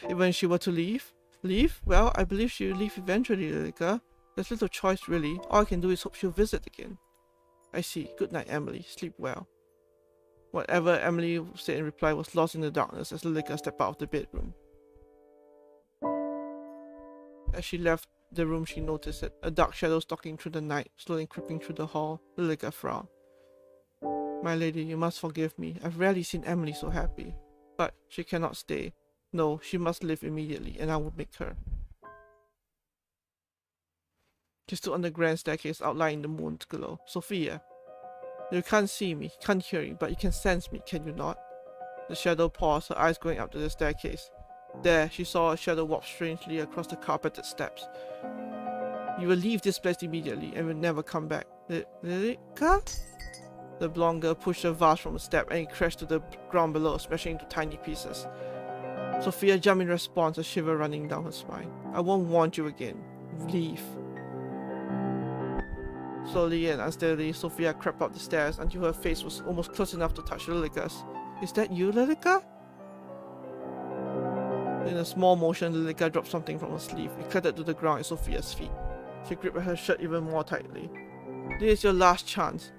Speaker 1: Even if she were to leave? Leave? Well, I believe she will leave eventually, Lilika. There's little choice, really. All I can do is hope she'll visit again. I see. Good night, Amelie. Sleep well. Whatever Amelie said in reply was lost in the darkness as Lilika stepped out of the bedroom. As she left the room, she noticed it. A dark shadow stalking through the night, slowly creeping through the hall. Lilika frowned. My lady, you must forgive me. I've rarely seen Amelie so happy. But she cannot stay. No, she must leave immediately, and I will make her. She stood on the grand staircase, outlining the moon's glow. Sofia, you can't see me, can't hear me, but you can sense me, can you not? The shadow paused, her eyes going up to the staircase. There, she saw a shadow walk strangely across the carpeted steps. You will leave this place immediately and will never come back. Lilika? The blonde girl pushed a vase from a step and it crashed to the ground below, smashing into tiny pieces. Sofia jumped in response, a shiver running down her spine. I won't want you again. Leave. Slowly and unsteadily, Sofia crept up the stairs until her face was almost close enough to touch Lilika's. Is that you, Lilika? In a small motion, Lilika dropped something from her sleeve. It clattered to the ground at Sofia's feet. She gripped her shirt even more tightly. This is your last chance.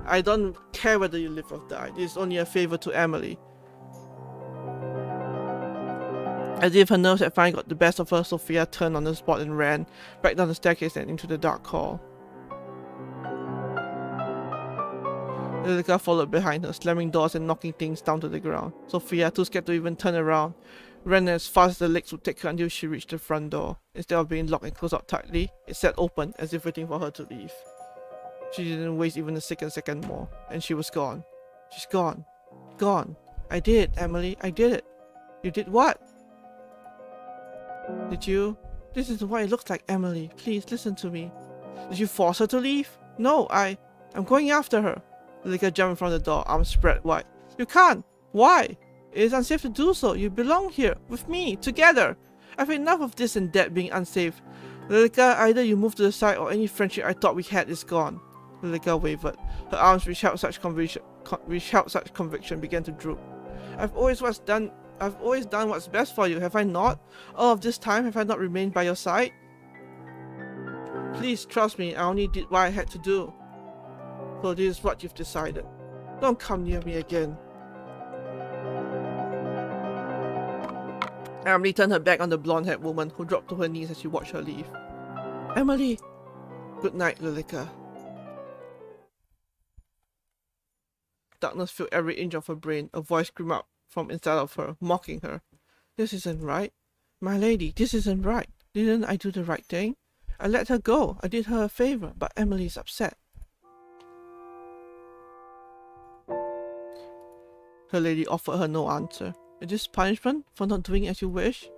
Speaker 1: I don't care whether you live or die. This is only a favor to Amelie. As if her nerves had finally got the best of her, Sofia turned on the spot and ran back down the staircase and into the dark hall. Lilika followed behind her, slamming doors and knocking things down to the ground. Sofia, too scared to even turn around, ran as fast as the legs would take her until she reached the front door. Instead of being locked and closed up tightly, it sat open as if waiting for her to leave. She didn't waste even a second more, and she was gone. She's gone. Gone. I did it, Amelie. I did it. You did what? Did you? This is what it looks like, Amelie. Please listen to me. Did you force her to leave? No, I'm going after her. Lilika jumped in front of the door, arms spread wide. You can't! Why? It is unsafe to do so. You belong here, with me, together. I've had enough of this and that being unsafe. Lilika, either you move to the side or any friendship I thought we had is gone. Lilika wavered. Her arms, which held such conviction, began to droop. I've always done what's best for you, have I not? All of this time, have I not remained by your side? Please trust me, I only did what I had to do. So this is what you've decided. Don't come near me again. Amelie turned her back on the blonde-haired woman, who dropped to her knees as she watched her leave. Amelie! Good night, Lilika. Darkness filled every inch of her brain. A voice screamed out from inside of her, mocking her. This isn't right. My lady, this isn't right. Didn't I do the right thing? I let her go. I did her a favor, but Emily's upset. Her lady offered her no answer. Is this punishment for not doing as you wish?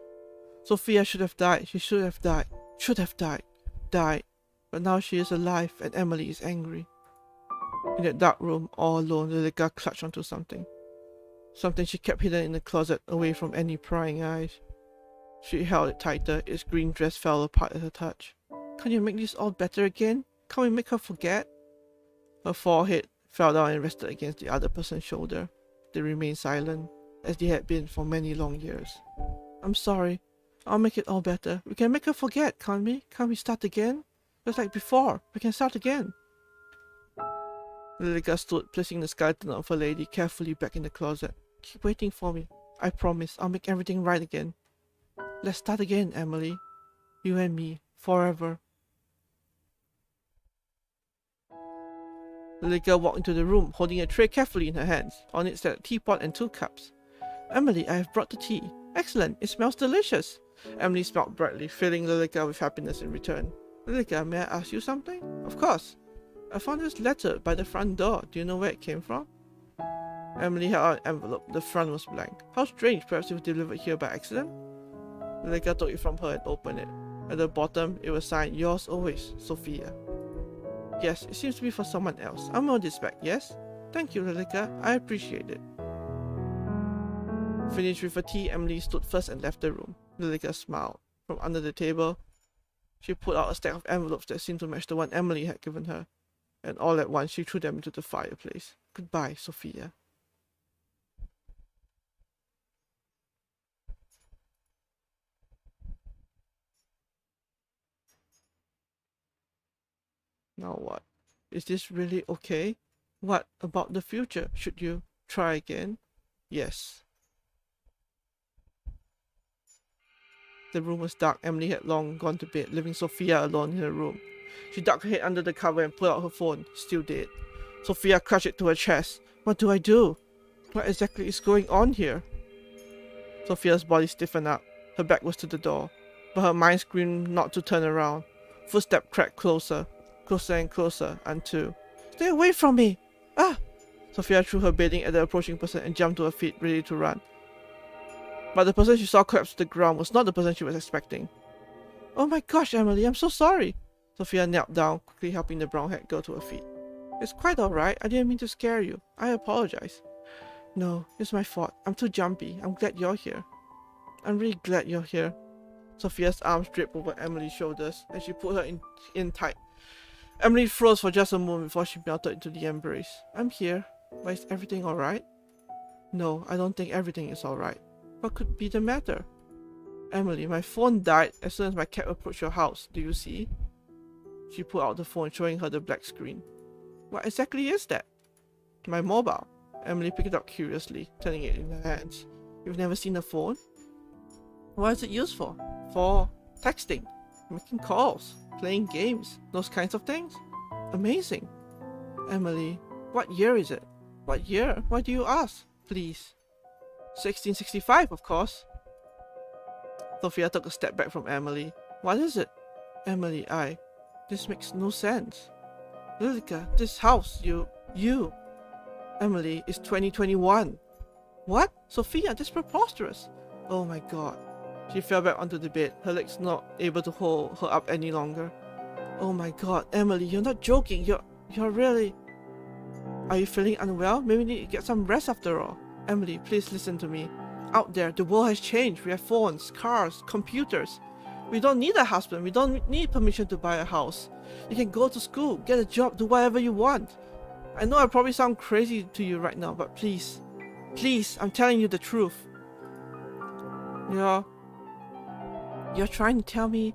Speaker 1: Sofia should have died. She should have died. Should have died. Died. But now she is alive and Amelie is angry. In that dark room, all alone, Lilika clutched onto something. Something she kept hidden in the closet, away from any prying eyes. She held it tighter. Its green dress fell apart at her touch. Can you make this all better again? Can't we make her forget? Her forehead fell down and rested against the other person's shoulder. They remained silent, as they had been for many long years. I'm sorry. I'll make it all better. We can make her forget, can't we? Can't we start again? Just like before. We can start again. Lilika stood, placing the skeleton of her lady carefully back in the closet. Keep waiting for me. I promise I'll make everything right again. Let's start again, Amelie. You and me. Forever. Lilika walked into the room, holding a tray carefully in her hands. On it sat a teapot and 2 cups. Amelie, I have brought the tea. Excellent. It smells delicious. Amelie smiled brightly, filling Lilika with happiness in return. Lilika, may I ask you something? Of course. I found this letter by the front door. Do you know where it came from? Amelie held out an envelope. The front was blank. How strange. Perhaps it was delivered here by accident? Lilika took it from her and opened it. At the bottom, it was signed, Yours always, Sofia. Yes, it seems to be for someone else. I'll mail this back, yes? Thank you, Lilika. I appreciate it. Finished with her tea, Amelie stood first and left the room. Lilika smiled. From under the table, she pulled out a stack of envelopes that seemed to match the one Amelie had given her. And all at once she threw them into the fireplace. Goodbye, Sofia. Now what? Is this really okay? What about the future? Should you try again? Yes. The room was dark. Amelie had long gone to bed, leaving Sofia alone in her room. She ducked her head under the cover and pulled out her phone, still dead. Sofia clutched it to her chest. What do I do? What exactly is going on here? Sofia's body stiffened up. Her back was to the door, but her mind screamed not to turn around. Footsteps crept closer, closer and closer, until... Stay away from me! Ah! Sofia threw her bedding at the approaching person and jumped to her feet, ready to run. But the person she saw collapse to the ground was not the person she was expecting. Oh my gosh, Amelie, I'm so sorry! Sofia knelt down, quickly helping the brown-haired girl to her feet. It's quite alright. I didn't mean to scare you. I apologize. No, it's my fault. I'm too jumpy. I'm glad you're here. I'm really glad you're here. Sofia's arms draped over Amelie's shoulders, and she pulled her in tight. Amelie froze for just a moment before she melted into the embrace. I'm here. But is everything alright? No, I don't think everything is alright. What could be the matter? Amelie, my phone died as soon as my cab approached your house. Do you see? She pulled out the phone, showing her the black screen. What exactly is that? My mobile. Amelie picked it up curiously, turning it in her hands. You've never seen a phone? What is it used for? For texting, making calls, playing games, those kinds of things? Amazing. Amelie, what year is it? What year? Why do you ask? Please. 1665, of course. Sofia took a step back from Amelie. What is it? Amelie, this makes no sense. Lilika, this house, you. Amelie, it's 2021. What? Sofia, that's preposterous. Oh my god. She fell back onto the bed, her legs not able to hold her up any longer. Oh my god, Amelie, you're not joking. You're really... Are you feeling unwell? Maybe you need to get some rest after all. Amelie, please listen to me. Out there, the world has changed. We have phones, cars, computers. We don't need a husband. We don't need permission to buy a house. You can go to school, get a job, do whatever you want. I know I probably sound crazy to you right now, but please, I'm telling you the truth. You're trying to tell me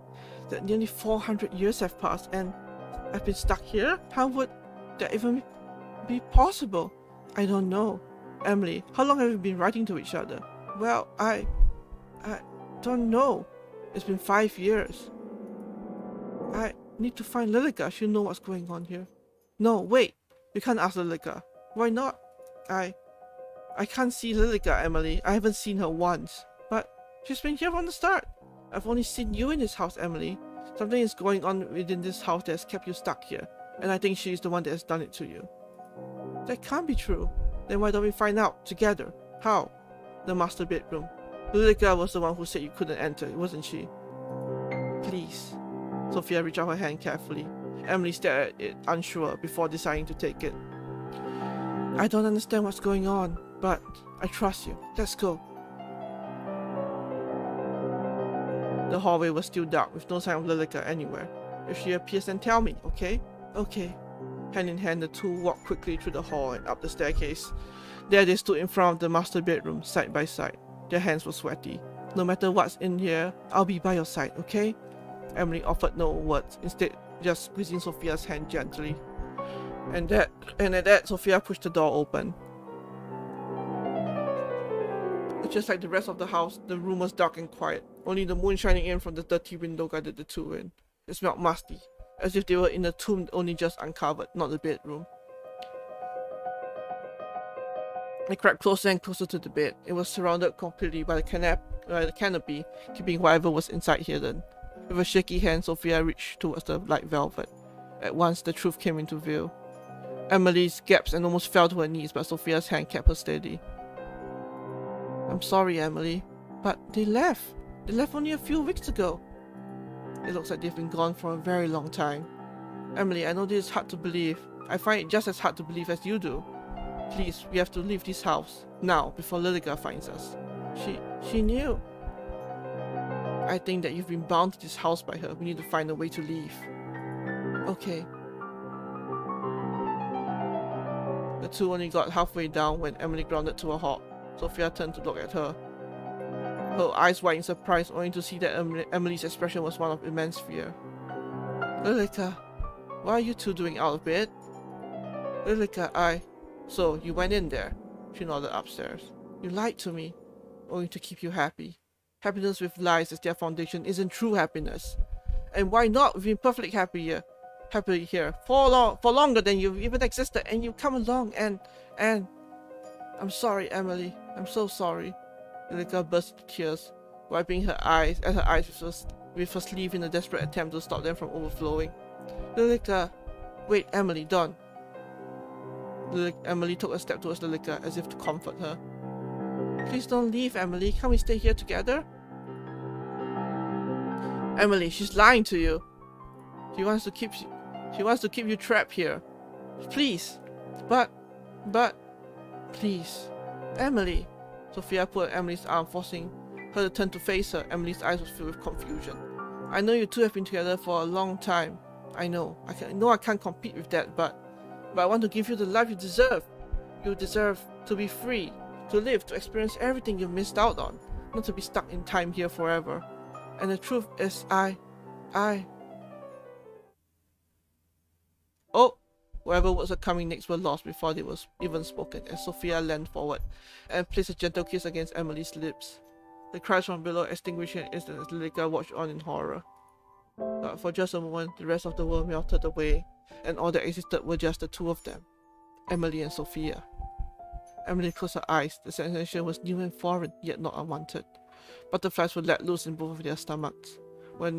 Speaker 1: that nearly 400 years have passed and I've been stuck here? How would that even be possible? I don't know. Amelie, how long have we been writing to each other? Well, I don't know. It's been 5 years. I need to find Lilika. She'll know what's going on here. No, wait. You can't ask Lilika. Why not? I can't see Lilika, Amelie. I haven't seen her once. But she's been here from the start. I've only seen you in this house, Amelie. Something is going on within this house that has kept you stuck here. And I think she's the one that has done it to you. That can't be true. Then why don't we find out together? How? The master bedroom. Lilika was the one who said you couldn't enter, wasn't she? Please. Sofia reached out her hand carefully. Amelie stared at it, unsure, before deciding to take it. I don't understand what's going on, but I trust you. Let's go. The hallway was still dark, with no sign of Lilika anywhere. If she appears, then tell me, okay? Okay. Hand in hand, the two walked quickly through the hall and up the staircase. There they stood in front of the master bedroom, side by side. Their hands were sweaty. No matter what's in here, I'll be by your side, okay? Amelie offered no words, instead just squeezing Sofia's hand gently. And at that, Sofia pushed the door open. Just like the rest of the house, the room was dark and quiet. Only the moon shining in from the dirty window guided the two in. It smelled musty, as if they were in a tomb only just uncovered, not the bedroom. They crept closer and closer to the bed. It was surrounded completely by the canopy, keeping whatever was inside hidden. With a shaky hand, Sofia reached towards the light velvet. At once, the truth came into view. Amelie gasped and almost fell to her knees, but Sofia's hand kept her steady. I'm sorry, Amelie, but they left. They left only a few weeks ago. It looks like they've been gone for a very long time. Amelie, I know this is hard to believe. I find it just as hard to believe as you do. Please, we have to leave this house, now, before Lilika finds us. She knew. I think that you've been bound to this house by her. We need to find a way to leave. Okay. The two only got halfway down when Amelie grounded to a halt. Sofia turned to look at her. Her eyes wide in surprise, only to see that Amelie's expression was one of immense fear. Lilika. What are you two doing out of bed? Lilika, So, you went in there? She nodded upstairs. You lied to me, only to keep you happy. Happiness with lies as their foundation isn't true happiness. And why not? We've been perfectly happy here for longer than you've even existed, and you come along and I'm sorry, Amelie. I'm so sorry. Lilika burst into tears, wiping her eyes with her sleeve in a desperate attempt to stop them from overflowing. Lilika, wait, Amelie, don't. Amelie took a step towards Lilika as if to comfort her. Please don't leave, Amelie. Can't we stay here together? Amelie, she's lying to you. She wants to keep you trapped here. Please. But please. Amelie. Sofia pulled at Amelie's arm, forcing her to turn to face her. Amelie's eyes were filled with confusion. I know you two have been together for a long time. I know. I can't compete with that, but I want to give you the life you deserve. You deserve to be free, to live, to experience everything you've missed out on, not to be stuck in time here forever. And the truth is, Oh! Whatever words were coming next were lost before they were even spoken, as Sofia leaned forward and placed a gentle kiss against Amelie's lips. The cries from below extinguished in an instant as Lilika watched on in horror. But for just a moment, the rest of the world melted away, and all that existed were just the two of them, Amelie and Sofia. Amelie closed her eyes. The sensation was new and foreign, yet not unwanted. Butterflies were let loose in both of their stomachs, where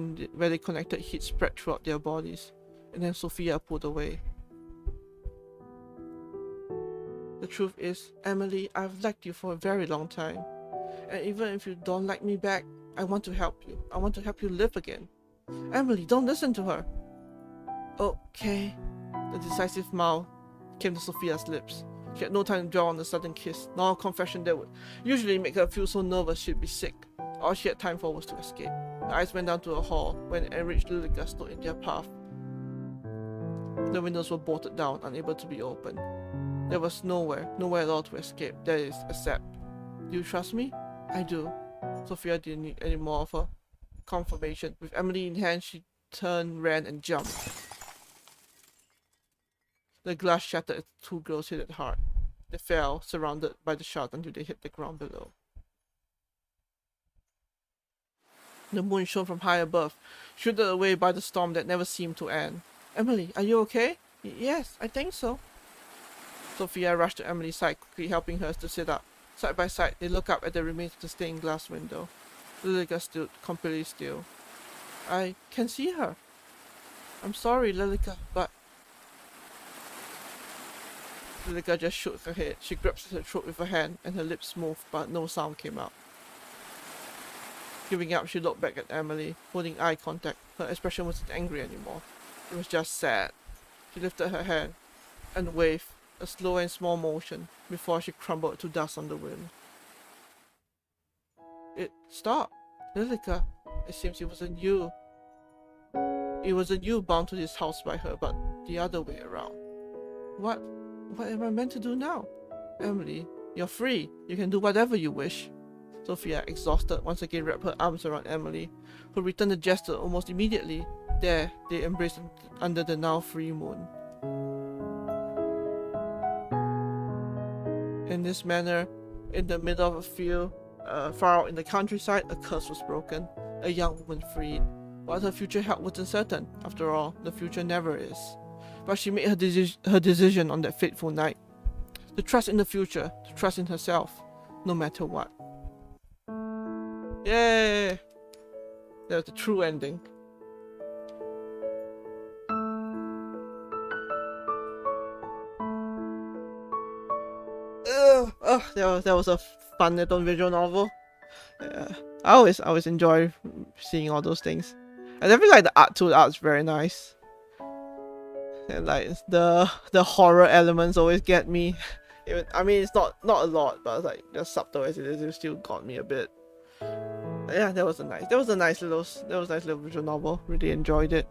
Speaker 1: they connected heat spread throughout their bodies, and then Sofia pulled away. The truth is, Amelie, I've liked you for a very long time, and even if you don't like me back, I want to help you. I want to help you live again. Amelie, don't listen to her. Okay. The decisive smile came to Sofia's lips. She had no time to dwell on the sudden kiss, nor a confession that would usually make her feel so nervous she'd be sick. All she had time for was to escape. Her eyes went down to a hall when an enraged Lilika stood in their path. The windows were bolted down, unable to be opened. There was nowhere at all to escape, that is, except. Do you trust me? I do. Sofia didn't need any more of her confirmation. With Amelie in hand, she turned, ran, and jumped. The glass shattered as the two girls hit it hard. They fell, surrounded by the shards until they hit the ground below. The moon shone from high above, shielded away by the storm that never seemed to end. Amelie, are you okay? Yes, I think so. Sofia rushed to Amelie's side, quickly helping her to sit up. Side by side, they looked up at the remains of the stained glass window. Lilika stood completely still. I can see her. I'm sorry, Lilika, but... Lilika just shook her head. She grasped her throat with her hand, and her lips moved, but no sound came out. Giving up, she looked back at Amelie, holding eye contact. Her expression wasn't angry anymore. It was just sad. She lifted her hand and waved, a slow and small motion, before she crumbled to dust on the wind. It stopped. Lilika, it seems it wasn't you. It wasn't you bound to this house by her, but the other way around. What am I meant to do now? Amelie, you're free. You can do whatever you wish. Sofia, exhausted, once again wrapped her arms around Amelie, who returned the gesture almost immediately. There, they embraced under the now free moon. In this manner, in the middle of a field, far out in the countryside, a curse was broken. A young woman freed. What her future held wasn't certain. After all, the future never is. But she made her decision on that fateful night. To trust in the future, to trust in herself, no matter what. Yay! That was the true ending. That was a fun little visual novel. I always enjoy seeing all those things. I definitely like the art too. The art's very nice. And like the horror elements always get me. I mean, it's not a lot, but like just subtle as it is, it still got me a bit. But yeah, that was a nice little visual novel. Really enjoyed it.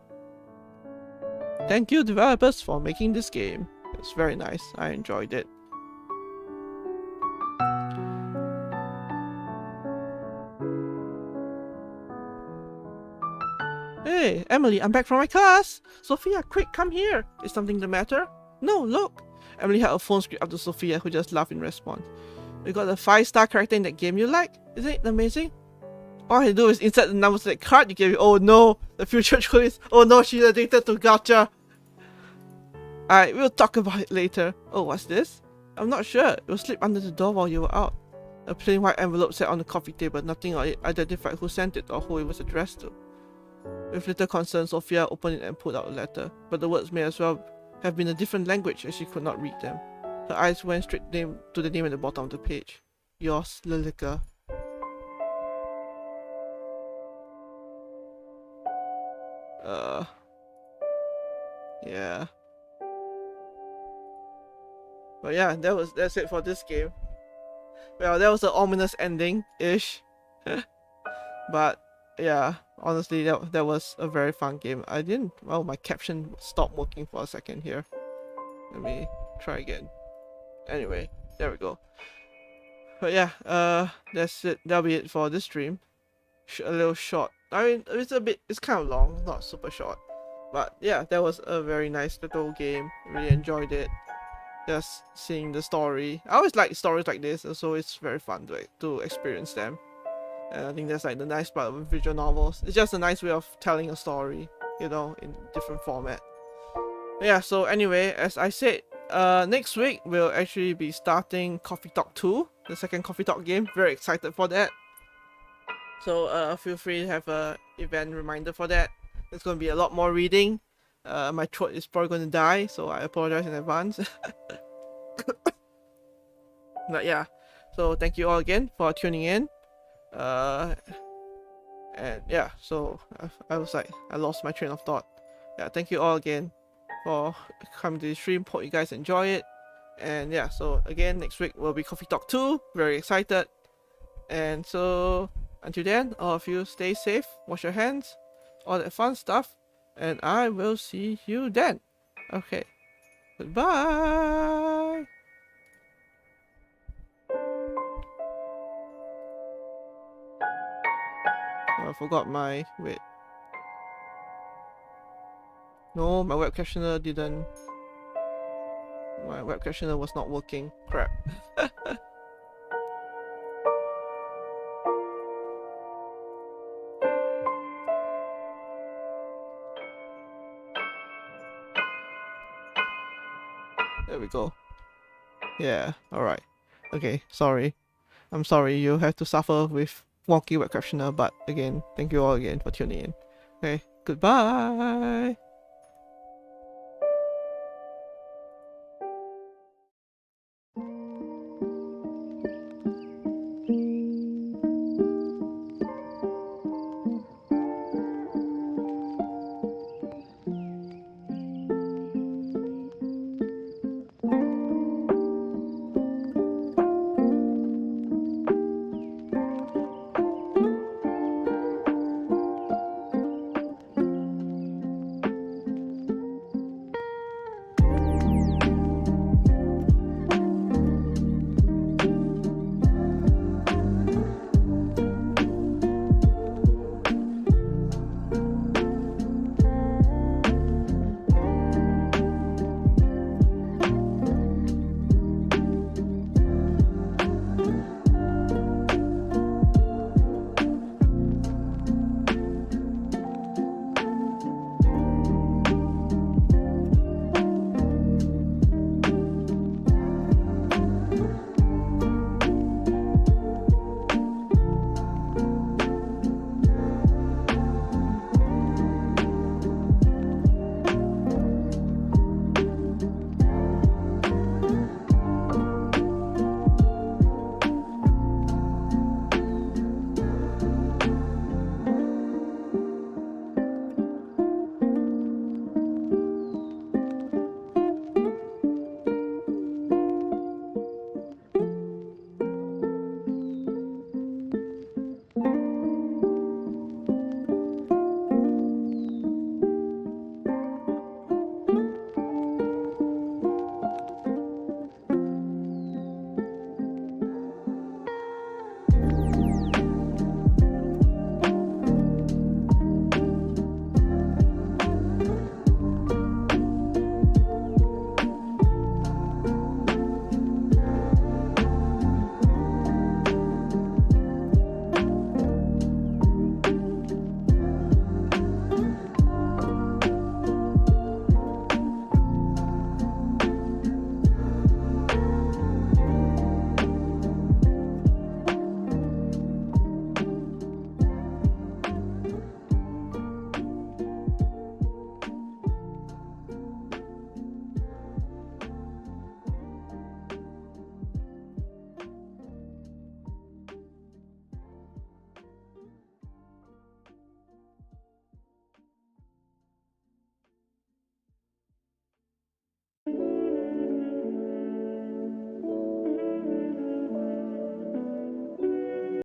Speaker 1: Thank you developers for making this game. It's very nice. I enjoyed it. Hey, Emily, I'm back from my class! Sophia, quick, come here! Is something the matter? No, look! Emily had a phone script up to Sophia, who just laughed in response. We got a 5-star character in that game you like? Isn't it amazing? All I do is insert the numbers to that card you gave me. Oh no! The future choice! Oh no, she's addicted to gacha! Alright, we'll talk about it later. Oh, what's this? I'm not sure. It was slipped under the door while you were out. A plain white envelope sat on the coffee table. Nothing on it identified who sent it or who it was addressed to. With little concern, Sofia opened it and pulled out a letter, but the words may as well have been a different language as she could not read them. Her eyes went straight to the name at the bottom of the page. Yours, Lilika. Yeah. But yeah, that's it for this game. Well, that was an ominous ending-ish. But yeah, honestly, that was a very fun game. Well, my caption stopped working for a second here. Let me try again. Anyway, there we go. But yeah, that's it. That'll be it for this stream. A little short. I mean, it's kind of long, not super short. But yeah, that was a very nice little game. Really enjoyed it. Just seeing the story. I always like stories like this, so it's very fun to experience them. And I think that's like the nice part of visual novels. It's just a nice way of telling a story, you know, in different format. Yeah, so anyway, as I said, next week we'll actually be starting Coffee Talk 2, the second Coffee Talk game. Very excited for that. So feel free to have a event reminder for that. There's going to be a lot more reading. My throat is probably going to die, so I apologize in advance. But yeah, so thank you all again for tuning in. And yeah, so I was like, I lost my train of thought. Yeah, thank you all again for coming to the stream. Hope you guys enjoy it. And yeah, so again, next week will be Coffee Talk 2. Very excited. And so until then, all of you stay safe, wash your hands, all that fun stuff. And I will see you then. Okay. Goodbye. Oh, I forgot my... Wait. No, my web captioner didn't... My web captioner was not working. Crap. There we go. Yeah, alright. Okay, sorry. I'm sorry you have to suffer with wonky web captioner, but again, thank you all again for tuning in. Okay, goodbye!